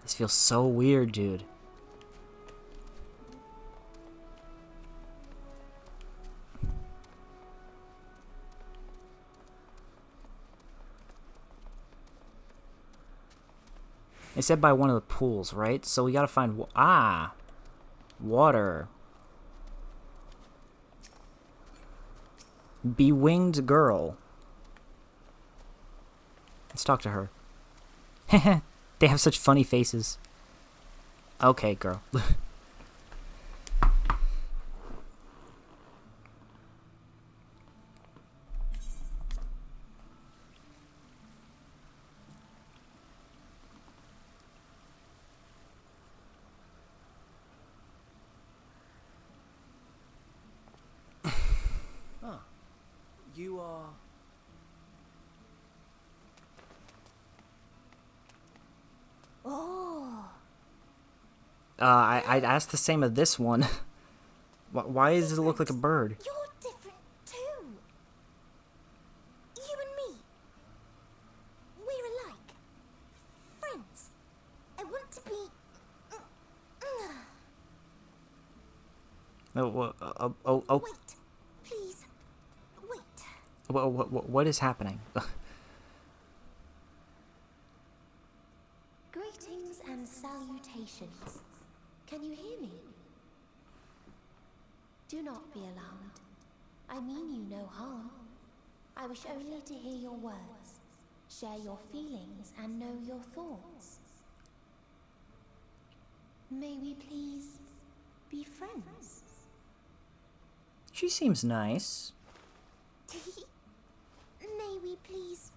This feels so weird, dude. They said by one of the pools, right? So we gotta find... water. Bewinged girl. Let's talk to her. They have such funny faces. Okay, girl. You are... Oh. I'd ask the same of this one. Why does it look like a bird? You're different too. You and me. We're alike. Friends. I want to be... Oh. Wait. Please. Wait. What is happening? Greetings and salutations. Can you hear me? Do not be alarmed. I mean you no harm. I wish only to hear your words, share your feelings, and know your thoughts. May we please be friends? She seems nice. May we please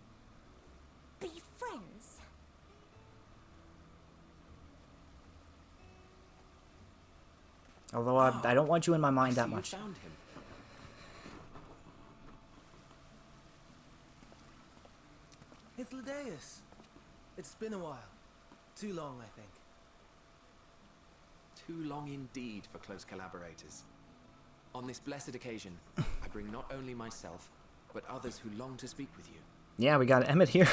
be friends? Although I don't want you in my mind that much. Found him. It's Ladeus. It's been a while. Too long, I think. Too long indeed for close collaborators. On this blessed occasion, I bring not only myself, but others who long to speak with you. Yeah, we got Emmett here.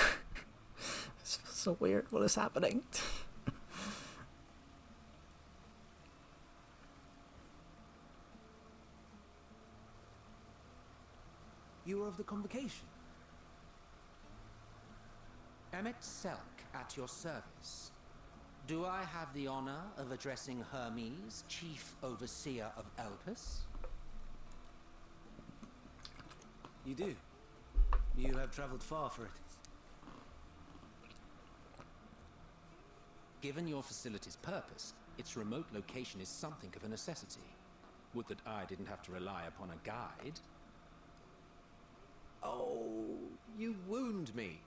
It's so weird. What is happening? You were of the convocation. Emmett Selk at your service. Do I have the honor of addressing Hermes, Chief Overseer of Elpis? You do. You have traveled far for it. Given your facility's purpose, its remote location is something of a necessity. Would that I didn't have to rely upon a guide. Oh, you wound me.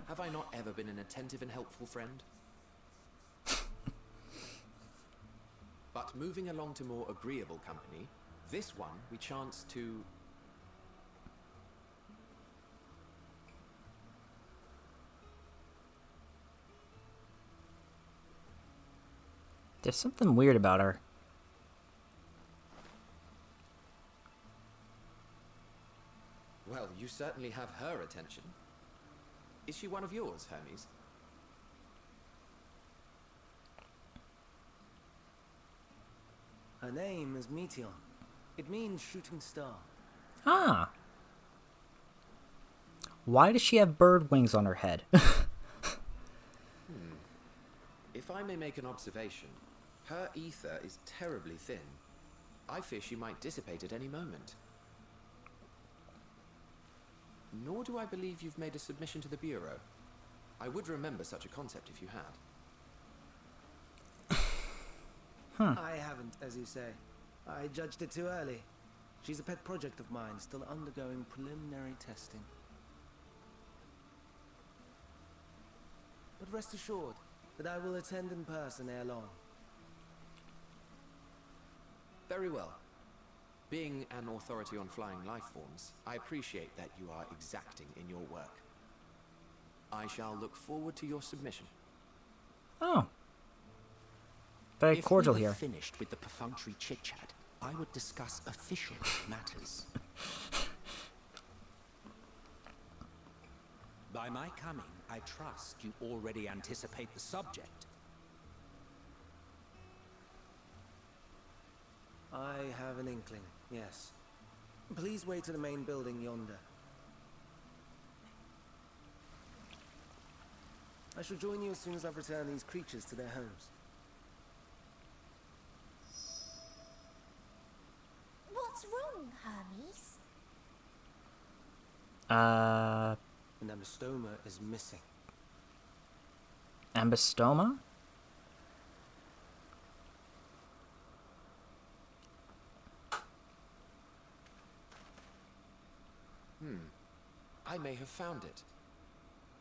Have I not ever been an attentive and helpful friend? But moving along to more agreeable company, this one we chance to... There's something weird about her. Well, you certainly have her attention. Is she one of yours, Hermes? Her name is Meteon. It means shooting star. Ah. Why does she have bird wings on her head? If I may make an observation, her ether is terribly thin. I fear she might dissipate at any moment. Nor do I believe you've made a submission to the Bureau. I would remember such a concept if you had. I haven't, as you say. I judged it too early. She's a pet project of mine, still undergoing preliminary testing. But rest assured that I will attend in person ere long. Very well. Being an authority on flying life forms, I appreciate that you are exacting in your work. I shall look forward to your submission. Oh. Very cordial here. If we were finished with the perfunctory chit-chat, I would discuss official matters. By my coming, I trust you already anticipate the subject. I have an inkling, yes. Please wait to the main building yonder. I shall join you as soon as I've returned these creatures to their homes. What's wrong, Hermes? An ambystoma is missing. Ambystoma? I may have found it.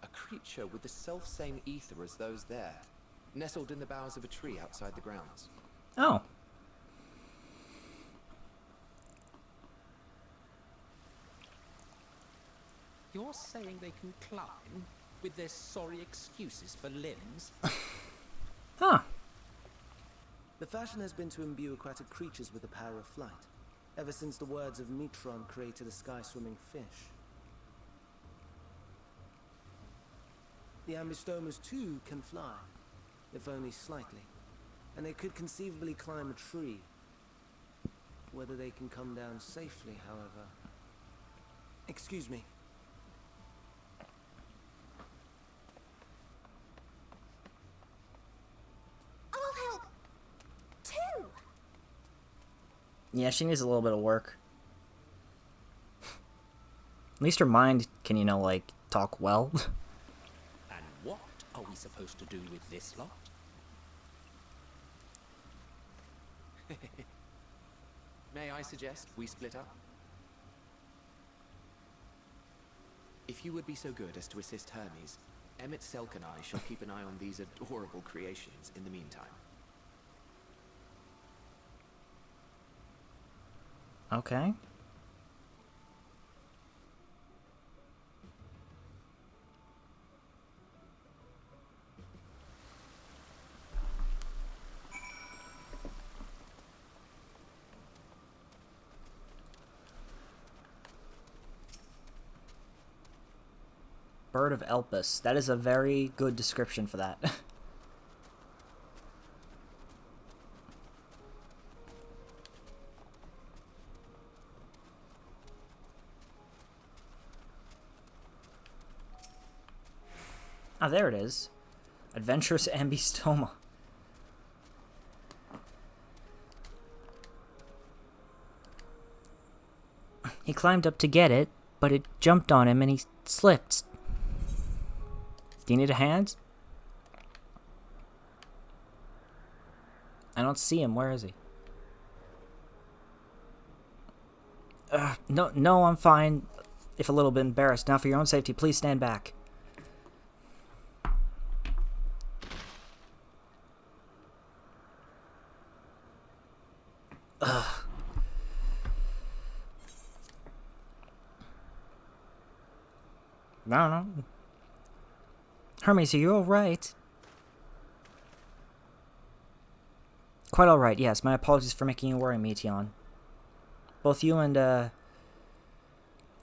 A creature with the self-same ether as those there, nestled in the boughs of a tree outside the grounds. Oh. You're saying they can climb with their sorry excuses for limbs? Huh. The fashion has been to imbue aquatic creatures with the power of flight, ever since the words of Metron created a sky-swimming fish. The ambystomas too can fly, if only slightly, and they could conceivably climb a tree. Whether they can come down safely, however... Excuse me. I'll help, too! Yeah, she needs a little bit of work. At least her mind can, you know, like, talk well. And what are we supposed to do with this lot? May I suggest we split up? If you would be so good as to assist Hermes, Emmett, Selk and I shall keep an eye on these adorable creations in the meantime. Okay. Bird of Elpis. That is a very good description for that. Ah, there it is. Adventurous Ambystoma. He climbed up to get it, but it jumped on him and he slipped. Do you need a hand? I don't see him. Where is he? No, I'm fine. If a little bit embarrassed. Now, for your own safety, please stand back. Ugh. No. Hermes, are you alright? Quite alright, yes. My apologies for making you worry, Meteon. Both you and,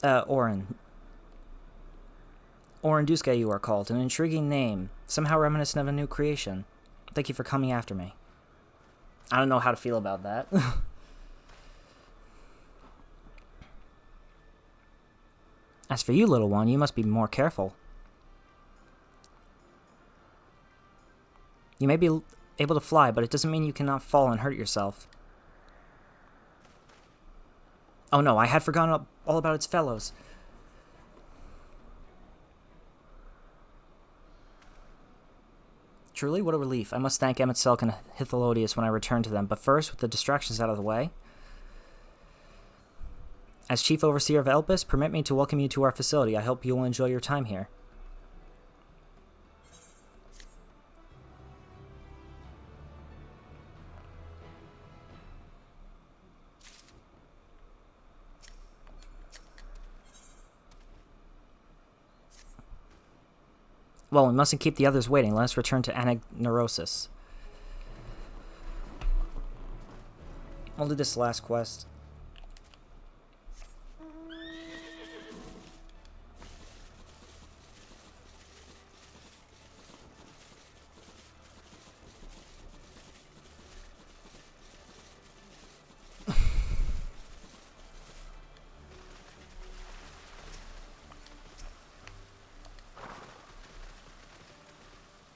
Orin. Orin Duske, you are called. An intriguing name. Somehow reminiscent of a new creation. Thank you for coming after me. I don't know how to feel about that. As for you, little one, you must be more careful. You may be able to fly, but it doesn't mean you cannot fall and hurt yourself. Oh no, I had forgotten all about its fellows. Truly, what a relief. I must thank Emmett, Selk, and Hithelodius when I return to them, but first, with the distractions out of the way... As Chief Overseer of Elpis, permit me to welcome you to our facility. I hope you will enjoy your time here. Well, we mustn't keep the others waiting. Let us return to Anagnerosis. I'll do this last quest.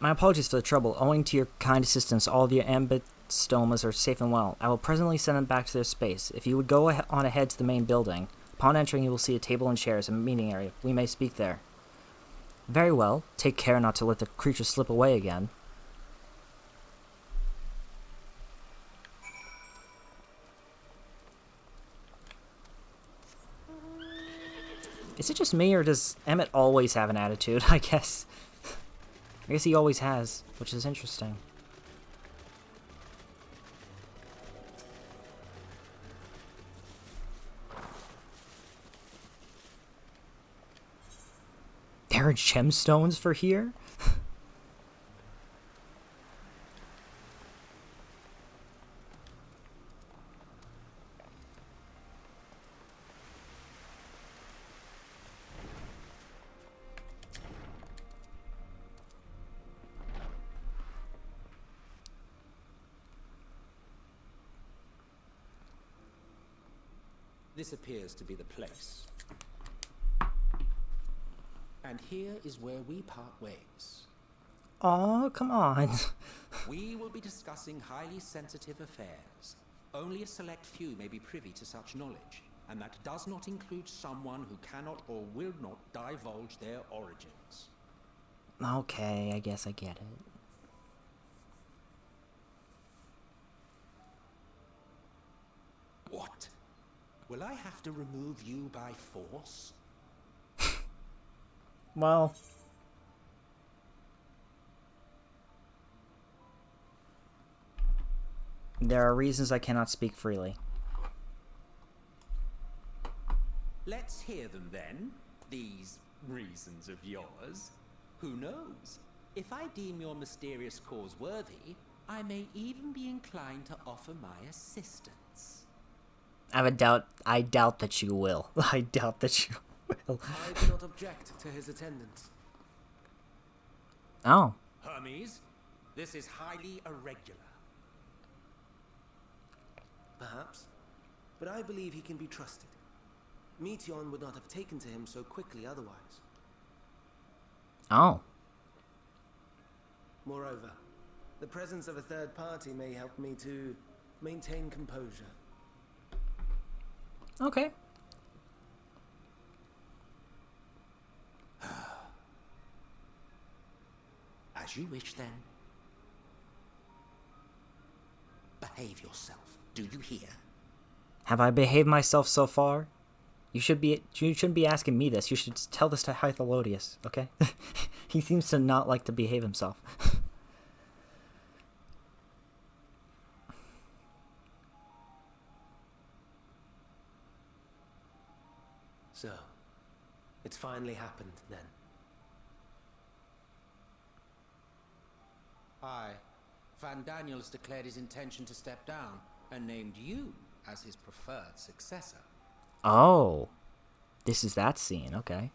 My apologies for the trouble. Owing to your kind assistance, all of your ambitstomas are safe and well. I will presently send them back to their space. If you would go on ahead to the main building. Upon entering, you will see a table and chairs, a meeting area. We may speak there. Very well. Take care not to let the creature slip away again. Is it just me, or does Emmett always have an attitude, I guess? I guess he always has, which is interesting. There are gemstones for here? This appears to be the place. And here is where we part ways. Aw, come on. We will be discussing highly sensitive affairs. Only a select few may be privy to such knowledge. and that does not include someone who cannot or will not divulge their origins. Okay, I guess I get it. What? Will I have to remove you by force? Well, there are reasons I cannot speak freely. Let's hear them then, these reasons of yours. Who knows? If I deem your mysterious cause worthy, I may even be inclined to offer my assistance. I doubt that you will. I doubt that you will. I do not object to his attendance. Oh. Hermes, this is highly irregular. Perhaps, but I believe he can be trusted. Meteon would not have taken to him so quickly otherwise. Oh. Moreover, the presence of a third party may help me to maintain composure. Okay. As you wish, then. Behave yourself. Do you hear? Have I behaved myself so far? You shouldn't be asking me this. You should tell this to Hytholodius, okay? He seems to not like to behave himself. So, it's finally happened then. Aye. Van Daniel has declared his intention to step down and named you as his preferred successor. Oh. This is that scene, okay.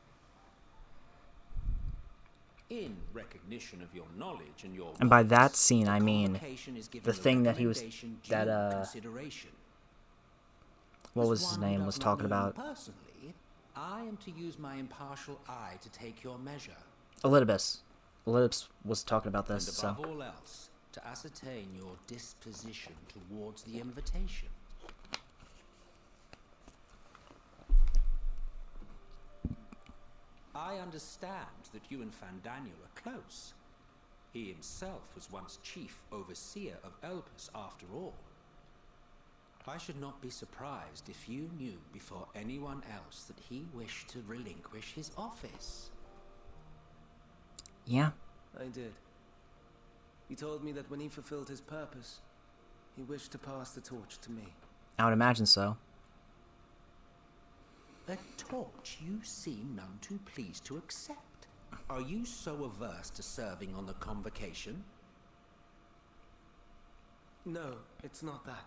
In recognition of your knowledge and your And by works, that scene, I the mean convocation is given the thing that he was, recommendation due that, consideration. what As was his one who name, does was not talking know you about. personally, I am to use my impartial eye to take your measure. Elidibus. Elidibus was talking about this, And so. above all else, to ascertain your disposition towards the invitation. I understand that you and Van Daniel are close. He himself was once chief overseer of Elpis, after all. I should not be surprised if you knew before anyone else that he wished to relinquish his office. Yeah. I did. He told me that when he fulfilled his purpose, he wished to pass the torch to me. I would imagine so. A torch you seem none too pleased to accept. Are you so averse to serving on the convocation? No, it's not that.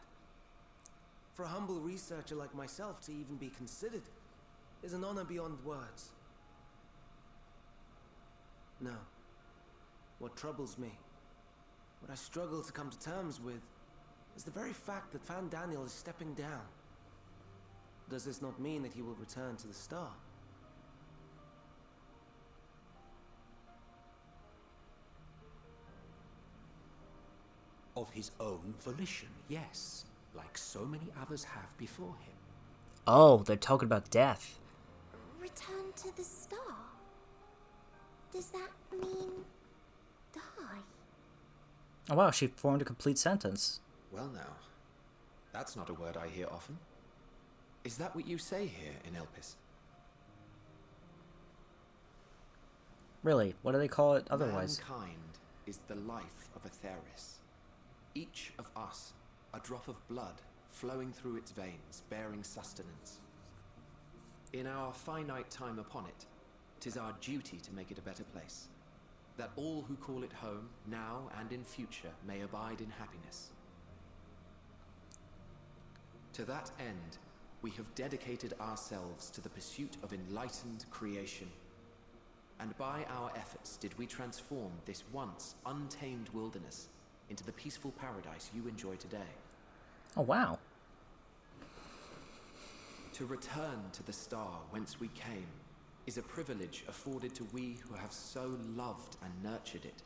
For a humble researcher like myself to even be considered is an honor beyond words. No. What troubles me, what I struggle to come to terms with, is the very fact that Van Daniel is stepping down. Does this not mean that he will return to the Star? Of his own volition, yes. Like so many others have before him. Oh, they're talking about death. Return to the Star? Does that mean die? Oh wow, she formed a complete sentence. Well now, that's not a word I hear often. Is that what you say here in Elpis? Really, what do they call it otherwise? Mankind is the life of Atheris. Each of us, a drop of blood flowing through its veins, bearing sustenance. In our finite time upon it, 'tis our duty to make it a better place, that all who call it home, now and in future, may abide in happiness. To that end, we have dedicated ourselves to the pursuit of enlightened creation, and by our efforts did we transform this once untamed wilderness into the peaceful paradise you enjoy today. Oh wow. To return to the star whence we came is a privilege afforded to we who have so loved and nurtured it.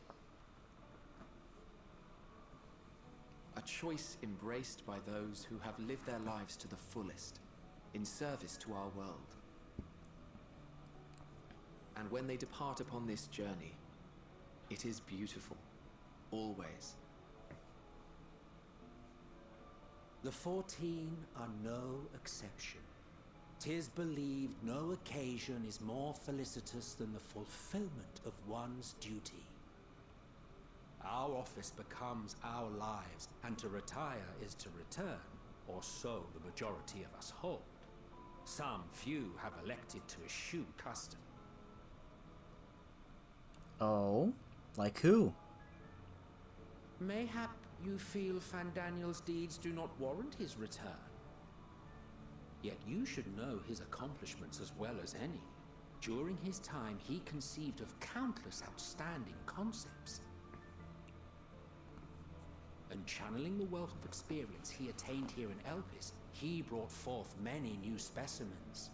A choice embraced by those who have lived their lives to the fullest, in service to our world. And when they depart upon this journey, it is beautiful, always. The 14 are no exception. 'Tis believed no occasion is more felicitous than the fulfillment of one's duty. Our office becomes our lives, and to retire is to return, or so the majority of us hold. Some few have elected to eschew custom. Oh, like who? Mayhap you feel Fandaniel's deeds do not warrant his return. Yet you should know his accomplishments as well as any. During his time, he conceived of countless outstanding concepts. And channeling the wealth of experience he attained here in Elpis, he brought forth many new specimens.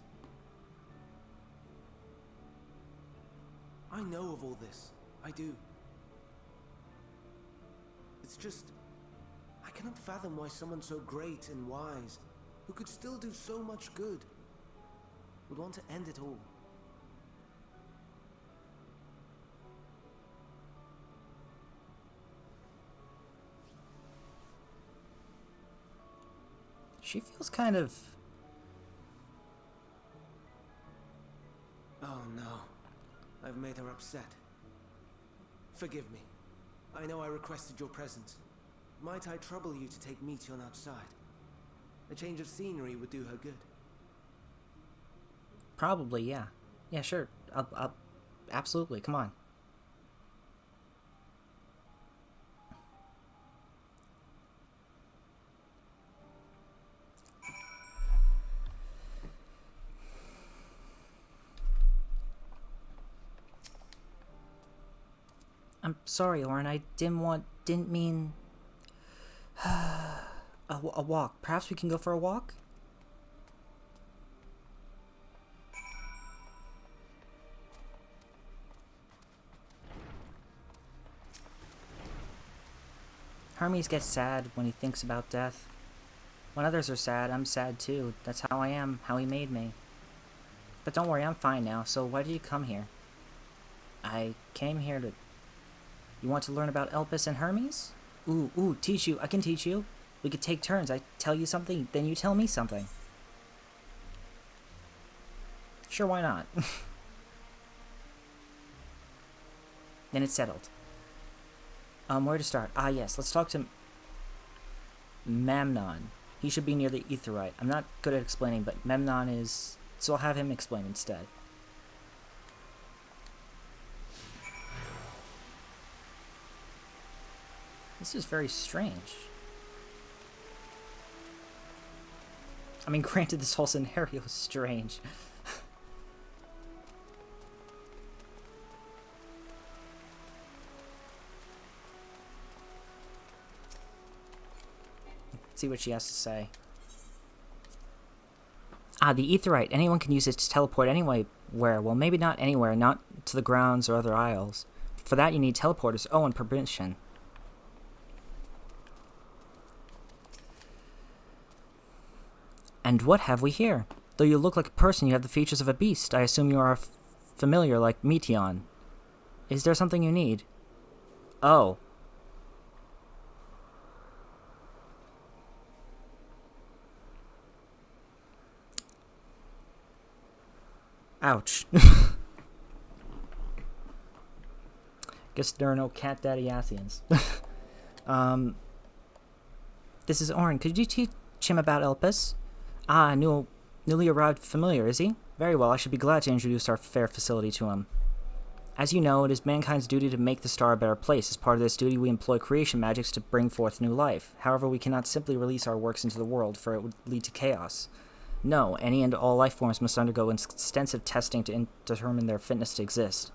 I know of all this. I do. It's just... I cannot fathom why someone so great and wise, who could still do so much good, would want to end it all. She feels kind of... Oh no. I've made her upset. Forgive me. I know I requested your presence. Might I trouble you to take Meteon outside? A change of scenery would do her good. Probably, yeah. Yeah, sure. I'll absolutely, come on. I'm sorry, Lauren. I didn't mean... a walk. Perhaps we can go for a walk? Hermes gets sad when he thinks about death. When others are sad, I'm sad too. That's how I am, how he made me. But don't worry, I'm fine now, so why did you come here? I came here to... You want to learn about Elpis and Hermes? Ooh, teach you. I can teach you. We could take turns. I tell you something, then you tell me something. Sure, why not? Then it's settled. Where to start? Ah, yes, let's talk to Memnon. He should be near the Aetheryte. I'm not good at explaining, but Memnon is... So I'll have him explain instead. This is very strange. I mean, granted, this whole scenario is strange. See what she has to say. Ah, the Aetheryte. Anyone can use it to teleport anywhere. Well, maybe not anywhere, not to the grounds or other isles. For that, you need teleporters. Oh, and permission. And what have we here? Though you look like a person, you have the features of a beast. I assume you are familiar like Meteon. Is there something you need? Oh. Ouch. Guess there are no cat daddy Asians. This is Orin. Could you teach him about Elpis? Ah, newly arrived familiar, is he? Very well, I should be glad to introduce our fair facility to him. As you know, it is mankind's duty to make the star a better place. As part of this duty, we employ creation magics to bring forth new life. However, we cannot simply release our works into the world, for it would lead to chaos. No, any and all life forms must undergo extensive testing to determine their fitness to exist.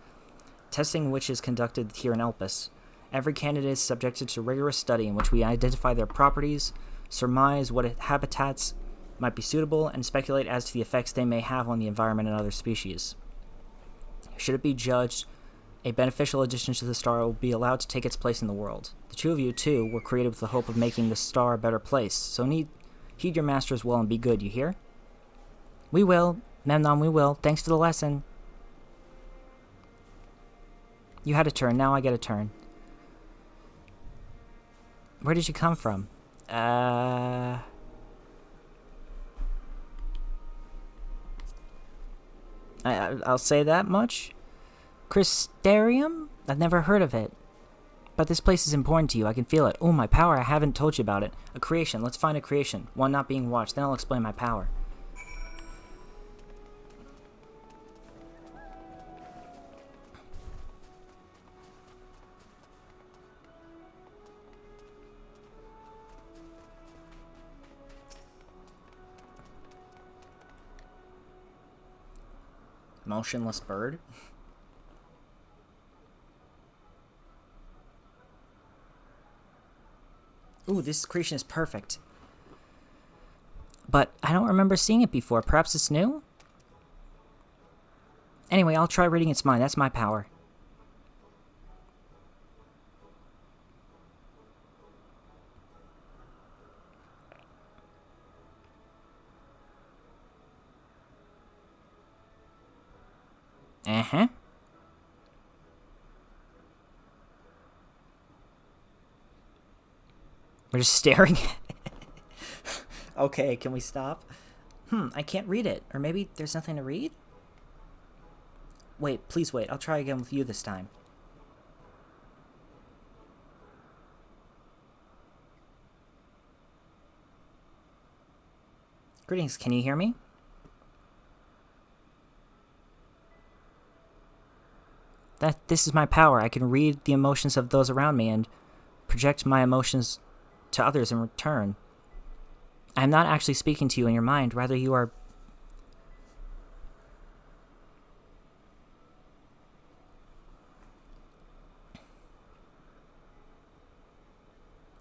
Testing which is conducted here in Elpis. Every candidate is subjected to rigorous study in which we identify their properties, surmise what habitats might be suitable, and speculate as to the effects they may have on the environment and other species. Should it be judged a beneficial addition to the star, it will be allowed to take its place in the world. The two of you, too, were created with the hope of making the star a better place, so heed your masters well and be good, you hear? We will. Memnon, we will. Thanks for the lesson. You had a turn, now I get a turn. Where did you come from? I'll say that much. Crystarium? I've never heard of it. But this place is important to you, I can feel it. Oh, my power, I haven't told you about it. A creation, let's find a creation. One not being watched, then I'll explain my power. Motionless bird? Ooh, this creation is perfect. But I don't remember seeing it before. Perhaps it's new? Anyway, I'll try reading its mind. That's my power. Uh-huh. We're just staring. Okay, can we stop? I can't read it. Or maybe there's nothing to read? Wait, please wait. I'll try again with you this time. Greetings, can you hear me? This is my power. I can read the emotions of those around me and project my emotions to others in return. I am not actually speaking to you in your mind, rather you are...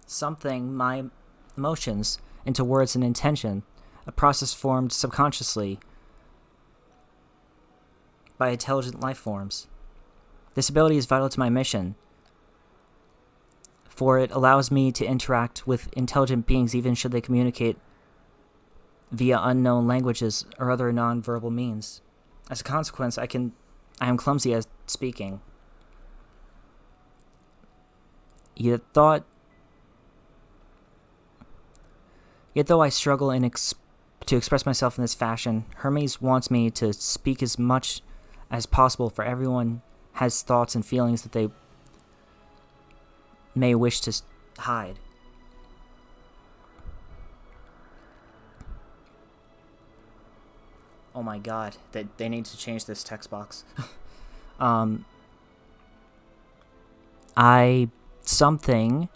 something my emotions into words and intention, a process formed subconsciously by intelligent life forms. This ability is vital to my mission, for it allows me to interact with intelligent beings even should they communicate via unknown languages or other non-verbal means. As a consequence, I am clumsy at speaking. Yet though I struggle to express myself in this fashion, Hermes wants me to speak as much as possible, for everyone has thoughts and feelings that they may wish to hide. Oh my god, they need to change this text box. Something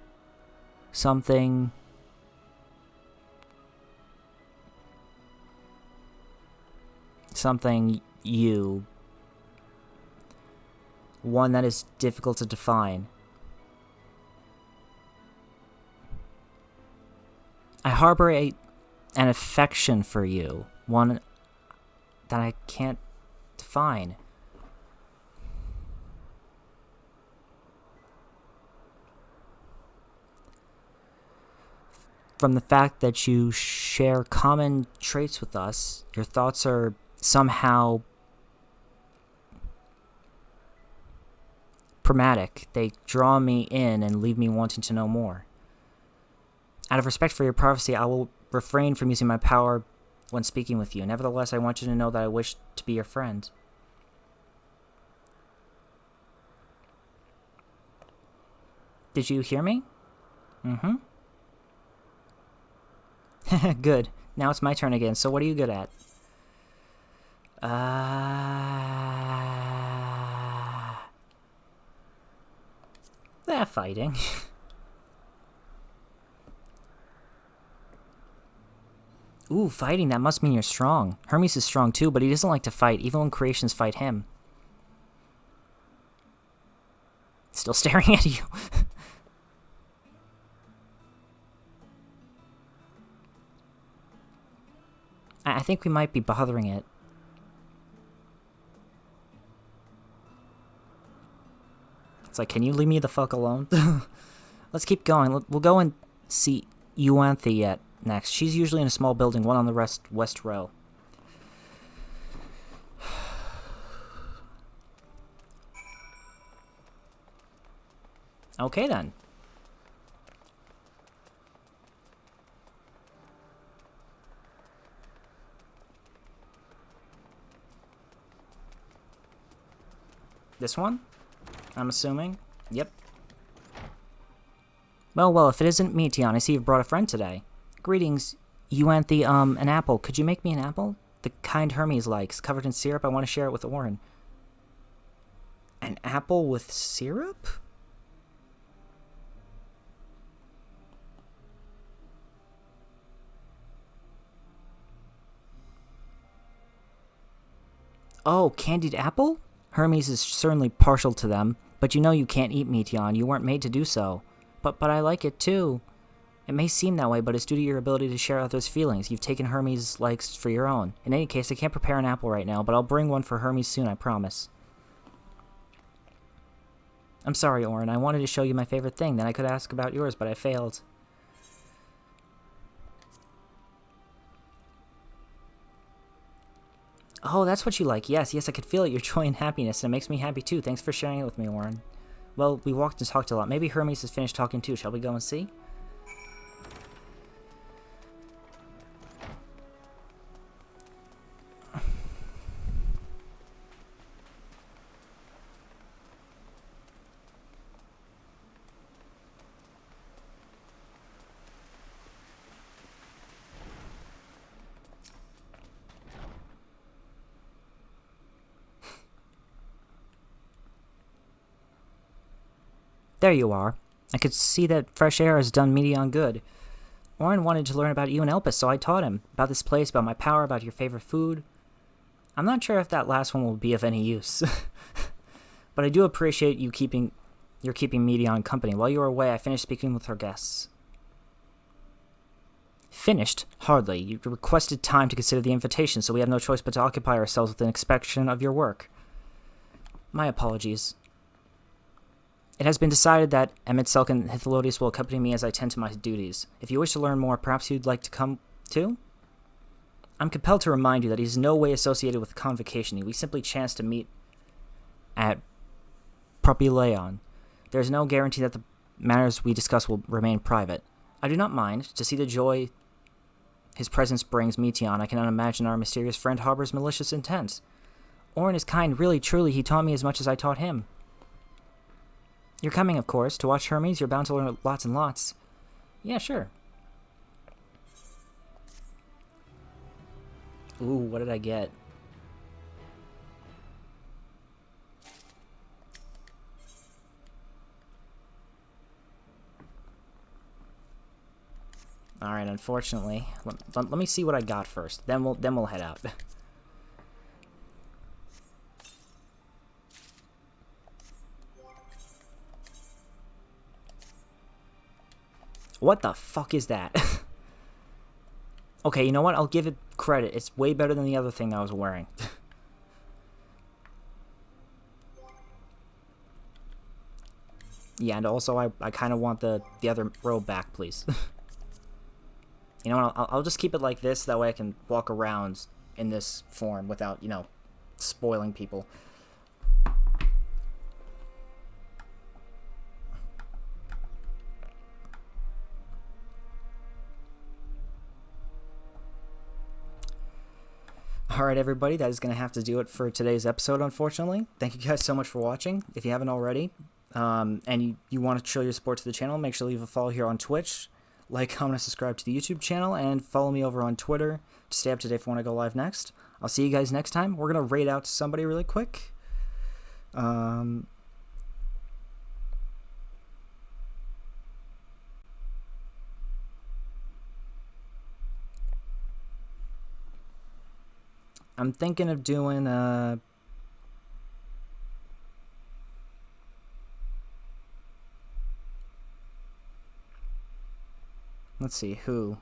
you, one that is difficult to define. I harbor an affection for you, one that I can't define. From the fact that you share common traits with us, your thoughts are somehow pragmatic. They draw me in and leave me wanting to know more. Out of respect for your privacy, I will refrain from using my power when speaking with you. Nevertheless, I want you to know that I wish to be your friend. Did you hear me? Mm-hmm. Good. Now it's my turn again, so what are you good at? Fighting. Ooh, fighting, that must mean you're strong. Hermes is strong too, but he doesn't like to fight, even when creations fight him. Still staring at you. I think we might be bothering it. It's like, can you leave me the fuck alone? Let's keep going. We'll go and see Euanthe next. She's usually in a small building, one on the west row. Okay, then. This one? I'm assuming. Yep. Well, well, if it isn't Meteon, I see you've brought a friend today. Greetings. You want an apple. Could you make me an apple? The kind Hermes likes, covered in syrup. I want to share it with Orin. An apple with syrup? Oh, candied apple? Hermes is certainly partial to them, but you know you can't eat Meteon. You weren't made to do so. But I like it too. It may seem that way, but it's due to your ability to share others' feelings. You've taken Hermes' likes for your own. In any case, I can't prepare an apple right now, but I'll bring one for Hermes soon, I promise. I'm sorry, Orin. I wanted to show you my favorite thing. Then I could ask about yours, but I failed. Oh, that's what you like. Yes, I could feel it, your joy and happiness, and it makes me happy too. Thanks for sharing it with me, Orin. Well, we walked and talked a lot. Maybe Hermes has finished talking too. Shall we go and see? There you are. I could see that fresh air has done Meteon good. Orin wanted to learn about you and Elpis, so I taught him. About this place, about my power, about your favorite food. I'm not sure if that last one will be of any use. But I do appreciate you keeping Meteon company. While you were away, I finished speaking with our guests. Finished? Hardly. You requested time to consider the invitation, so we have no choice but to occupy ourselves with an inspection of your work. My apologies. It has been decided that Emmett Selk and Hythalodius will accompany me as I tend to my duties. If you wish to learn more, perhaps you'd like to come too? I'm compelled to remind you that he's no way associated with the convocation. We simply chanced to meet at Propylaeon. There is no guarantee that the matters we discuss will remain private. I do not mind. To see the joy his presence brings Meteon, I cannot imagine our mysterious friend harbors malicious intent. Orin is kind, really, truly. He taught me as much as I taught him. You're coming, of course. To watch Hermes, you're bound to learn lots and lots. Yeah, sure. Ooh, what did I get? Alright, unfortunately. Let me see what I got first. Then we'll head out. What the fuck is that? Okay, you know what? I'll give it credit. It's way better than the other thing I was wearing. Yeah, and also I kind of want the other robe back, please. You know what? I'll just keep it like this. That way I can walk around in this form without, you know, spoiling people. Alright, everybody, that is going to have to do it for today's episode, unfortunately. Thank you guys so much for watching. If you haven't already, and you want to show your support to the channel, make sure to leave a follow here on Twitch, like, comment, and subscribe to the YouTube channel, and follow me over on Twitter to stay up to date for when I go live next. I'll see you guys next time. We're going to raid out to somebody really quick. I'm thinking of doing, let's see, who?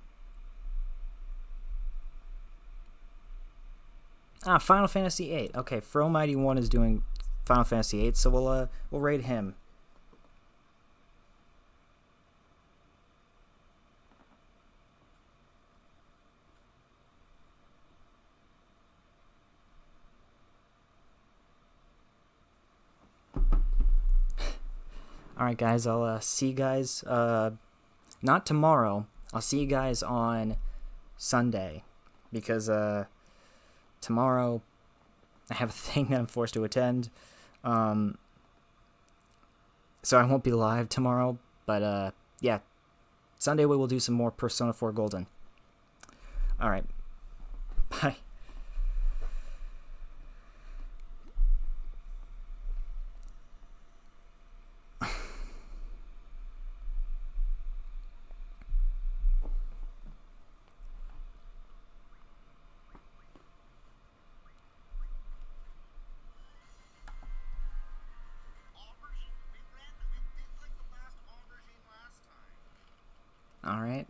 Final Fantasy VIII. Okay, Fro-Mighty1 is doing Final Fantasy VIII, so we'll raid him. Alright, guys, I'll see you guys, not tomorrow. I'll see you guys on Sunday, because tomorrow I have a thing that I'm forced to attend. So I won't be live tomorrow, but yeah, Sunday we will do some more Persona 4 Golden. Alright, bye. All right.